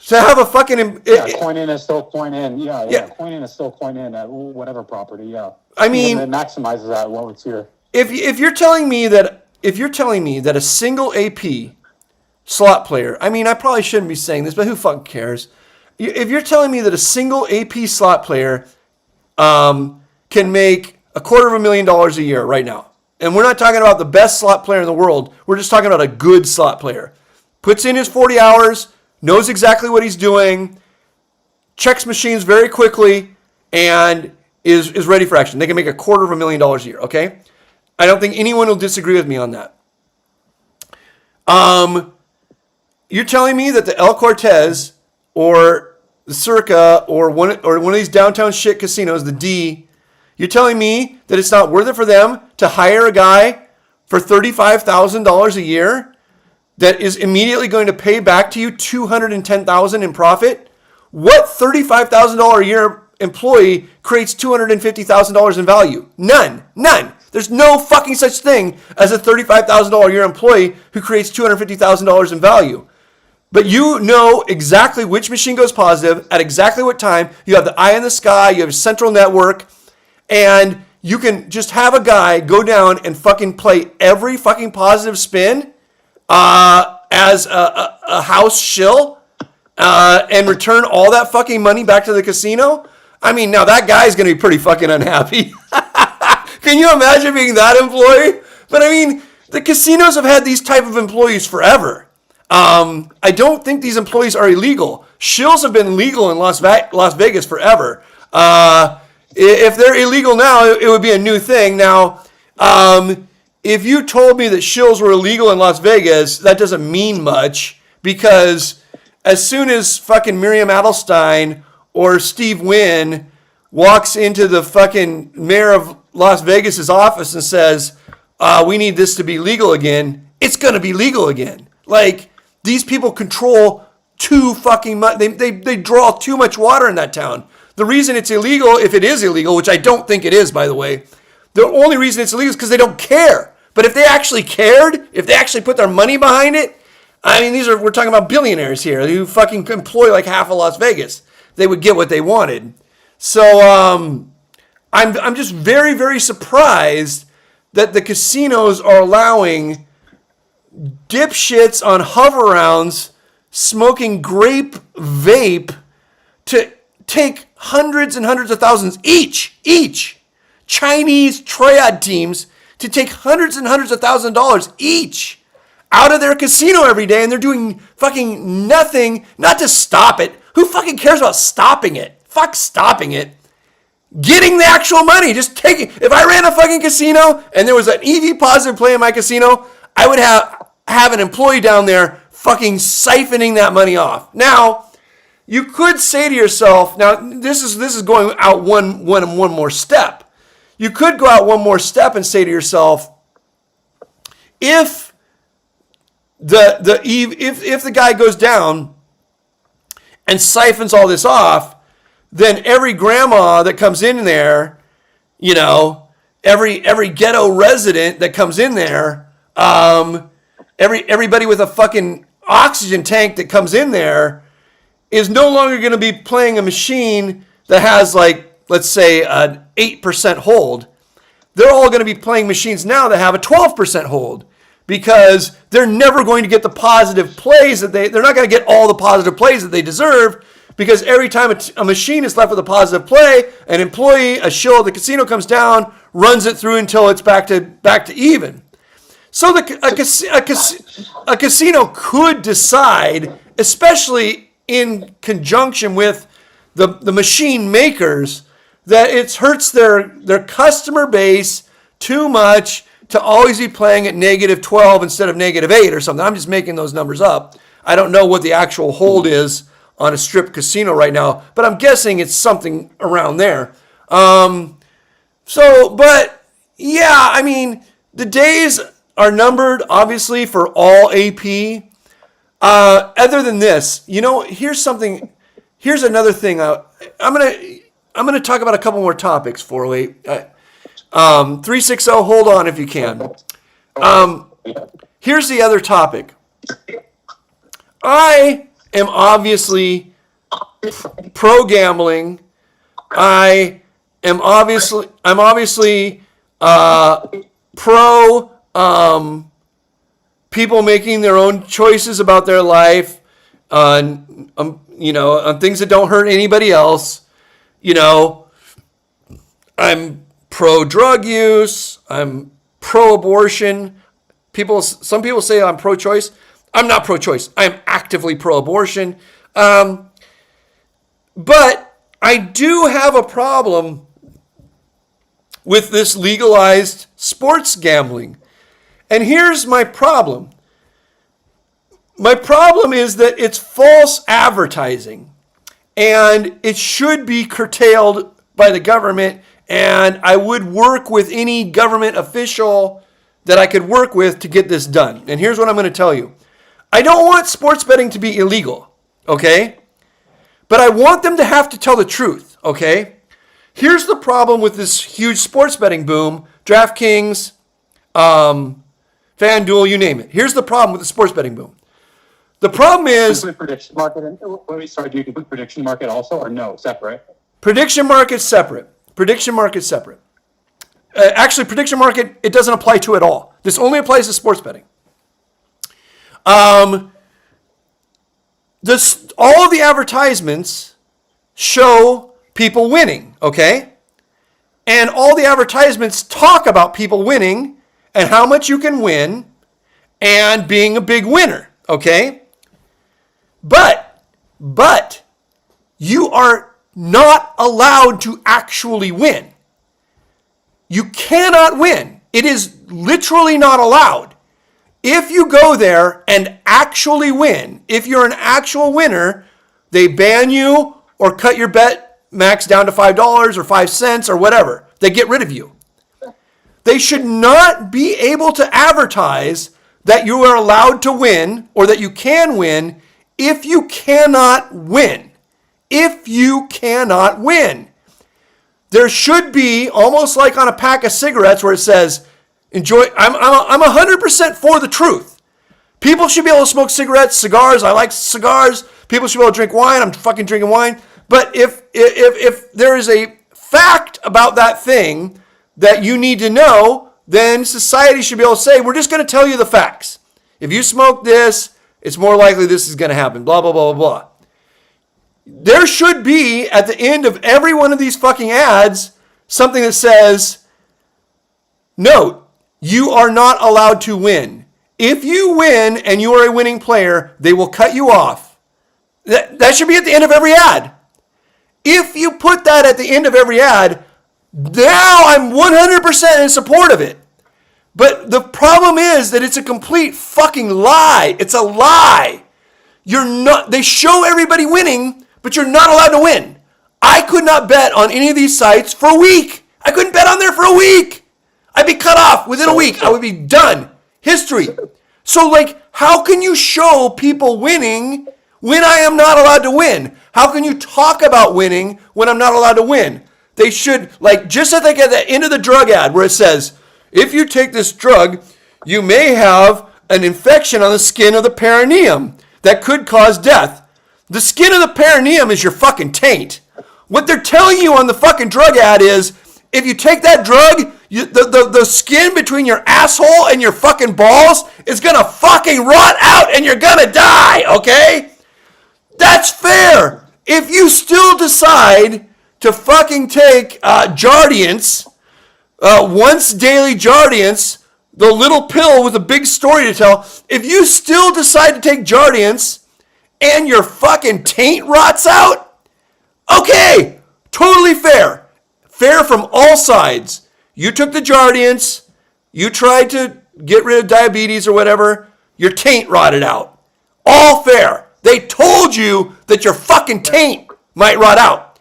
To have a fucking coin in is still coin in. Yeah. Coin in is still coin in at whatever property. Yeah. I mean, it maximizes that lower tier. If you're telling me that a single AP slot player, I mean, I probably shouldn't be saying this, but who fucking cares? If you're telling me that a single AP slot player can make $250,000 a year right now, and we're not talking about the best slot player in the world, we're just talking about a good slot player, puts in his 40 hours. Knows exactly what he's doing, checks machines very quickly, and is ready for action. They can make $250,000 a year, okay? I don't think anyone will disagree with me on that. You're telling me that the El Cortez or the Circa, or one of these downtown shit casinos, the D, you're telling me that it's not worth it for them to hire a guy for $35,000 a year that is immediately going to pay back to you $210,000 in profit? What $35,000 a year employee creates $250,000 in value? None. There's no fucking such thing as a $35,000 a year employee who creates $250,000 in value. But you know exactly which machine goes positive at exactly what time. You have the eye in the sky. You have a central network. And you can just have a guy go down and fucking play every fucking positive spin as a house shill and return all that fucking money back to the casino. I mean, now that guy's going to be pretty fucking unhappy. Can you imagine being that employee? But I mean, the casinos have had these type of employees forever. I don't think these employees are illegal. Shills have been legal in Las Vegas forever. If they're illegal now, it would be a new thing. Now, if you told me that shills were illegal in Las Vegas, that doesn't mean much, because as soon as fucking Miriam Adelstein or Steve Wynn walks into the fucking mayor of Las Vegas's office and says, we need this to be legal again, it's going to be legal again. Like, these people control too fucking much. They draw too much water in that town. The reason it's illegal, if it is illegal, which I don't think it is, by the way, the only reason it's illegal is because they don't care. But if they actually cared, if they actually put their money behind it, I mean, we're talking about billionaires here who fucking employ like half of Las Vegas. They would get what they wanted. So I'm just very, very surprised that the casinos are allowing dipshits on hover-rounds smoking grape vape to take hundreds and hundreds of thousands each. Chinese triad teams to take hundreds and hundreds of thousands of dollars each out of their casino every day, and they're doing fucking nothing, not to stop it. Who fucking cares about stopping it? Fuck stopping it. Getting the actual money, just taking. If I ran a fucking casino and there was an EV positive play in my casino, I would have an employee down there fucking siphoning that money off. Now, you could say to yourself, now this is going out one more step. You could go out one more step and say to yourself, if the guy goes down and siphons all this off, then every grandma that comes in there, you know, every ghetto resident that comes in there, everybody with a fucking oxygen tank that comes in there is no longer going to be playing a machine that has, like, let's say an 8% hold. They're all going to be playing machines now that have a 12% hold, because they're never going to get the positive plays they're not going to get all the positive plays that they deserve, because every time a machine is left with a positive play, an employee, a shill at the casino comes down, runs it through until it's back to even. So a casino could decide, especially in conjunction with the machine makers, that it hurts their customer base too much to always be playing at -12 instead of -8 or something. I'm just making those numbers up. I don't know what the actual hold is on a strip casino right now, but I'm guessing it's something around there. But yeah, I mean, the days are numbered, obviously, for all AP. Other than this, you know, here's another thing. I'm gonna talk about a couple more topics. 408 360. Hold on if you can. Here's the other topic. I am obviously pro gambling. I'm obviously pro people making their own choices about their life, on things that don't hurt anybody else. You know, I'm pro drug use. I'm pro abortion. Some people say I'm pro choice. I'm not pro choice. I'm actively pro abortion. But I do have a problem with this legalized sports gambling. And here's my problem. My problem is that it's false advertising. and it should be curtailed by the government. And I would work with any government official that I could work with to get this done. And here's what I'm going to tell you. I don't want sports betting to be illegal, okay? But I want them to have to tell the truth, okay? Here's the problem with this huge sports betting boom, DraftKings, FanDuel, you name it. Here's the problem with the sports betting boom. The problem is... Prediction market, when we start, do you put prediction market also, or no, separate? Prediction market's separate. Prediction market's separate. Actually, prediction market, it doesn't apply to at all. This only applies to sports betting. All of the advertisements show people winning, okay? And all the advertisements talk about people winning and how much you can win and being a big winner, okay? But you are not allowed to actually win. You cannot win. It is literally not allowed. If you go there and actually win, if you're an actual winner, they ban you or cut your bet max down to $5 or 5 cents or whatever. They get rid of you. They should not be able to advertise that you are allowed to win or that you can win if you cannot win. If you cannot win. There should be, almost like on a pack of cigarettes where it says, enjoy. I'm 100% for the truth. People should be able to smoke cigarettes, cigars. I like cigars. People should be able to drink wine. I'm fucking drinking wine. But if there is a fact about that thing that you need to know, then society should be able to say, we're just going to tell you the facts. If you smoke this, it's more likely this is going to happen. Blah, blah, blah, blah, blah. There should be, at the end of every one of these fucking ads, something that says, note, you are not allowed to win. If you win and you are a winning player, they will cut you off. That should be at the end of every ad. If you put that at the end of every ad, now I'm 100% in support of it. But the problem is that it's a complete fucking lie. It's a lie. You're not, they show everybody winning, but you're not allowed to win. I could not bet on any of these sites for a week. I couldn't bet on there for a week. I'd be cut off within a week. I would be done. History. So, like, how can you show people winning when I am not allowed to win? How can you talk about winning when I'm not allowed to win? They should, like, just at the end of the drug ad where it says, if you take this drug, you may have an infection on the skin of the perineum that could cause death. The skin of the perineum is your fucking taint. What they're telling you on the fucking drug ad is, if you take that drug, the skin between your asshole and your fucking balls is gonna fucking rot out and you're gonna die, okay? That's fair. If you still decide to fucking take Jardiance, once daily Jardiance, the little pill with a big story to tell, if you still decide to take Jardiance and your fucking taint rots out, okay, totally fair. Fair from all sides. You took the Jardiance, you tried to get rid of diabetes or whatever, your taint rotted out. All fair. They told you that your fucking taint might rot out.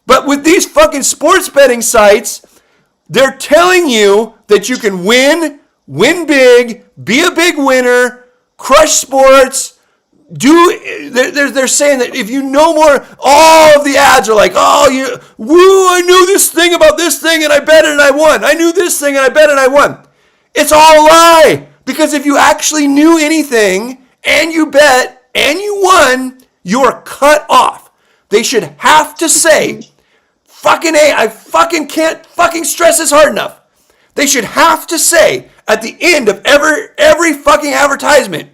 But with these fucking sports betting sites, they're telling you that you can win big, be a big winner, crush sports, they're saying that if you know more, all of the ads are like, I knew this thing about this thing and I bet it and I won. I knew this thing and I bet it and I won. It's all a lie. Because if you actually knew anything and you bet and you won, you are cut off. They should have to say, I fucking can't fucking stress this hard enough. They should have to say at the end of every fucking advertisement,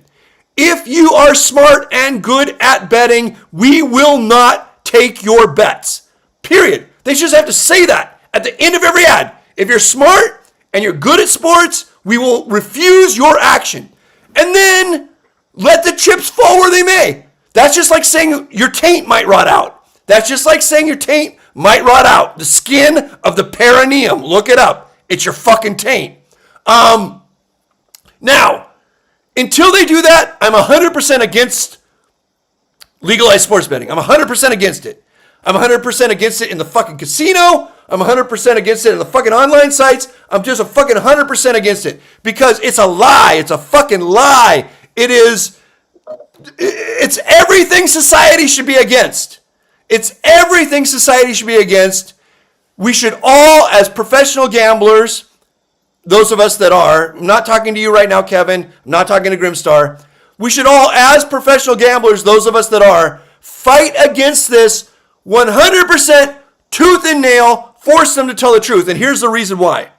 if you are smart and good at betting, we will not take your bets. Period. They just have to say that at the end of every ad. If you're smart and you're good at sports, we will refuse your action. And then let the chips fall where they may. That's just like saying your taint might rot out. That's just like saying your taint might rot out. The skin of the perineum. Look it up. It's your fucking taint. Now, until they do that, I'm 100% against Legalize sports betting. I'm 100% against it. I'm 100% against it in the fucking casino. I'm 100% against it in the fucking online sites. I'm just a fucking 100% against it because it's a lie. It's a fucking lie. It's everything society should be against. It's everything society should be against. We should all, as professional gamblers, those of us that are, I'm not talking to you right now, Kevin. I'm not talking to Grimstar. We should all, as professional gamblers, those of us that are, fight against this 100% tooth and nail, force them to tell the truth. And here's the reason why.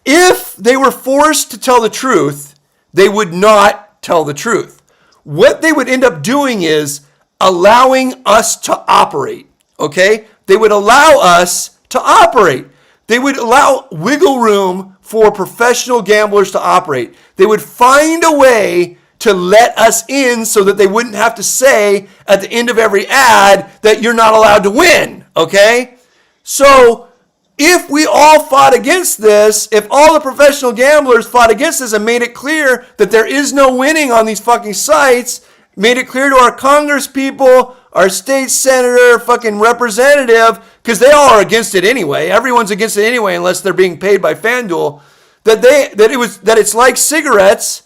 If they were forced to tell the truth, they would not tell the truth. What they would end up doing is allowing us to operate, okay? They would allow us to operate. They would allow wiggle room for professional gamblers to operate. They would find a way to let us in so that they wouldn't have to say at the end of every ad that you're not allowed to win, okay? So if we all fought against this, if all the professional gamblers fought against this and made it clear that there is no winning on these fucking sites, made it clear to our Congress people, our state senator, fucking representative, because they all are against it anyway. Everyone's against it anyway unless they're being paid by FanDuel. That it's like cigarettes.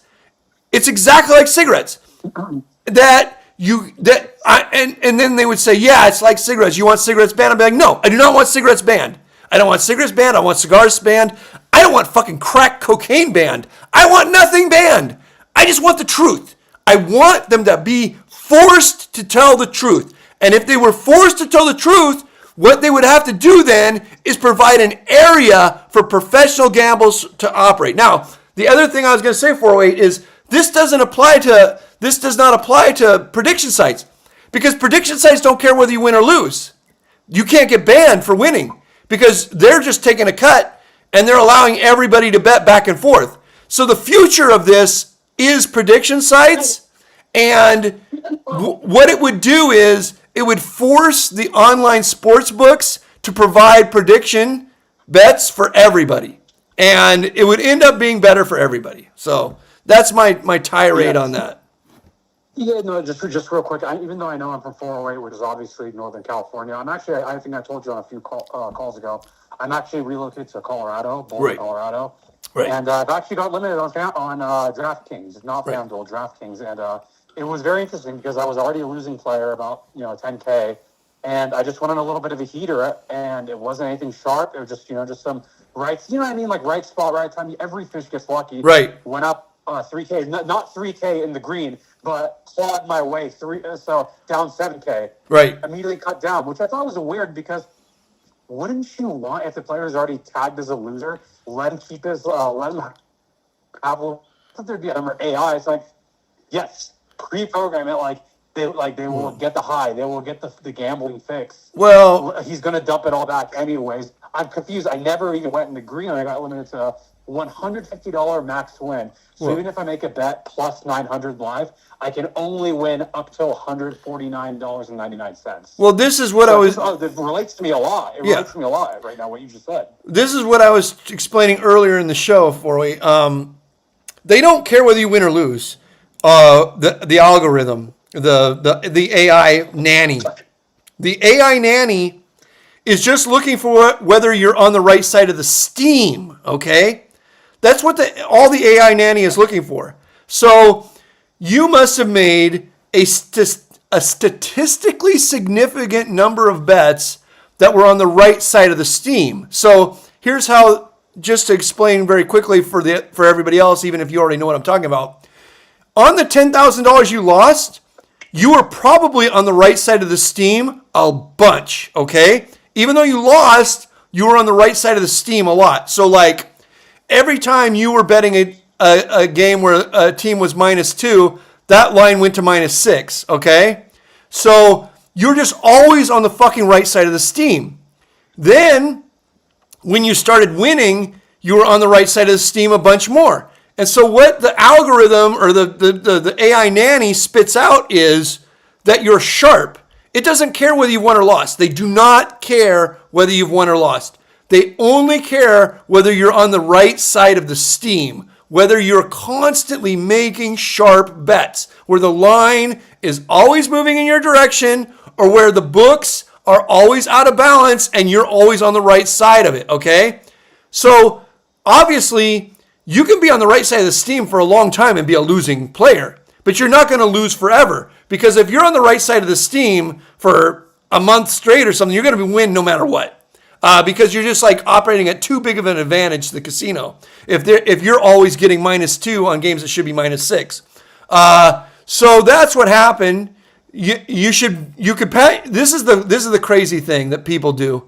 It's exactly like cigarettes. And then they would say, yeah, it's like cigarettes. You want cigarettes banned? I'd be like, no, I do not want cigarettes banned. I don't want cigarettes banned. I want cigars banned. I don't want fucking crack cocaine banned. I want nothing banned. I just want the truth. I want them to be forced to tell the truth. And if they were forced to tell the truth, what they would have to do then is provide an area for professional gamblers to operate. Now, the other thing I was going to say, 408, is this does not apply to prediction sites, because prediction sites don't care whether you win or lose. You can't get banned for winning because they're just taking a cut and they're allowing everybody to bet back and forth. So the future of this is prediction sites, and what it would do is it would force the online sports books to provide prediction bets for everybody, and it would end up being better for everybody. So that's my tirade on that. Yeah, no, just real quick. Even though I know I'm from 408, which is obviously Northern California, I'm actually, I think I told you on a few calls ago, I'm actually relocated to Colorado, Boulder, Colorado. Right. And I've actually got limited on DraftKings, not FanDuel, DraftKings. And it was very interesting because I was already a losing player, about 10K. And I just went on a little bit of a heater, and it wasn't anything sharp. It was just, just some rights, what I mean? Like right spot, right time. Every fish gets lucky. Right. Went up 3K, not 3K in the green, but clawed my way so down 7K. Right. Immediately cut down, which I thought was weird because wouldn't you want, if the player is already tagged as a loser, let him keep his let him have there'd be a AI. It's like, yes, pre-program it they will get the high, they will get the gambling fix. Well, he's gonna dump it all back anyways. I'm confused. I never even went in the green, and I got limited to $150 max win. So even if I make a bet plus 900 live, I can only win up to $149.99. Well, this is what it relates to me a lot. It relates to me a lot right now, what you just said. This is what I was explaining earlier in the show, Forley. They don't care whether you win or lose. The algorithm, the AI nanny. The AI nanny is just looking for whether you're on the right side of the steam, okay? That's what all the AI nanny is looking for. So you must have made a statistically significant number of bets that were on the right side of the steam. So here's how, just to explain very quickly for everybody else, even if you already know what I'm talking about. On the $10,000 you lost, you were probably on the right side of the steam a bunch, okay? Even though you lost, you were on the right side of the steam a lot. So like every time you were betting a game where a team was -2, that line went to -6, okay? So you're just always on the fucking right side of the steam. Then when you started winning, you were on the right side of the steam a bunch more. And so what the algorithm or the AI nanny spits out is that you're sharp. It doesn't care whether you won or lost. They do not care whether you've won or lost. They only care whether you're on the right side of the steam, whether you're constantly making sharp bets, where the line is always moving in your direction, or where the books are always out of balance and you're always on the right side of it, okay? So obviously, you can be on the right side of the steam for a long time and be a losing player, but you're not going to lose forever, because if you're on the right side of the steam for a month straight or something, you're going to win no matter what. Because you're just like operating at too big of an advantage to the casino. If you're always getting -2 on games that should be -6. So that's what happened. You could pat. This is the crazy thing that people do.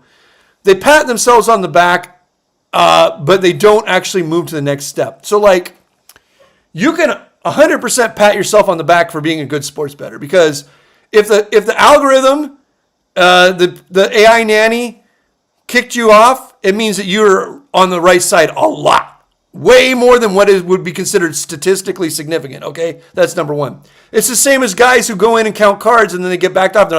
They pat themselves on the back, but they don't actually move to the next step. So like, you can 100% pat yourself on the back for being a good sports bettor, because if the algorithm, the AI nanny kicked you off, it means that you're on the right side a lot. Way more than what would be considered statistically significant, okay? That's number one. It's the same as guys who go in and count cards and then they get backed off.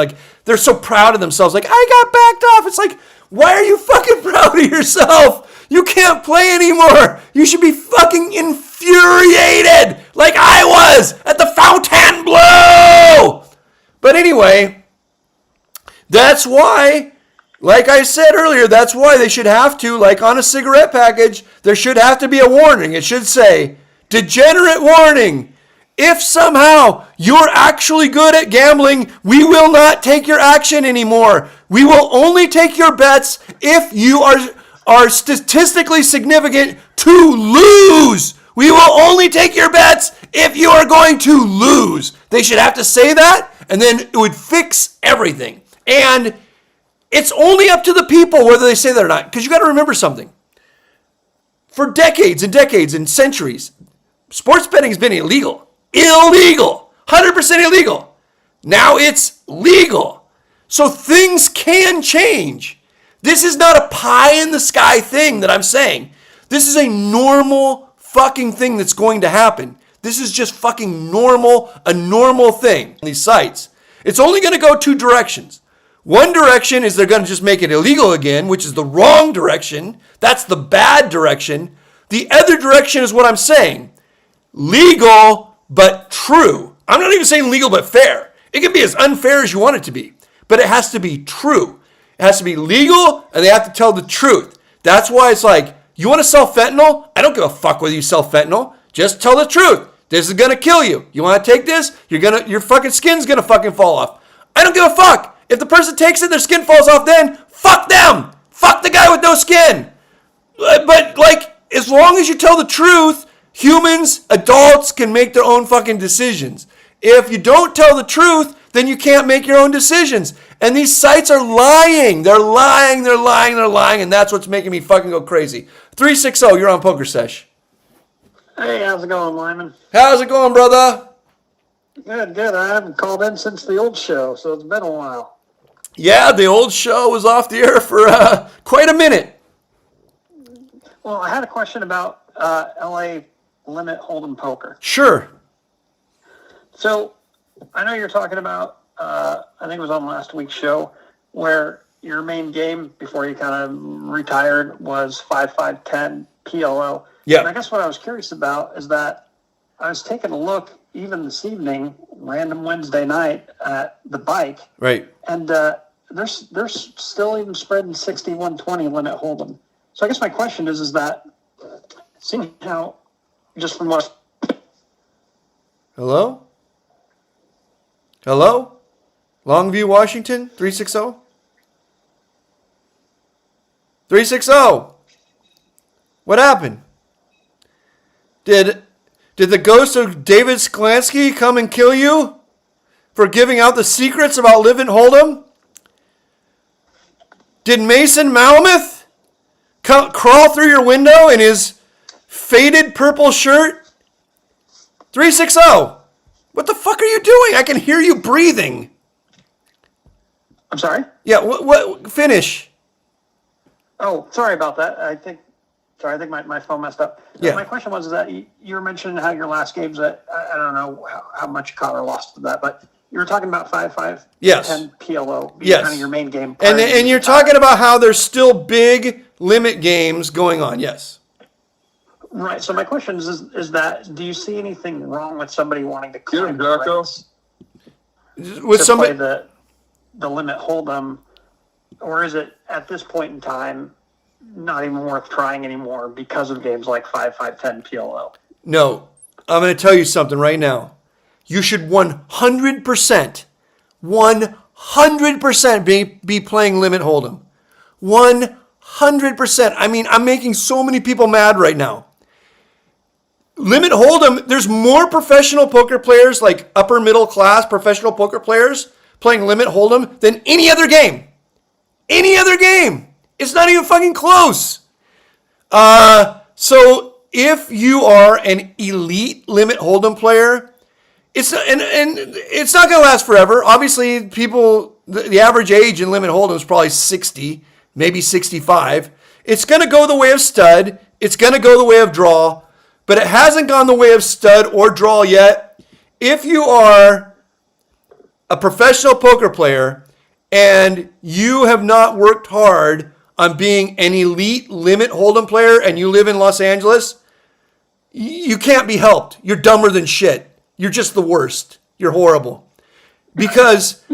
They're so proud of themselves. Like, I got backed off. It's like, why are you fucking proud of yourself? You can't play anymore. You should be fucking infuriated like I was at the Fontainebleau. But anyway, that's why, like I said earlier, that's why they should have to, like on a cigarette package, there should have to be a warning. It should say, degenerate warning. If somehow you're actually good at gambling, we will not take your action anymore. We will only take your bets if you are statistically significant to lose. We will only take your bets if you are going to lose. They should have to say that, and then it would fix everything. And it's only up to the people whether they say that or not. Because you got to remember something. For decades and decades and centuries, sports betting has been illegal. Illegal. 100% illegal. Now it's legal. So things can change. This is not a pie in the sky thing that I'm saying. This is a normal fucking thing that's going to happen. This is just fucking normal, a normal thing on these sites. It's only going to go two directions. One direction is they're going to just make it illegal again, which is the wrong direction. That's the bad direction. The other direction is what I'm saying. Legal, but true. I'm not even saying legal, but fair. It can be as unfair as you want it to be, but it has to be true. It has to be legal, and they have to tell the truth. That's why it's like, you want to sell fentanyl? I don't give a fuck whether you sell fentanyl. Just tell the truth. This is going to kill you. You want to take this? Your fucking skin's going to fucking fall off. I don't give a fuck. If the person takes it, their skin falls off, then fuck them. Fuck the guy with no skin. But like, as long as you tell the truth, humans, adults can make their own fucking decisions. If you don't tell the truth, then you can't make your own decisions. And these sites are lying. They're lying, they're lying, they're lying, and that's what's making me fucking go crazy. 360, you're on Pokersesh. Hey, how's it going, Limon? How's it going, brother? Good, good. I haven't called in since the old show, so it's been a while. Yeah, the old show was off the air for quite a minute. Well, I had a question about LA Limit Hold'em Poker. Sure. So, I know you're talking about, I think it was on last week's show, where your main game before you kind of retired was 5-5-10 PLO. Yeah. And I guess what I was curious about is that I was taking a look even this evening, random Wednesday night at the bike. Right. And they're still even spreading 61-20 Limit Hold'em. So I guess my question is that, seeing how, just from what... Hello? Hello? Longview, Washington, 360? 360! What happened? Did the ghost of David Sklansky come and kill you for giving out the secrets about Limit Hold'em? Did Mason Malamuth crawl through your window in his faded purple shirt? 360. What the fuck are you doing? I can hear you breathing. I'm sorry? Yeah, what finish. Oh, sorry about that. I think my phone messed up. Yeah. My question was that you were mentioning how your last games that I don't know how much you caught or lost to that, but you were talking about 5-5, Yes. 10 PLO being Yes. kind of your main game. And you're talking about how there's still big limit games going on. Yes. Right. So my question is that do you see anything wrong with somebody wanting to climb the Jocko? ranks? with to somebody. play the limit hold'em, or is it at this point in time not even worth trying anymore because of games like 5-5-10 PLO? No, I'm going to tell you something right now. You should 100%, 100% be playing limit hold'em. 100%. I mean, I'm making so many people mad right now. Limit hold'em, there's more professional poker players, like upper middle class professional poker players playing limit hold'em than any other game. Any other game. It's not even fucking close. So if you are an elite limit hold'em player, it's and it's not going to last forever. Obviously, the average age in limit hold'em is probably 60, maybe 65. It's going to go the way of stud. It's going to go the way of draw, but it hasn't gone the way of stud or draw yet. If you are a professional poker player and you have not worked hard on being an elite limit hold'em player and you live in Los Angeles, you can't be helped. You're dumber than shit. You're just the worst. You're horrible. Because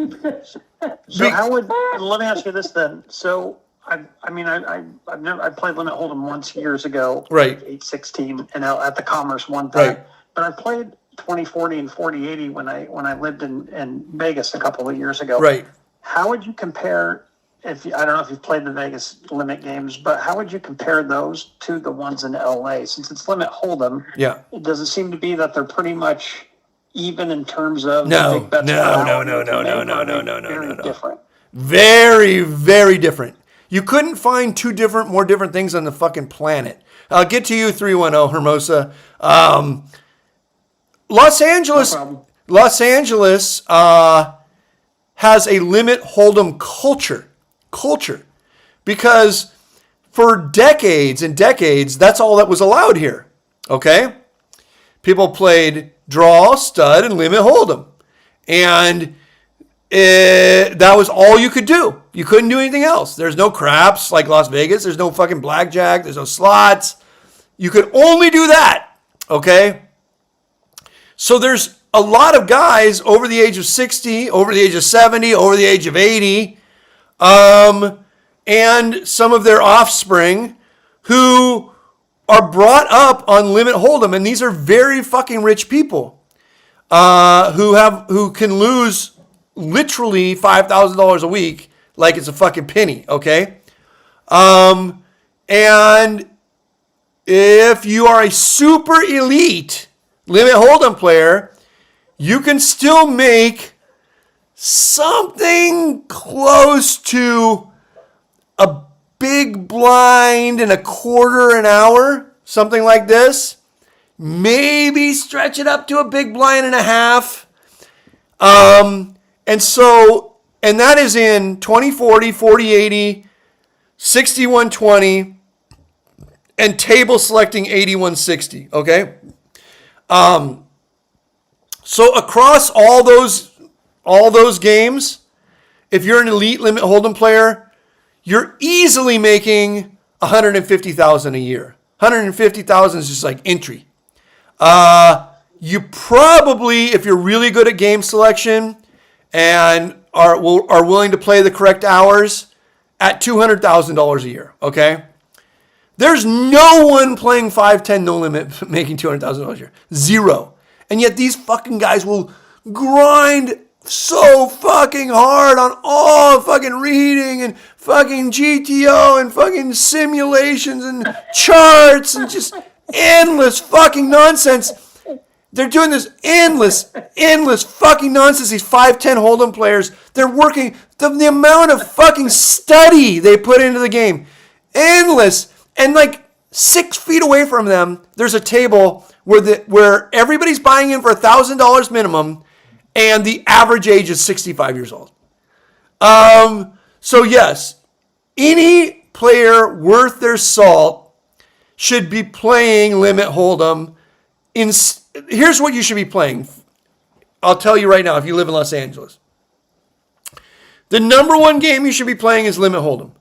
So how would, let me ask you this then. So I played limit hold'em once years ago, Right. 816, and at the Commerce one time. Right. But I played 2040 and 4080 when I lived in Vegas a couple of years ago. Right. How would you compare? I don't know if you've played the Vegas limit games, but how would you compare those to the ones in LA? Since it's limit hold'em, Yeah. it doesn't seem to be that they're pretty much even in terms of No, the big bets. no, allowed no, no, to no, make, no, or no, are they no, no, very no, no. different? Very, very different. You couldn't find more different things on the fucking planet. I'll get to you, 310 Hermosa. Los Angeles, No problem. Los Angeles has a limit hold'em culture, because for decades and decades, that's all that was allowed here. Okay, people played draw, stud, and limit hold'em, and that was all you could do. You couldn't do anything else. There's no craps like Las Vegas. There's no fucking blackjack. There's no slots. You could only do that. Okay? So there's a lot of guys over the age of 60, over the age of 70, over the age of 80, and some of their offspring who are brought up on limit hold'em, and these are very fucking rich people who can lose literally $5,000 a week like it's a fucking penny, okay? And if you are a super elite limit hold'em player, you can still make something close to a big blind and a quarter an hour, something like this. Maybe stretch it up to a big blind and a half. And that is in 2040, 4080, 6120, and table selecting 8160. Okay. So across all those games, if you're an elite limit hold'em player, you're easily making $150,000 a year. $150,000 is just like entry. You probably, if you're really good at game selection and are willing to play the correct hours, at $200,000 a year. Okay. There's no one playing 5-10 no limit making $200,000 a year. Zero. And yet these fucking guys will grind so fucking hard on all fucking reading and fucking GTO and fucking simulations and charts and just endless fucking nonsense. They're doing this endless fucking nonsense. These 5-10 hold'em players, they're working, the amount of fucking study they put into the game. Endless. And like 6 feet away from them, there's a table where everybody's buying in for $1,000 minimum, and the average age is 65 years old. So yes, any player worth their salt should be playing limit hold'em. Here's what you should be playing. I'll tell you right now, if you live in Los Angeles. The number one game you should be playing is limit hold'em.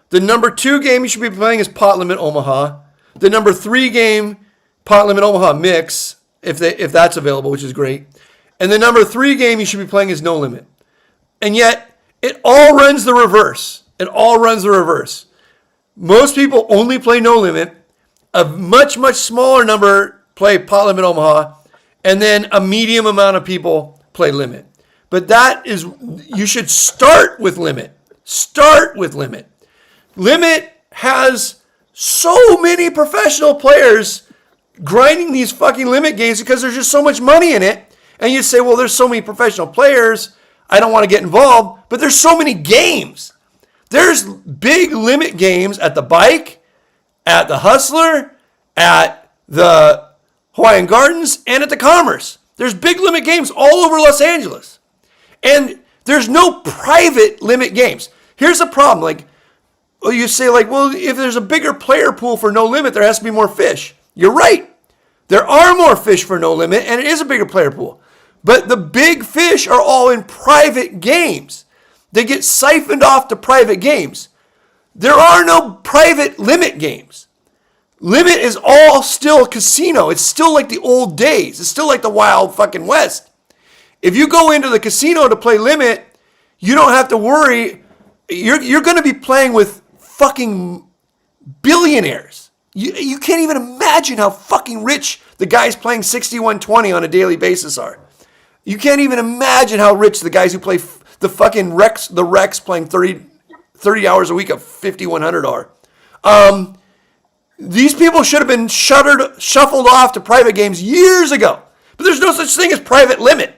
The number 2 game you should be playing is Pot Limit Omaha. The number 3 game, Pot Limit Omaha Mix, if that's available, which is great. And the number 3 game you should be playing is No Limit. And yet, it all runs the reverse. It all runs the reverse. Most people only play No Limit. A much, much smaller number play Pot Limit Omaha. And then a medium amount of people play Limit. But you should start with Limit. Start with Limit. Limit has so many professional players grinding these fucking Limit games because there's just so much money in it. And you say, well, there's so many professional players, I don't want to get involved. But there's so many games. There's big Limit games at the Bike, at the Hustler, at the Hawaiian Gardens, and at the Commerce. There's big Limit games all over Los Angeles. And there's no private Limit games. Here's the problem. Like, you say, like, well, if there's a bigger player pool for No Limit, there has to be more fish. You're right. There are more fish for No Limit, and it is a bigger player pool. But the big fish are all in private games. They get siphoned off to private games. There are no private Limit games. Limit is all still casino. It's still like the old days. It's still like the Wild fucking West. If you go into the casino to play Limit, you don't have to worry. You're going to be playing with fucking billionaires. You can't even imagine how fucking rich the guys playing 6120 on a daily basis are. You can't even imagine how rich the guys who play the fucking Rex playing 30 hours a week of 5,100 are. These people should have been shuffled off to private games years ago. But there's no such thing as private Limit.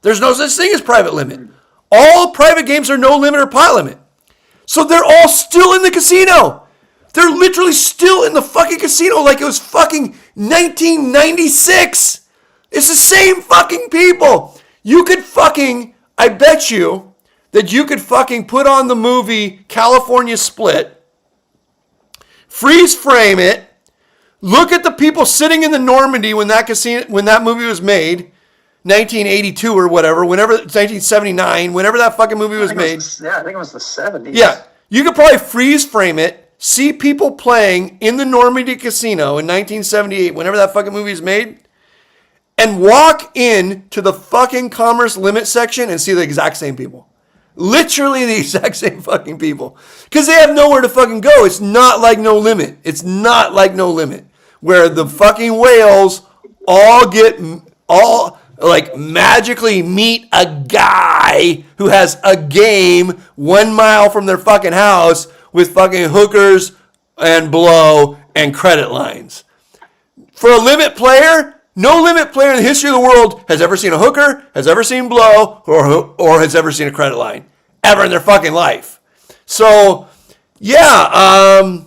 There's no such thing as private Limit. All private games are No Limit or Pot Limit. So they're all still in the casino. They're literally still in the fucking casino like it was fucking 1996. It's the same fucking people. You could fucking, I bet you that you could fucking put on the movie California Split, freeze frame it, look at the people sitting in the Normandy when that movie was made, 1982 or whatever, whenever, 1979, whenever that fucking movie was made. I think it was the 70s. Yeah, you could probably freeze frame it, see people playing in the Normandy Casino in 1978, whenever that fucking movie was made, and walk in to the fucking Commerce Limit section and see the exact same people. Literally the exact same fucking people. Because they have nowhere to fucking go. It's not like No Limit. It's not like No Limit. Where the fucking whales all like magically meet a guy who has a game 1 mile from their fucking house with fucking hookers and blow and credit lines. For a Limit player, no Limit player in the history of the world has ever seen a hooker, has ever seen blow, or has ever seen a credit line. Ever in their fucking life. So, yeah,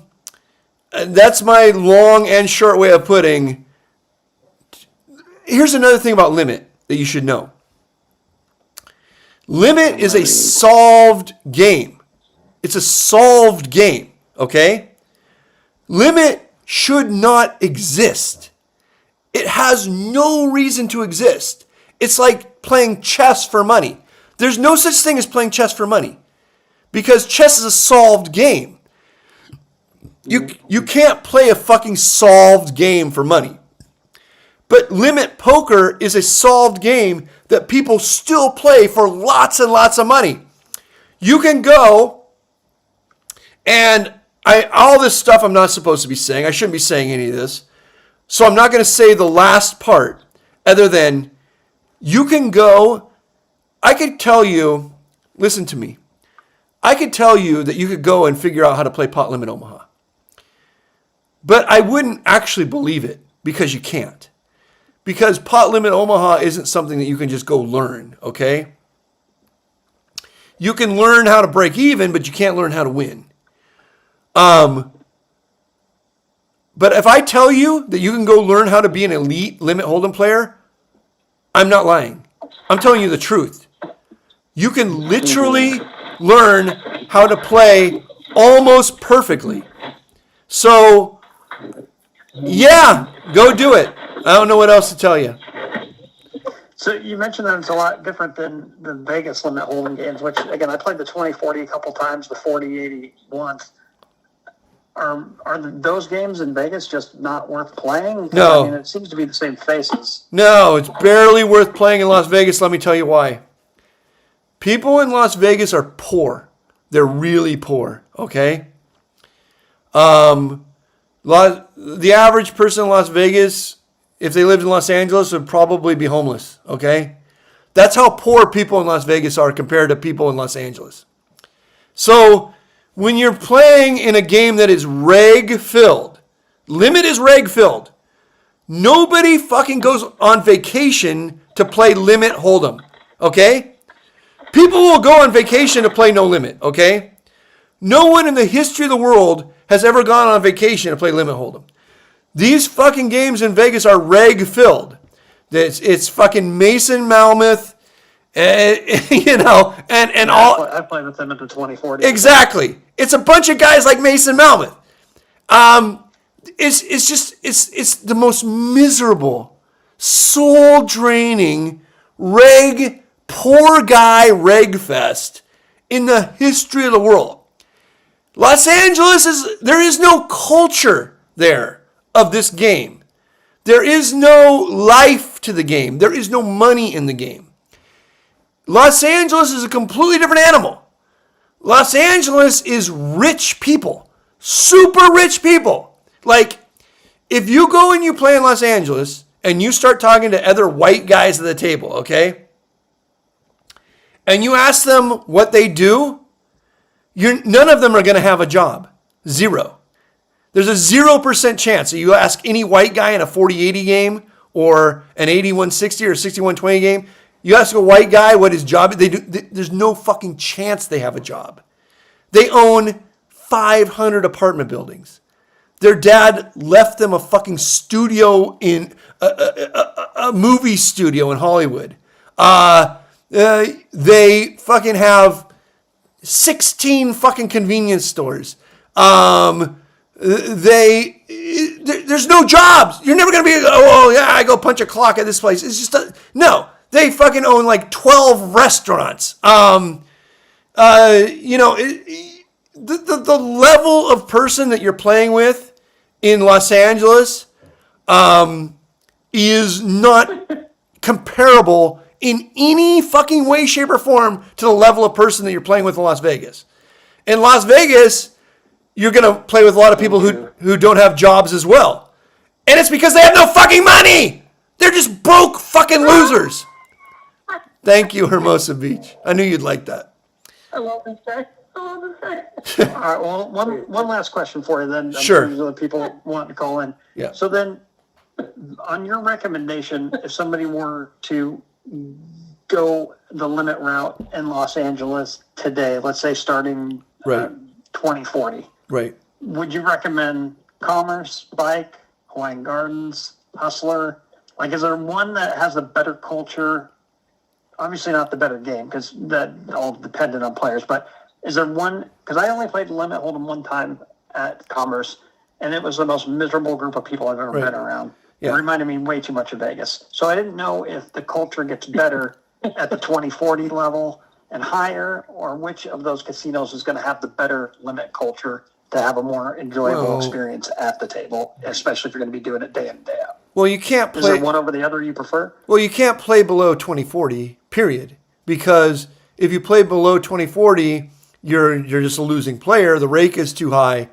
that's my long and short way of putting. Here's another thing about Limit that you should know. Limit is a solved game. It's a solved game, okay? Limit should not exist. It has no reason to exist. It's like playing chess for money. There's no such thing as playing chess for money because chess is a solved game. You can't play a fucking solved game for money. But Limit Poker is a solved game that people still play for lots and lots of money. You can go and all this stuff I'm not supposed to be saying. I shouldn't be saying any of this. So I'm not going to say the last part other than you can go. I could tell you, listen to me. I could tell you that you could go and figure out how to play Pot Limit Omaha. But I wouldn't actually believe it because you can't. Because Pot Limit Omaha isn't something that you can just go learn, okay? You can learn how to break even, but you can't learn how to win. But if I tell you that you can go learn how to be an elite Limit Hold'em player, I'm not lying. I'm telling you the truth. You can literally learn how to play almost perfectly. So, yeah, go do it. I don't know what else to tell you. So you mentioned that it's a lot different than the Vegas Limit Hold'em games, which, again, I played the 20-40 a couple times, the 40-80 once. Are those games in Vegas just not worth playing? 'Cause, No. I mean, it seems to be the same faces. No, it's barely worth playing in Las Vegas. Let me tell you why. People in Las Vegas are poor. They're really poor, okay? The average person in Las Vegas, if they lived in Los Angeles, would probably be homeless, okay? That's how poor people in Las Vegas are compared to people in Los Angeles. So when you're playing in a game that is reg-filled, limit is reg-filled, nobody fucking goes on vacation to play limit hold'em, okay? People will go on vacation to play no limit, okay? No one in the history of the world has ever gone on vacation to play limit hold'em. These fucking games in Vegas are reg-filled. It's fucking Mason Malmuth, you know, and all. I played with them at the 2040. Exactly. It's a bunch of guys like Mason Malmuth. It's the most miserable, soul-draining, poor guy reg fest in the history of the world. Los Angeles there is no culture there of this game. There is no life to the game. There is no money in the game. Los Angeles is a completely different animal. Los Angeles is rich people, super rich people. Like, if you go and you play in Los Angeles and you start talking to other white guys at the table, okay, and you ask them what they do, none of them are going to have a job. Zero. There's a 0% chance that you ask any white guy in a 40-80 game or an 81-60 or 61-20 game, you ask a white guy what his job is, there's no fucking chance they have a job. They own 500 apartment buildings. Their dad left them a fucking studio in a movie studio in Hollywood. They fucking have 16 fucking convenience stores. There's no jobs. You're never going to be, I go punch a clock at this place. It's just, no. They fucking own like 12 restaurants. The level of person that you're playing with in Los Angeles is not comparable in any fucking way, shape, or form to the level of person that you're playing with in Las Vegas. In Las Vegas, you're going to play with a lot of people who don't have jobs as well. And it's because they have no fucking money. They're just broke fucking losers. Thank you, Hermosa Beach. I knew you'd like that. I love this guy. All right, well, one last question for you then. Sure. The people want to call in. Yeah. So then, on your recommendation, if somebody were to go the limit route in Los Angeles today, let's say starting Right. 2040, Right. would you recommend Commerce, Bike, Hawaiian Gardens, Hustler? Like, is there one that has a better culture? Obviously not the better game because that all dependent on players, but is there one? Because I only played Limit Hold'em one time at Commerce, and it was the most miserable group of people I've ever been around. Yeah. It reminded me way too much of Vegas. So I didn't know if the culture gets better at the 2040 level and higher, or which of those casinos is going to have the better limit culture to have a more enjoyable experience at the table, especially if you're going to be doing it day in and day out. Well, you can't play. Is there one over the other you prefer? Well, you can't play below 2040, period. Because if you play below 2040, you're just a losing player. The rake is too high.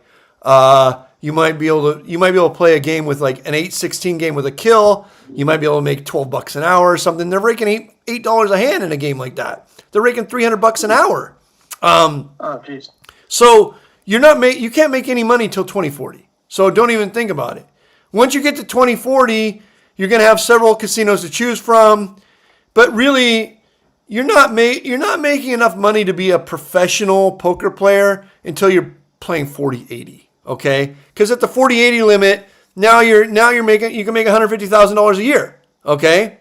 You might be able to play a game with like an 8-16 game with a kill. You might be able to make $12 an hour or something. They're raking $8 a hand in a game like that. They're raking $300 an hour. Oh, jeez. So you can't make any money till 2040. So don't even think about it. Once you get to 2040, you're going to have several casinos to choose from, but really, you're not making enough money to be a professional poker player until you're playing 40-80. Okay, because at the 40-80 limit, now you can make $150,000 a year. Okay,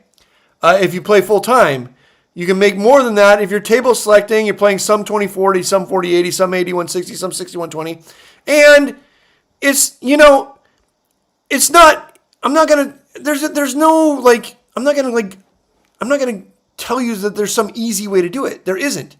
if you play full time, you can make more than that if you're table selecting. You're playing some 20-40, some 40-80, some 81-60, some 61-20, and it's not. I'm not gonna tell you that there's some easy way to do it. There isn't.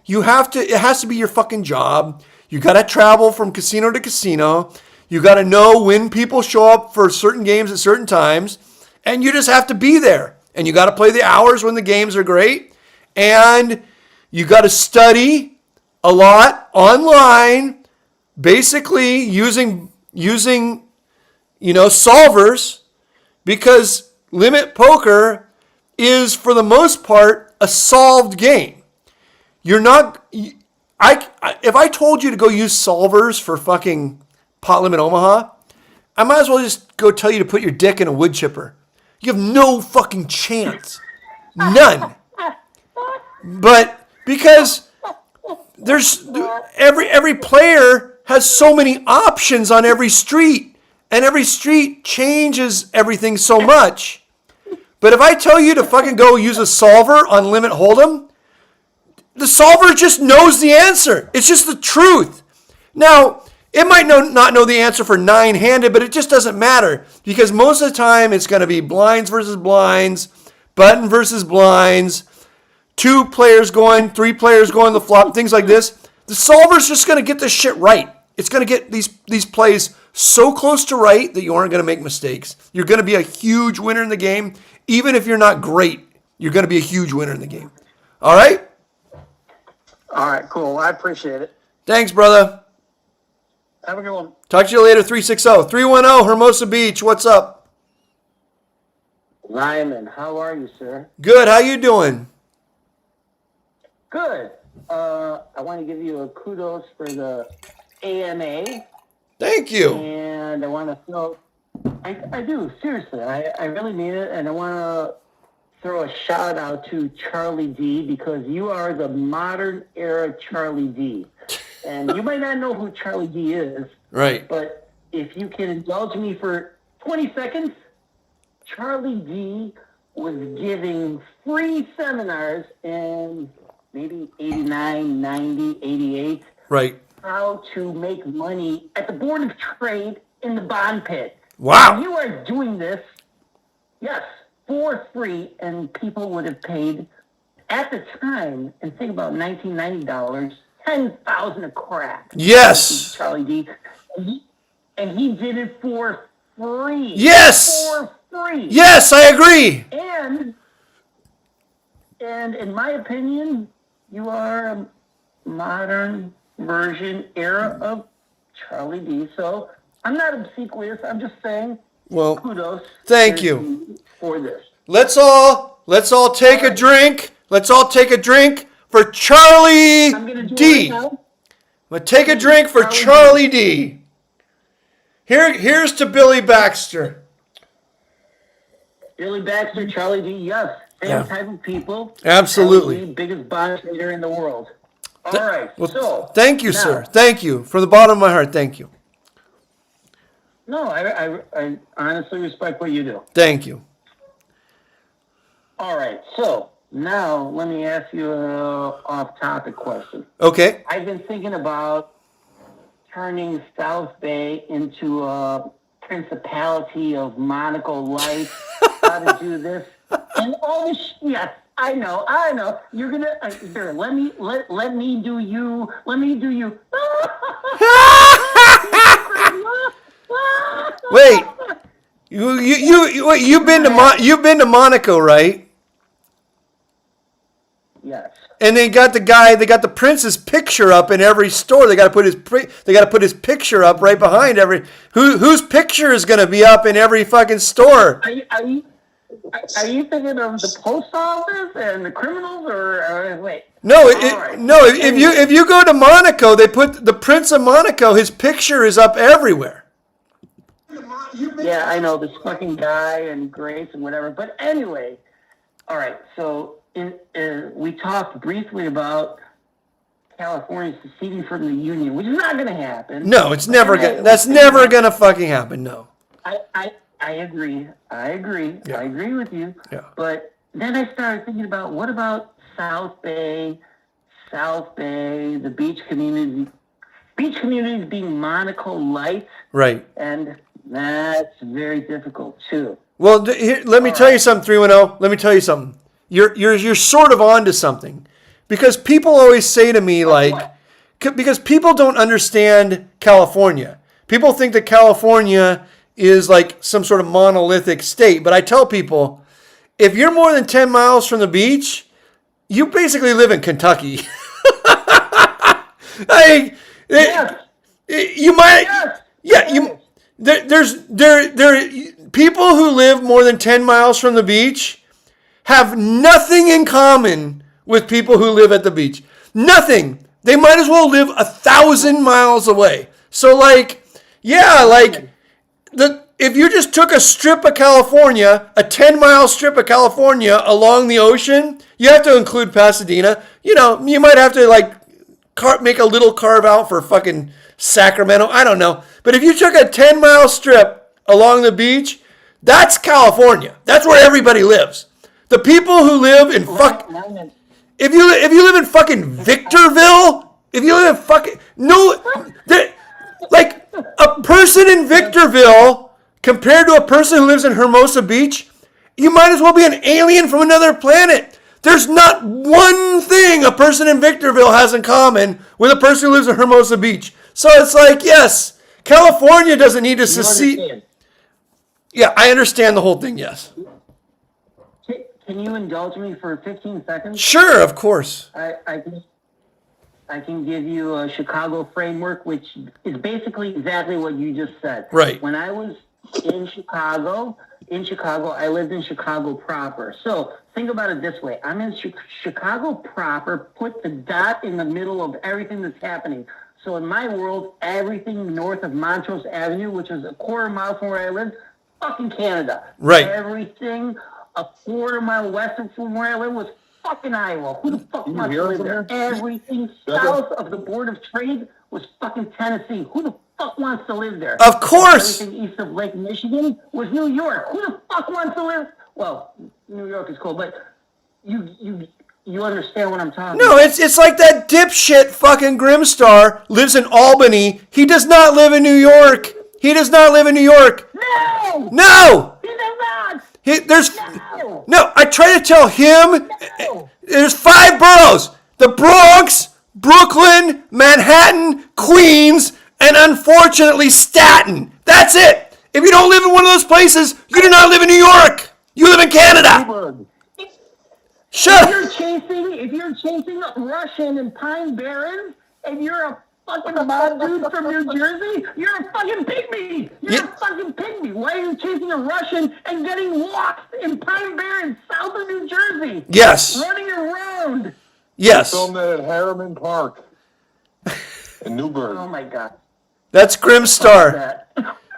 It has to be your fucking job. You got to travel from casino to casino. You got to know when people show up for certain games at certain times. And you just have to be there. And you got to play the hours when the games are great. And you got to study a lot online, basically using solvers, because limit poker is, for the most part, a solved game. You're not. If I told you to go use solvers for fucking Pot Limit Omaha, I might as well just go tell you to put your dick in a wood chipper. You have no fucking chance. None. But because there's every player has so many options on every street, and every street changes everything so much. But if I tell you to fucking go use a solver on Limit Hold'em, the solver just knows the answer. It's just the truth. Now, it might not know the answer for 9-handed, but it just doesn't matter, because most of the time it's going to be blinds versus blinds, button versus blinds, 2 players going, 3 players going the flop, things like this. The solver's just going to get this shit right. It's going to get these plays so close to right that you aren't going to make mistakes. You're going to be a huge winner in the game. Even if you're not great, you're going to be a huge winner in the game. All right? All right, cool. I appreciate it. Thanks, brother. Have a good one. Talk to you later, 360-310 Hermosa Beach. What's up? Limon, how are you, sir? Good. How you doing? Good. I want to give you a kudos for the AMA. Thank you. And I want to throw, I do, seriously. I really mean it. And I want to throw a shout out to Charlie D, because you are the modern era Charlie D. And you might not know who Charlie D is. Right. But if you can indulge me for 20 seconds, Charlie D was giving free seminars in maybe 89, 90, 88. Right. How to make money at the Board of Trade in the bond pit. Wow. And you are doing this, yes, for free, and people would have paid, at the time, and think about $1990, $10,000 a crack. Yes. Charlie D. And he did it for free. Yes. For free. Yes, I agree. And in my opinion, you are a modern version era of Charlie D. So I'm not obsequious. I'm just saying, Well, kudos. thank you for this. Let's all take a drink. Let's all take a drink for Charlie I'm gonna do D. it right now. Let's take a drink for Charlie D. Here's to Billy Baxter. Billy Baxter, Charlie D. Yes, same type of people. Absolutely. Charlie D, biggest bond trader in the world. All right. Well, so thank you, now, sir. Thank you. From the bottom of my heart, thank you. No, I honestly respect what you do. Thank you. All right. So now let me ask you an off-topic question. Okay. I've been thinking about turning South Bay into a principality of Monaco life. How to do this and all this? Yes, I know. You're gonna here. Let me do you. Let me do you. Wait. You've been to Monaco, right? Yes. And they got the prince's picture up in every store. They got to put his picture up right behind every. Whose picture is going to be up in every fucking store? Are you thinking of the post office and the criminals, or wait? No, right. no. If you go to Monaco, they put the Prince of Monaco. His picture is up everywhere. Yeah, I know, this fucking guy and Grace and whatever. But anyway, all right. So we talked briefly about California seceding from the Union, which is not going to happen. No, it's never gonna. That's never gonna fucking happen. No. I agree. Yeah. I agree with you. Yeah. But then I started thinking about, what about South Bay, the beach communities being Monaco light. Right. And that's very difficult too. Well, here, let me tell you something, 310. Let me tell you something. You're sort of onto something, because people always say to me, like, because people don't understand California. People think that California is like some sort of monolithic state. But I tell people, if you're more than 10 miles from the beach, you basically live in Kentucky. You might, there's people who live more than 10 miles from the beach have nothing in common with people who live at the beach. Nothing. They might as well live 1,000 miles away. So if you just took a strip of California, a 10-mile strip of California along the ocean, you have to include Pasadena. You might have to make a little carve out for fucking Sacramento. I don't know. But if you took a 10-mile strip along the beach, that's California. That's where everybody lives. The people who live in if you live in fucking Victorville, if you live in fucking a person in Victorville compared to a person who lives in Hermosa Beach, you might as well be an alien from another planet. There's not one thing a person in Victorville has in common with a person who lives in Hermosa Beach. So it's yes, California doesn't need to secede. Yeah, I understand the whole thing, yes. Can you indulge me for 15 seconds? Sure, of course. I can give you a Chicago framework, which is basically exactly what you just said. Right. When I was in Chicago, I lived in Chicago proper. So think about it this way. I'm in Chicago proper, put the dot in the middle of everything that's happening. So in my world, everything north of Montrose Avenue, which is a quarter mile from where I lived, fucking Canada. Right. Everything a quarter mile west from where I live was fucking Iowa. Who the fuck wants to live there? Everything south of the Board of Trade was fucking Tennessee. Who the fuck wants to live there? Of course. Everything east of Lake Michigan was New York. Who the fuck wants to live? Well, New York is cool, but you understand what I'm talking about. No, it's like that dipshit fucking Grimstar lives in Albany. He does not live in New York. He does not live in New York. No! No! He does not! No, I try to tell him there's 5 boroughs. The Bronx, Brooklyn, Manhattan, Queens, and unfortunately Staten. That's it. If you don't live in one of those places, you do not live in New York. You live in Canada. Shut up. If you're chasing Russian and Pine Barrens, and you're a fucking mod dude from New Jersey, you're a fucking pygmy. You're a fucking pygmy. Why are you chasing a Russian and getting lost in Pine Barrens, south of New Jersey? Yes. Running around. Yes. Filmed that at Harriman Park in Newburgh. Oh my God. That's Grimstar.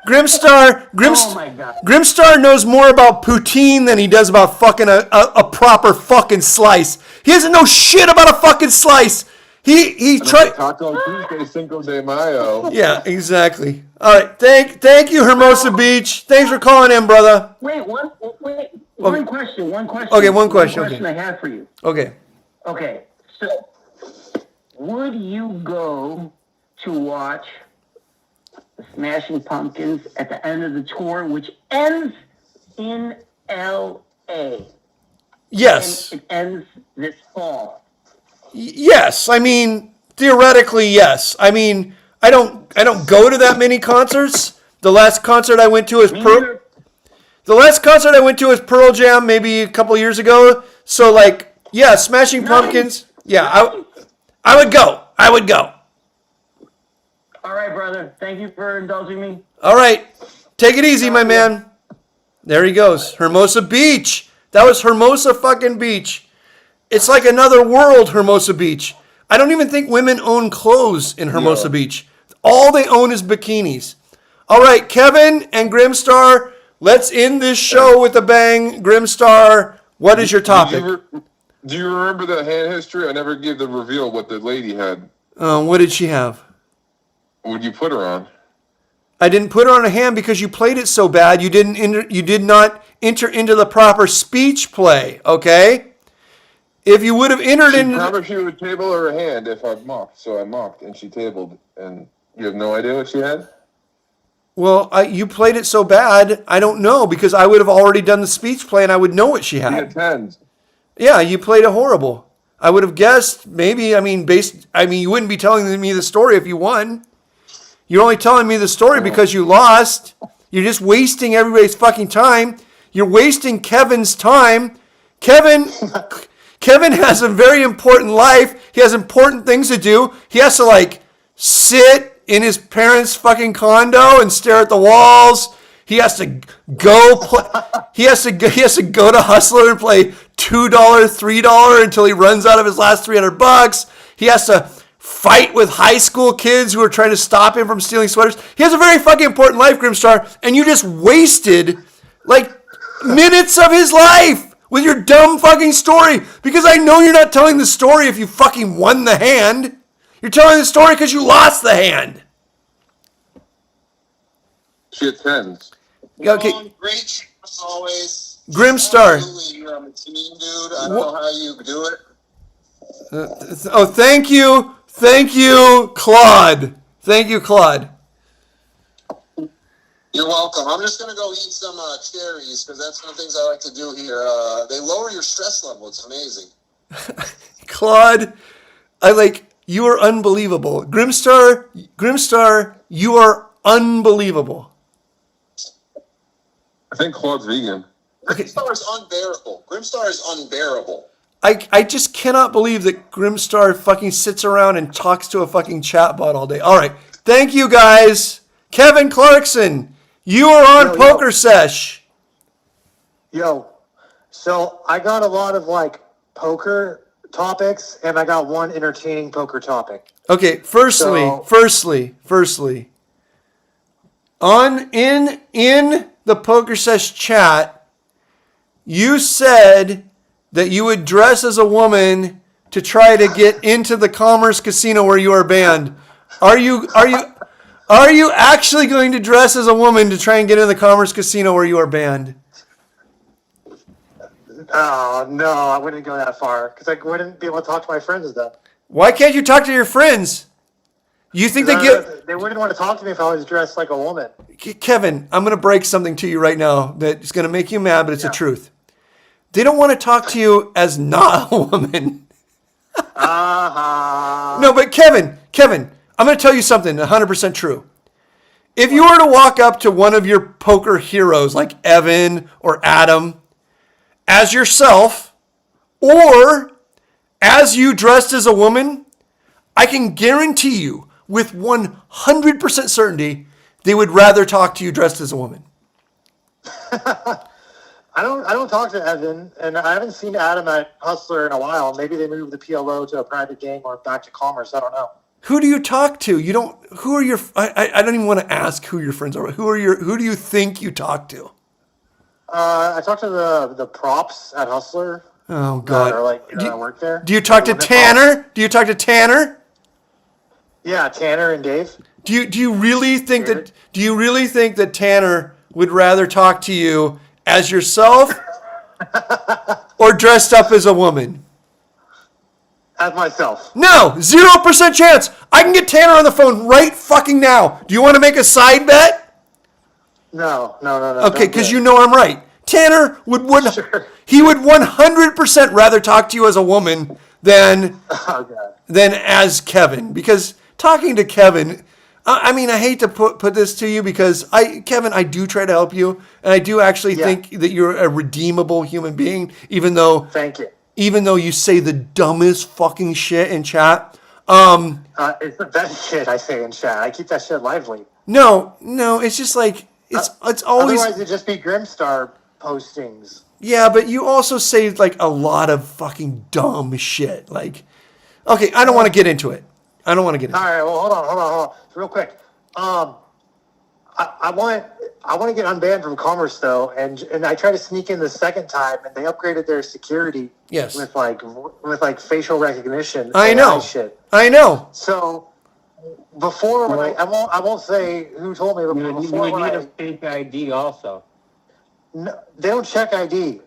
Grimstar. Oh my God. Grimstar knows more about poutine than he does about fucking a proper fucking slice. He doesn't know shit about a fucking slice. He tried. Taco Tuesday, Cinco de Mayo. Yeah, exactly. All right, thank you, Hermosa Beach. Thanks for calling in, brother. One question. Okay, one question. One question I have for you. Okay. Okay, so would you go to watch the Smashing Pumpkins at the end of the tour, which ends in L.A.? Yes. And it ends this fall. Yes, I mean theoretically, yes. I mean, I don't go to that many concerts. The last concert I went to is Pearl Jam, maybe a couple years ago. So Smashing Pumpkins. Yeah, I would go. All right, brother. Thank you for indulging me. All right, take it easy, my man. There he goes, Hermosa Beach. That was Hermosa fucking Beach. It's like another world, Hermosa Beach. I don't even think women own clothes in Hermosa Beach. All they own is bikinis. All right, Kevin and Grimstar, let's end this show with a bang. Grimstar, what is your topic? Do you remember the hand history? I never gave the reveal what the lady had. What did she have? What would you put her on? I didn't put her on a hand because you played it so bad. You did not enter into the proper speech play, okay? If you would have entered in... She promised you would table her a hand if I mocked, so I mocked, and she tabled, and you have no idea what she had? Well, you played it so bad, I don't know, because I would have already done the speech play, and I would know what she had. She had tens. Yeah, you played it horrible. I would have guessed maybe. I mean, you wouldn't be telling me the story if you won. You're only telling me the story because you lost. You're just wasting everybody's fucking time. You're wasting Kevin's time. Kevin has a very important life. He has important things to do. He has to like sit in his parents' fucking condo and stare at the walls. He has to go play. He has to go to Hustler and play $2, $3 until he runs out of his last $300. He has to fight with high school kids who are trying to stop him from stealing sweaters. He has a very fucking important life, Grimstar, and you just wasted like minutes of his life with your dumb fucking story. Because I know you're not telling the story if you fucking won the hand. You're telling the story because you lost the hand. Shit tens. Okay. Great show as always. Grimstar. Absolutely, you're a team, dude. I don't know how you do it. Thank you. Thank you, Claude. Thank you, Claude. You're welcome. I'm just going to go eat some cherries because that's one of the things I like to do here. They lower your stress level. It's amazing. Claude, you are unbelievable. Grimstar, you are unbelievable. I think Claude's vegan. Grimstar is unbearable. Grimstar is unbearable. I just cannot believe that Grimstar fucking sits around and talks to a fucking chatbot all day. All right. Thank you, guys. Kevin Clarkson, you are on Pokersesh. Yo, so I got a lot of like poker topics, and I got one entertaining poker topic. Okay, firstly, in the Pokersesh chat, you said that you would dress as a woman to try to get into the Commerce Casino where you are banned. Are you actually going to dress as a woman to try and get into the Commerce Casino where you are banned? Oh, no, I wouldn't go that far because I wouldn't be able to talk to my friends then. Why can't you talk to your friends? You think they wouldn't want to talk to me if I was dressed like a woman. Kevin, I'm going to break something to you right now that's going to make you mad, but it's the truth. They don't want to talk to you as not a woman. No, but Kevin, I'm going to tell you something 100% true. If you were to walk up to one of your poker heroes like Evan or Adam as yourself or as you dressed as a woman, I can guarantee you with 100% certainty they would rather talk to you dressed as a woman. I don't talk to Evan, and I haven't seen Adam at Hustler in a while. Maybe they moved the PLO to a private game or back to Commerce. I don't know. Who do you talk to? You don't. Who are your? I don't even want to ask who your friends are. Who do you think you talk to? I talked to the props at Hustler. Oh God! That work there. Do you talk to Tanner? Do you talk to Tanner? Yeah, Tanner and Dave. Do you really think that? Do you really think that Tanner would rather talk to you as yourself or dressed up as a woman? As myself. No, 0% chance. I can get Tanner on the phone right fucking now. Do you want to make a side bet? No. Okay, because you know I'm right. Tanner would 100% rather talk to you as a woman than as Kevin. Because talking to Kevin, I mean, I hate to put this to you because Kevin, I do try to help you, and I do actually think that you're a redeemable human being, even though. Thank you. Even though you say the dumbest fucking shit in chat. It's the best shit I say in chat. I keep that shit lively. No, it's just like it's always. Otherwise, it'd just be Grimstar postings. Yeah, but you also say like a lot of fucking dumb shit. Like, okay, I don't want to get into it. All right, well, hold on, real quick. I want to get unbanned from Commerce though, and I tried to sneak in the second time, and they upgraded their security. Yes. With facial recognition. I know. Shit. I know. So before when I won't say who told me, but before you would need a fake ID also. No, they don't check ID.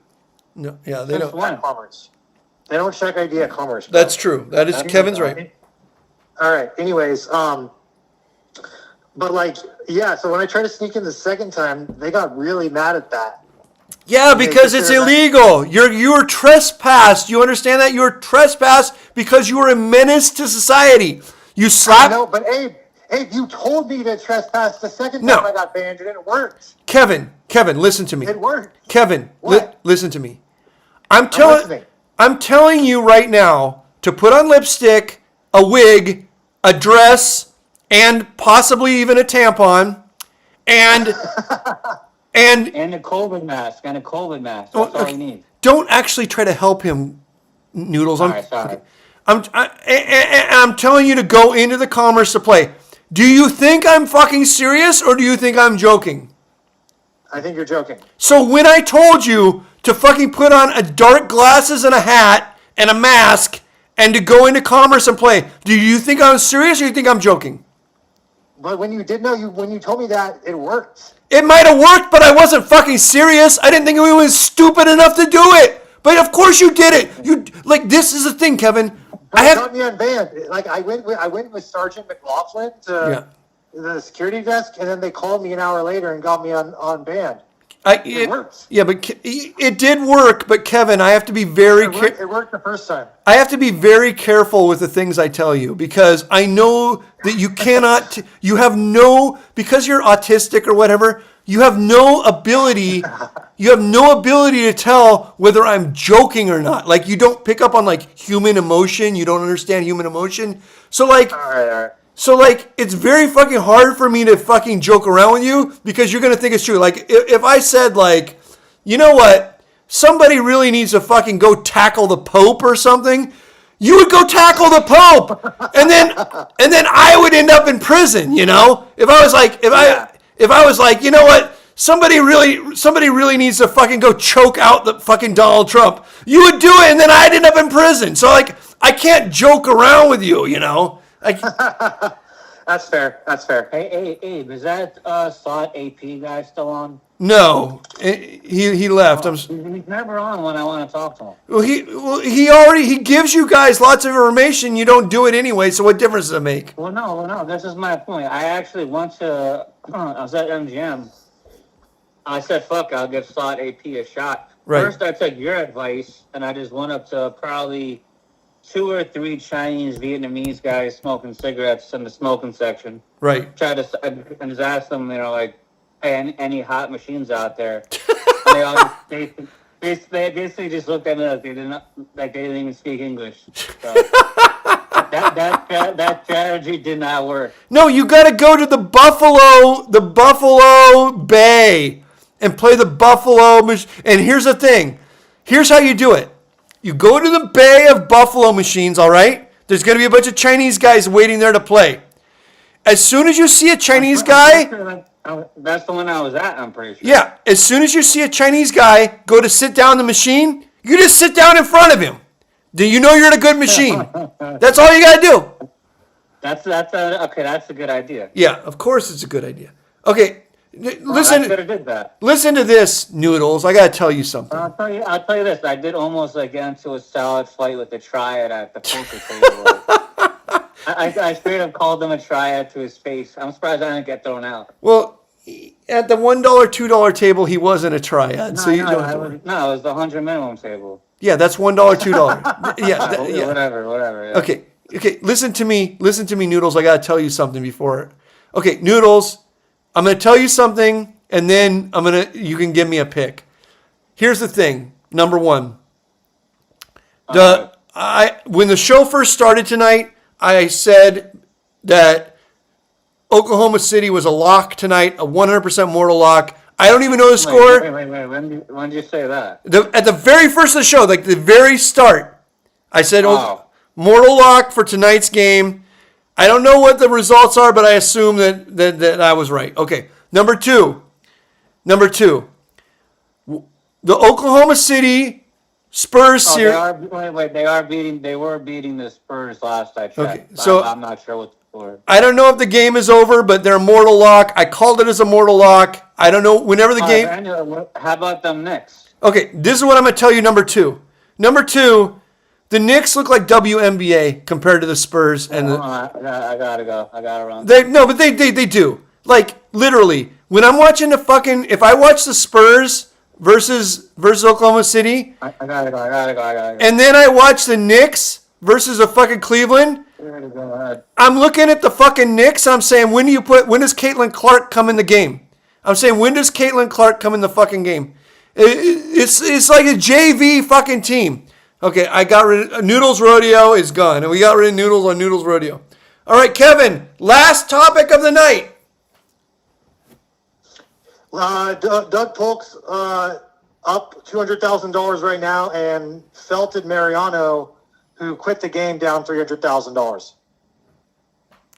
No, yeah, they don't. At Commerce. They don't check ID at Commerce. Bro. That's true. That is Kevin's right. All right. Anyways, but so when I tried to sneak in the second time, they got really mad at that. Yeah, because it's illegal. You're trespassed. You understand that? You're trespassed because you are a menace to society. You slap. No, but Abe, you told me to trespass the second No. time I got banned, and it worked. Kevin, listen to me. It worked. Kevin, What? listen to me. listening. I'm telling you right now to put on lipstick, a wig, a dress, and possibly even a tampon, and And a COVID mask. That's all you need. don't actually try to help him, Noodles. All right, sorry. I'm telling you to go into the commerce to play. Do you think I'm fucking serious or do you think I'm joking? I think you're joking. So when I told you to fucking put on a dark glasses and a hat and a mask and to go into commerce and play, do you think I'm serious or you think I'm joking? But when you when you told me that, it worked. It might have worked, but I wasn't fucking serious. I didn't think we was stupid enough to do it. But of course you did it. You like this is the thing, Kevin. It got me on band. Like I went with Sergeant McLaughlin to the security desk, and then they called me an hour later and got me on band. It works. Yeah, but it did work. But Kevin, I have to be very careful. It worked the first time. I have to be very careful with the things I tell you because I know that you cannot. You have no because you're autistic or whatever. You have no ability. You have no ability to tell whether I'm joking or not. Like you don't pick up on like human emotion. You don't understand human emotion. So like. All right. So, like, it's very fucking hard for me to fucking joke around with you because you're going to think it's true. Like, if I said, like, you know what? Somebody really needs to fucking go tackle the Pope or something. You would go tackle the Pope. And then I would end up in prison, you know? If I was like, if I was like, you know what? Somebody really needs to fucking go choke out the fucking Donald Trump. You would do it and then I'd end up in prison. So, like, I can't joke around with you, you know? That's fair. Hey, Abe, is that Slot AP guy still on? No, he left. He's never on when I want to talk to him. Well, he gives you guys lots of information. You don't do it anyway. So what difference does it make? Well, no. This is my point. I actually went to. I was at MGM. I said, "Fuck, I'll give Slot AP a shot." Right. First, I took your advice, and I just went up to probably 2 or 3 Chinese, Vietnamese guys smoking cigarettes in the smoking section. Right. Tried to and just ask them, like, hey, any hot machines out there? And they all they basically just looked at me like they didn't even speak English. So that strategy did not work. No, you got to go to the Buffalo Bay and play the Buffalo. And here's the thing. Here's how you do it. You go to the Bay of Buffalo machines, all right? There's going to be a bunch of Chinese guys waiting there to play. As soon as you see a Chinese guy... That's the one I was at, I'm pretty sure. Yeah, as soon as you see a Chinese guy go to sit down the machine, you just sit down in front of him. Do you know you're in a good machine? That's all you got to do. That's a good idea. Yeah, of course it's a good idea. Okay, listen. I could have did that. Listen to this, Noodles. I got to tell you something. I'll tell you this. I did almost get into a solid fight with the triad at the poker table. I straight up called him a triad to his face. I'm surprised I didn't get thrown out. Well, at the $1, $2 table, he wasn't a triad. No, so you it was the 100 minimum table. Yeah, that's $1, $2. Yeah. Whatever. Yeah. Okay. Listen to me, Noodles. I got to tell you something before. Okay, Noodles. I'm going to tell you something, and then you can give me a pick. Here's the thing. Number one. When the show first started tonight, I said that Oklahoma City was a lock tonight, a 100% mortal lock. I don't even know the score. Wait. When did you say that? At the very first of the show, like the very start, I said mortal lock for tonight's game. I don't know what the results are, but I assume that I was right. Okay, number two. The Oklahoma City Spurs series. They were beating the Spurs last I checked. Okay, so I'm not sure what the score. I don't know if the game is over, but they're a mortal lock. I called it as a mortal lock. I don't know. Whenever the game. How about them Knicks? Okay, this is what I'm going to tell you. Number two, the Knicks look like WNBA compared to the Spurs and I gotta go. I gotta run. But they do. Like literally, when I'm watching if I watch the Spurs versus Oklahoma City. I got it. And then I watch the Knicks versus the fucking Cleveland. Go ahead. I'm looking at the fucking Knicks. I'm saying, when does Caitlin Clark come in the game? I'm saying, when does Caitlin Clark come in the fucking game? It's like a JV fucking team. Okay, I got rid of Noodles Rodeo is gone, and we got rid of Noodles on Noodles Rodeo. All right, Kevin, last topic of the night. Doug Polk's up $200,000 right now, and Felton Mariano, who quit the game, down $300,000.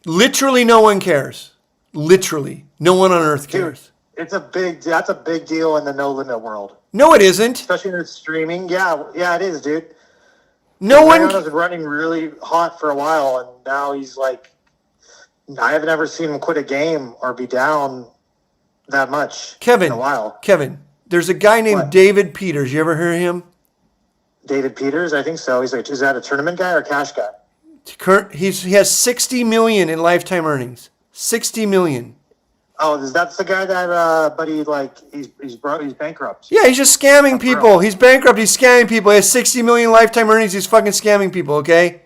Literally no one cares. Literally. No one on earth cares. Dude, that's a big deal in the no limit world. No, it isn't. Especially in the streaming. Yeah, it is, dude. No one. Mariano's been running really hot for a while, and now he's like, I haven't ever seen him quit a game or be down that much in a while. Kevin, there's a guy named David Peters. You ever heard of him? David Peters? I think so. He's like, is that a tournament guy or a cash guy? He has $60 million in lifetime earnings. $60 million. Oh, that's the guy that, but he's bankrupt. Yeah, he's just scamming people. He's bankrupt. He's scamming people. He has $60 million lifetime earnings. He's fucking scamming people. Okay,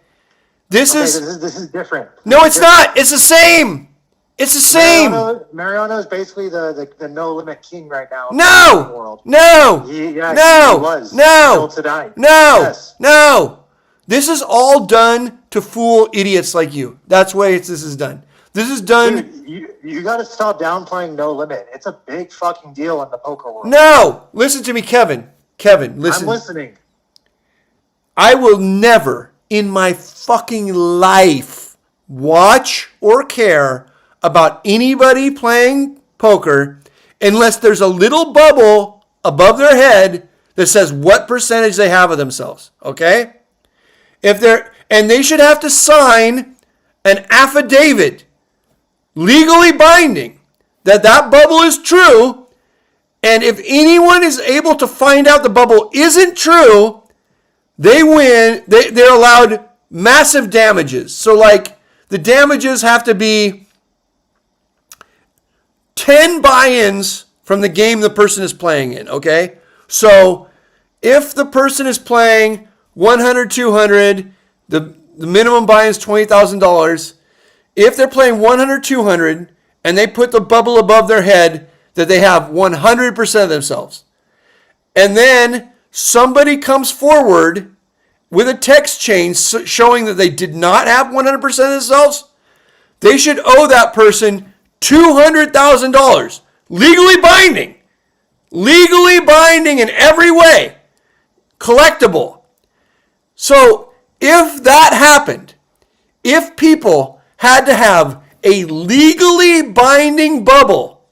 this is different. No, it's not. It's the same. It's the same. Mariano is basically the no limit king right now. No. In the world. No. He was. No. Until today. No. Yes. No. This is all done to fool idiots like you. That's the way this is done. This is done. Dude, you got to stop downplaying no limit. It's a big fucking deal in the poker world. No. Listen to me, Kevin. Kevin, listen. I'm listening. I will never in my fucking life watch or care about anybody playing poker unless there's a little bubble above their head that says what percentage they have of themselves. Okay? And they should have to sign an affidavit, legally binding, that bubble is true. And if anyone is able to find out the bubble isn't true, they win. They're allowed massive damages. So like the damages have to be 10 buy-ins from the game the person is playing in, okay? So if the person is playing 100, 200, the minimum buy-in is $20,000. If they're playing 100, 200, and they put the bubble above their head that they have 100% of themselves, and then somebody comes forward with a text chain showing that they did not have 100% of themselves, they should owe that person $200,000. Legally binding in every way, collectible. So if that happened, if people had to have a legally binding bubble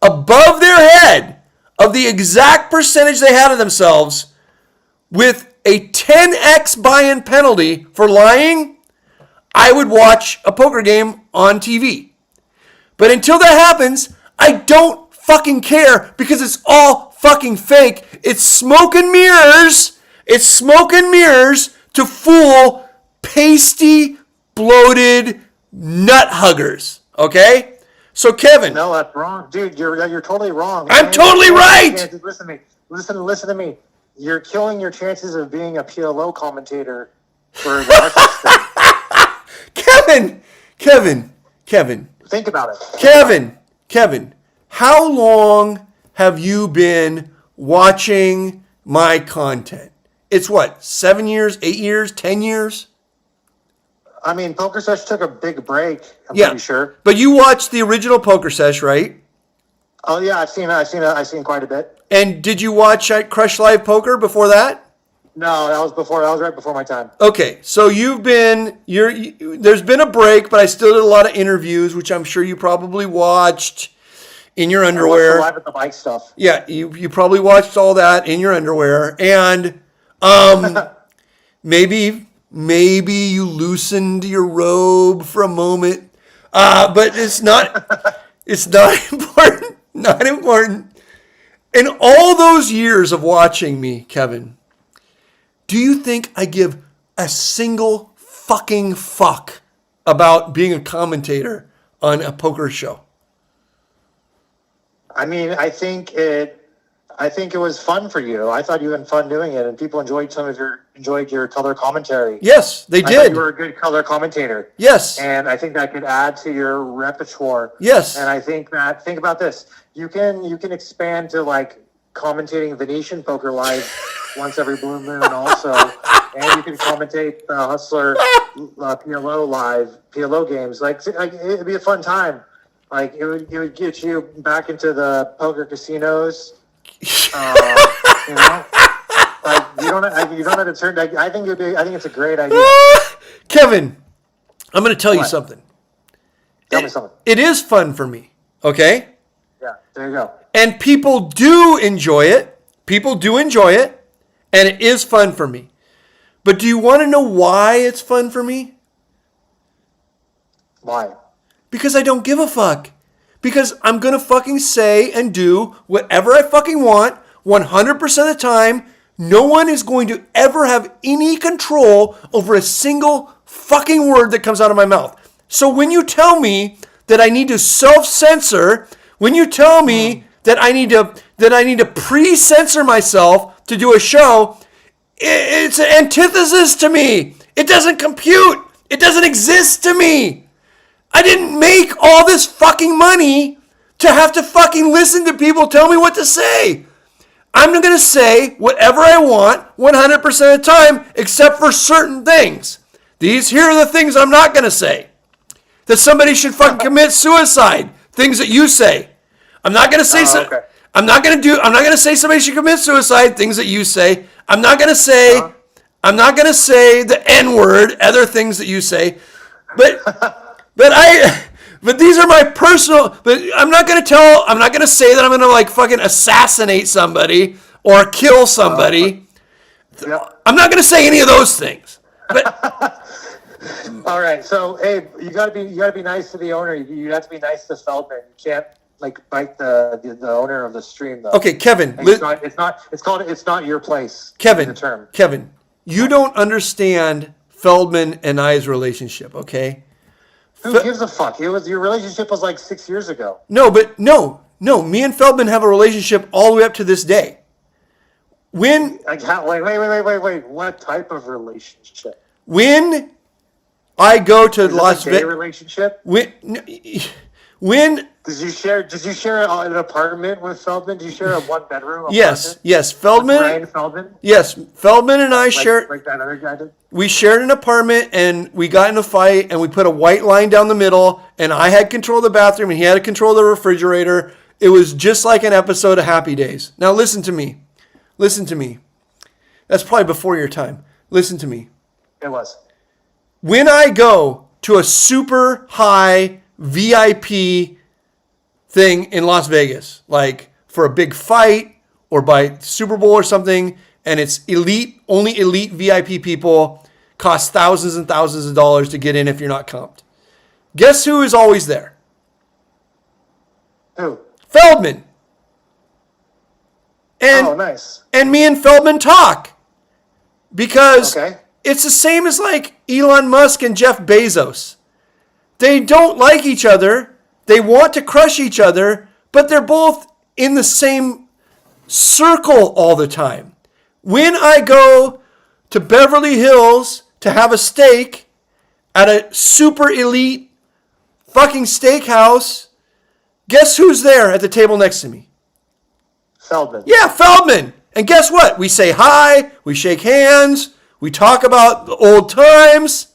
above their head of the exact percentage they had of themselves with a 10x buy-in penalty for lying, I would watch a poker game on TV. But until that happens, I don't fucking care because it's all fucking fake. It's smoke and mirrors. It's smoke and mirrors to fool pasty, bloated nut huggers. Okay? So Kevin. No, that's wrong. Dude, you're totally wrong. I'm totally right. Listen to me. Listen to me. You're killing your chances of being a PLO commentator for the rest of the state. Kevin. Think about it. Kevin, how long have you been watching my content? It's what, 7 years, 8 years, 10 years? I mean, Pokersesh took a big break, I'm pretty sure. But you watched the original Pokersesh, right? Oh yeah, I've seen quite a bit. And did you watch Crush Live Poker before that? No, that was right before my time. Okay, so there's been a break, but I still did a lot of interviews, which I'm sure you probably watched in your underwear. I watched the Live at the Bike stuff. Yeah, you probably watched all that in your underwear, and maybe you loosened your robe for a moment, but it's not. It's not important. Not important. In all those years of watching me, Kevin, do you think I give a single fucking fuck about being a commentator on a poker show? I mean, I think it I think it was fun for you. I thought you had fun doing it, and people enjoyed your color commentary. Yes, they I thought did. you were a good color commentator. Yes. And I think that could add to your repertoire. Yes. And I think that, think about this. You can expand to like commentating Venetian Poker Live once every blue moon also. And you can commentate the Hustler PLO games. Like it'd be a fun time. Like it would get you back into the poker casinos. You know, like you don't have to turn. I think it's a great idea. Kevin, I'm going to tell you something. Tell me something. It is fun for me. Okay. Yeah, there you go. And people do enjoy it. And it is fun for me. But do you want to know why it's fun for me? Why? Because I don't give a fuck. Because I'm going to fucking say and do whatever I fucking want 100% of the time. No one is going to ever have any control over a single fucking word that comes out of my mouth. So when you tell me that I need to self-censor, when you tell me that I need to pre-censor myself to do a show, it's an antithesis to me. It doesn't compute. It doesn't exist to me. I didn't make all this fucking money to have to fucking listen to people tell me what to say. I'm going to say whatever I want 100% of the time, except for certain things. Here are the things I'm not going to say. That somebody should fucking commit suicide. Things that you say. I'm not going to say Okay. I'm not going to say somebody should commit suicide. Things that you say. I'm not going to say the N-word, other things that you say. But these are my personal. But I'm not gonna say that I'm gonna like fucking assassinate somebody or kill somebody. I'm not gonna say any of those things. But All right, so hey, you gotta be nice to the owner. You have to be nice to Feldman. You can't like bite the owner of the stream though. okay, Kevin. It's not your place. Kevin. The term. Kevin, you don't understand Feldman and I's relationship. Okay. Who gives a fuck? Your relationship was like 6 years ago. No, but no. Me and Feldman have a relationship all the way up to this day. Wait. What type of relationship? When I go to Las Vegas Vegas, relationship. When Did you share an apartment with Feldman? Did you share a one bedroom? yes, Brian Feldman. Yes, Feldman and I shared. Like that other guy did. We shared an apartment and we got in a fight and we put a white line down the middle and I had control of the bathroom and he had control of the refrigerator. It was just like an episode of Happy Days. Now listen to me. That's probably before your time. Listen to me. It was. When I go to a super high VIP thing in Las Vegas, like for a big fight or by Super Bowl or something, and it's only elite VIP people, cost thousands and thousands of dollars to get in if you're not comped. Guess who is always there? Who? Feldman. And, nice. And me and Feldman talk. Because Okay. it's the same as like Elon Musk and Jeff Bezos. They don't like each other. They want to crush each other, but they're both in the same circle all the time. When I go to Beverly Hills to have a steak at a super elite fucking steakhouse, guess who's there at the table next to me? Feldman. Yeah, Feldman. And guess what? We say hi, we shake hands, we talk about the old times.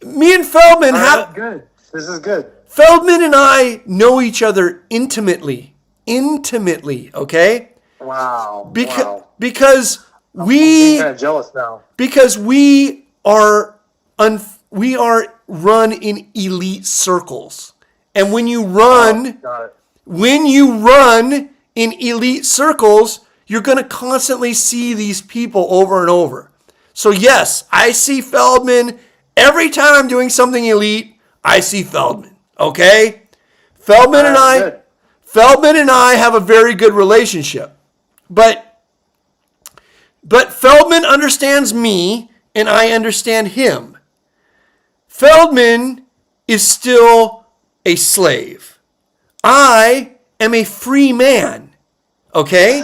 Me and Feldman have... Good. This is good. Feldman and I know each other intimately. Okay? Wow. Because I'm we... kind of jealous now. Because we are run in elite circles. And when you run... Got it. When you run in elite circles, you're going to constantly see these people over and over. So yes, I see Feldman. Every time I'm doing something elite, I see Feldman. Okay? Feldman and I have a very good relationship. But Feldman understands me and I understand him. Feldman is still a slave. I am a free man. Okay?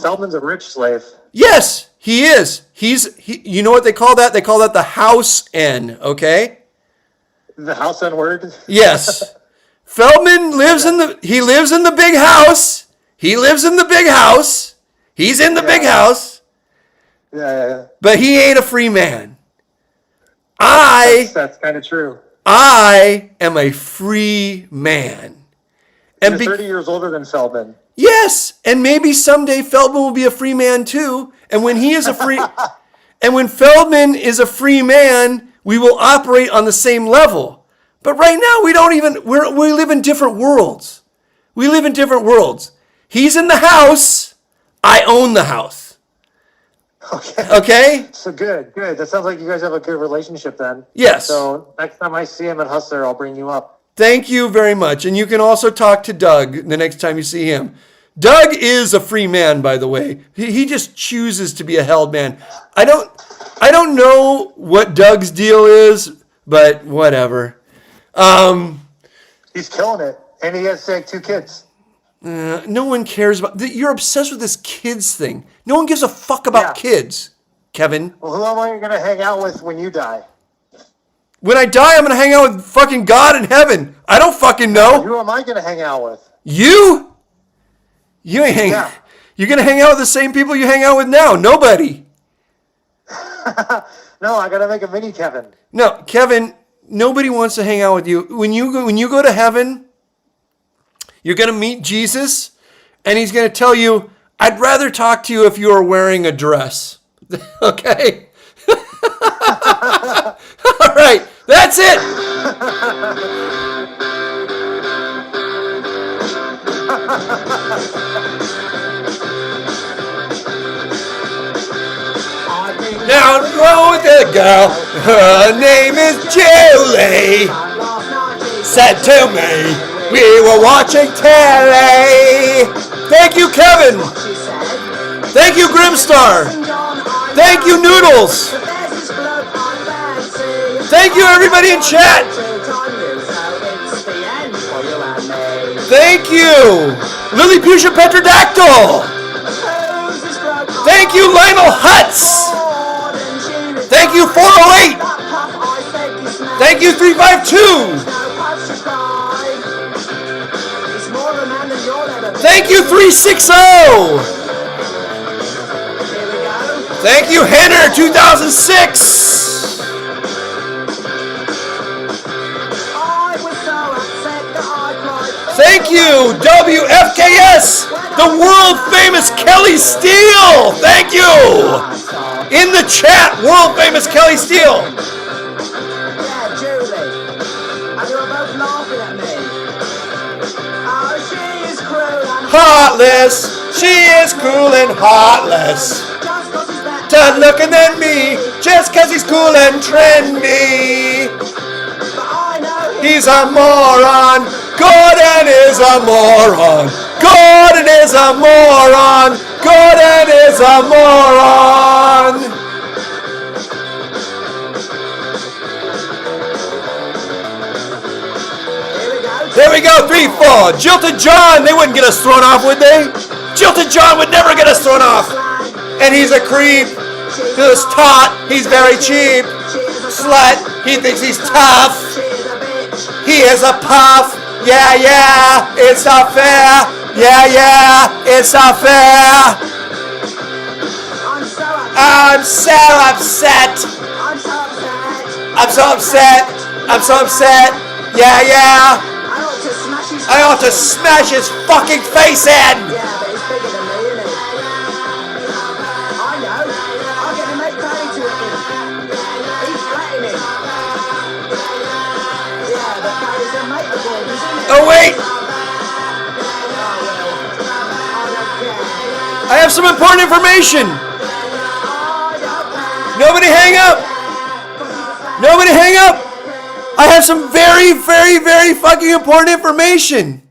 Feldman's a rich slave. Yes, he is. You know what they call that? They call that the house N, okay? The house N word. Yes. Feldman lives in the big house. He lives in the big house. He's in the big house. Yeah. But he ain't a free man. That's kind of true. I am a free man. And you're 30 years older than Feldman. Yes, and maybe someday Feldman will be a free man too. And when he is a free, and when Feldman is a free man, we will operate on the same level. But right now, we live in different worlds. We live in different worlds. He's in the house. I own the house. Okay? So good. That sounds like you guys have a good relationship then. Yes. So next time I see him at Hustler, I'll bring you up. Thank you very much. And you can also talk to Doug the next time you see him. Doug is a free man, by the way. He just chooses to be a held man. I don't know what Doug's deal is, but whatever. He's killing it. And he has like 2 kids. No one cares about... You're obsessed with this kids thing. No one gives a fuck about kids, Kevin. Well, who am I going to hang out with when you die? When I die, I'm going to hang out with fucking God in heaven. I don't fucking know. Who am I going to hang out with? You? You ain't hanging... You're going to hang out with the same people you hang out with now. Nobody. No, I got to make a mini Kevin. No, Kevin, nobody wants to hang out with you. When you go to heaven, you're going to meet Jesus, and he's going to tell you, I'd rather talk to you if you were wearing a dress. Okay? All right, that's it. Now go with the girl. Her name is Julie. Said to me, we were watching telly. Thank you, Kevin. Thank you, Grimstar. Thank you, Noodles. Thank you, everybody in chat. Thank you, Lilliputian Petrodactyl. Thank you, Lionel Hutz. Thank you, 408. Thank you, 352. Thank you, 360. Thank you, Henner, 2006. Thank you, WFKS, the world famous Kelly Steele. Thank you. In the chat, world famous Kelly Steele. Yeah, Julie. And you were both laughing at me. Oh, she is cruel and Heartless. She is cruel and heartless. Just looking at me, just cause he's cool and trendy. He's a moron. Gordon is a moron. Gordon is a moron. Gordon is a moron. There we go, 3-4. Jilted John, they wouldn't get us thrown off, would they? Jilted John would never get us thrown off. And he's a creep. He's taut. He's very cheap. Slut. He thinks he's tough. He is a puff. Yeah, it's not fair. Yeah, it's not fair. I'm so upset. I'm so upset. Yeah. I ought to smash his fucking face in. Oh wait! I have some important information. Nobody hang up. Nobody hang up. I have some very, very, very fucking important information.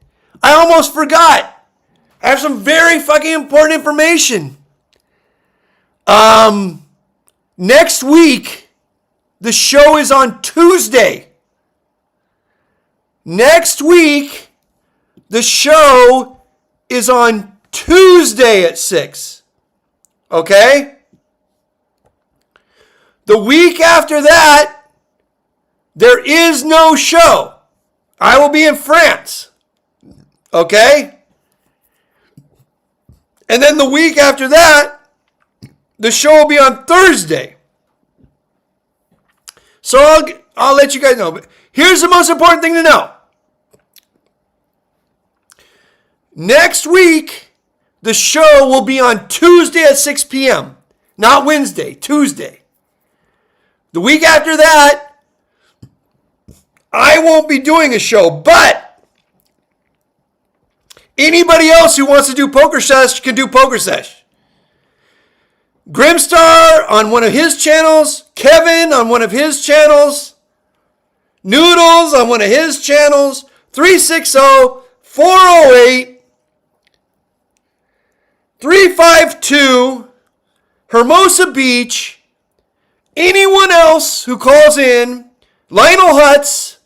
I almost forgot. I have some very fucking important information. Next week, the show is on Tuesday. Next week, the show is on Tuesday at 6. Okay? The week after that, there is no show. I will be in France. Okay? And then the week after that, the show will be on Thursday. So I'll let you guys know. But here's the most important thing to know. Next week, the show will be on Tuesday at 6 p.m. Not Wednesday, Tuesday. The week after that, I won't be doing a show, but anybody else who wants to do Pokersesh can do Pokersesh. Grimstar on one of his channels, Kevin on one of his channels, Noodles on one of his channels, 360-408-352, Hermosa Beach, anyone else who calls in, Lionel Hutz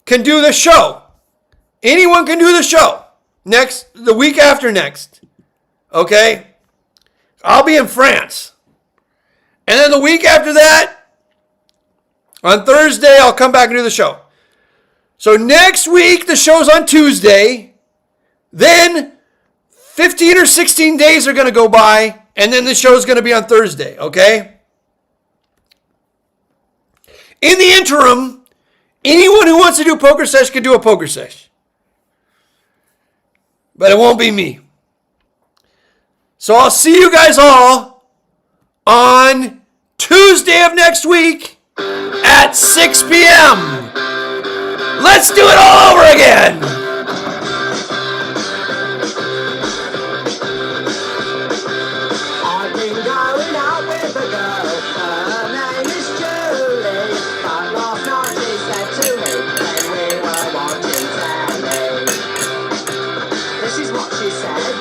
can do the show. Anyone can do the show. The week after next. Okay? I'll be in France. And then the week after that, on Thursday, I'll come back and do the show. So next week, the show's on Tuesday. Then 15 or 16 days are going to go by, and then the show's going to be on Thursday, okay? In the interim, anyone who wants to do Pokersesh can do a Pokersesh. But it won't be me. So I'll see you guys all on Tuesday of next week at 6 p.m. Let's do it all over again. I've been going out with a girl, her name is Julie. But last night she said to me when we were watching telly. This is what she said.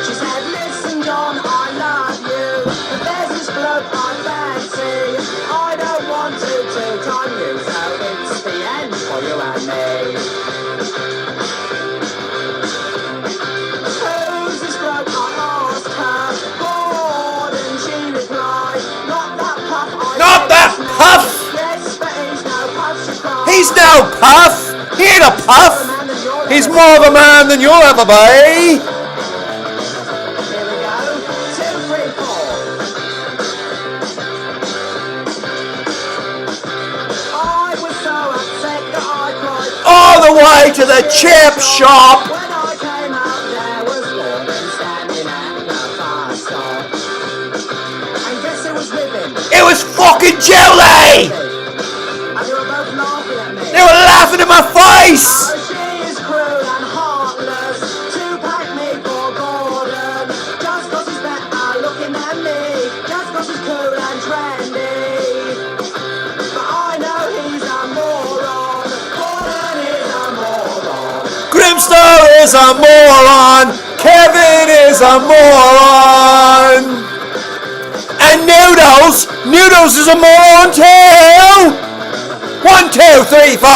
She said, listen John, I love you, but there's this bloke I fancy. I don't want to two-time you, so it's the end for you and me. Who's this bloke, I asked her. Bored, and she replied, not that puff. Not that puff! Yes, but he's no puff, she cried. He's no puff! He ain't a puff! He's more of a man than you'll ever be! Here we go. 2, 3, 4. I was so upset that I cried. All the way to the chip shop! When I came out, there was Gordon standing at the bus stop. And guess who was with him? It was fucking Julie! And they were both laughing at me. They were laughing in my face! Oh, she is cruel and heartless. Two-pack me for Gordon. Just 'cause he's better looking than me. Just 'cause he's cool and trendy. But I know he's a moron. Gordon is a moron. Grimstar is a moron! Kevin is a moron! And Noodles is a moron too! 1, 2, 3, 4!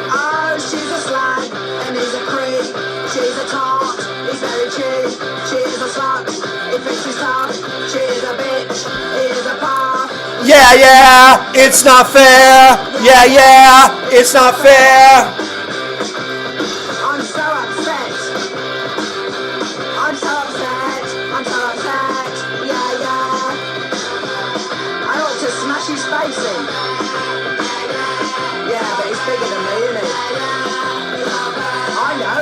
Oh, she's a slag and he's a creep. She's a tart, he's very cheap. She's a slut, he thinks she's tough. She's a bitch, he's a puff. Yeah, it's not fair! Yeah, it's not fair! I'm so upset. I'm so upset. I'm so upset. Yeah. I ought to smash his face in. Yeah, but he's bigger than me, isn't he? I know.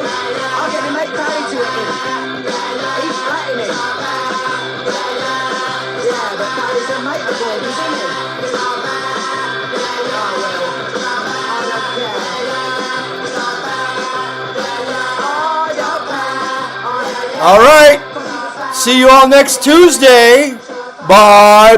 I'll get him make pay to him. He's threatening. Yeah, but Paddy's a mate of Gordon's, isn't he? I will. I don't care. All right. See you all next Tuesday. Bye.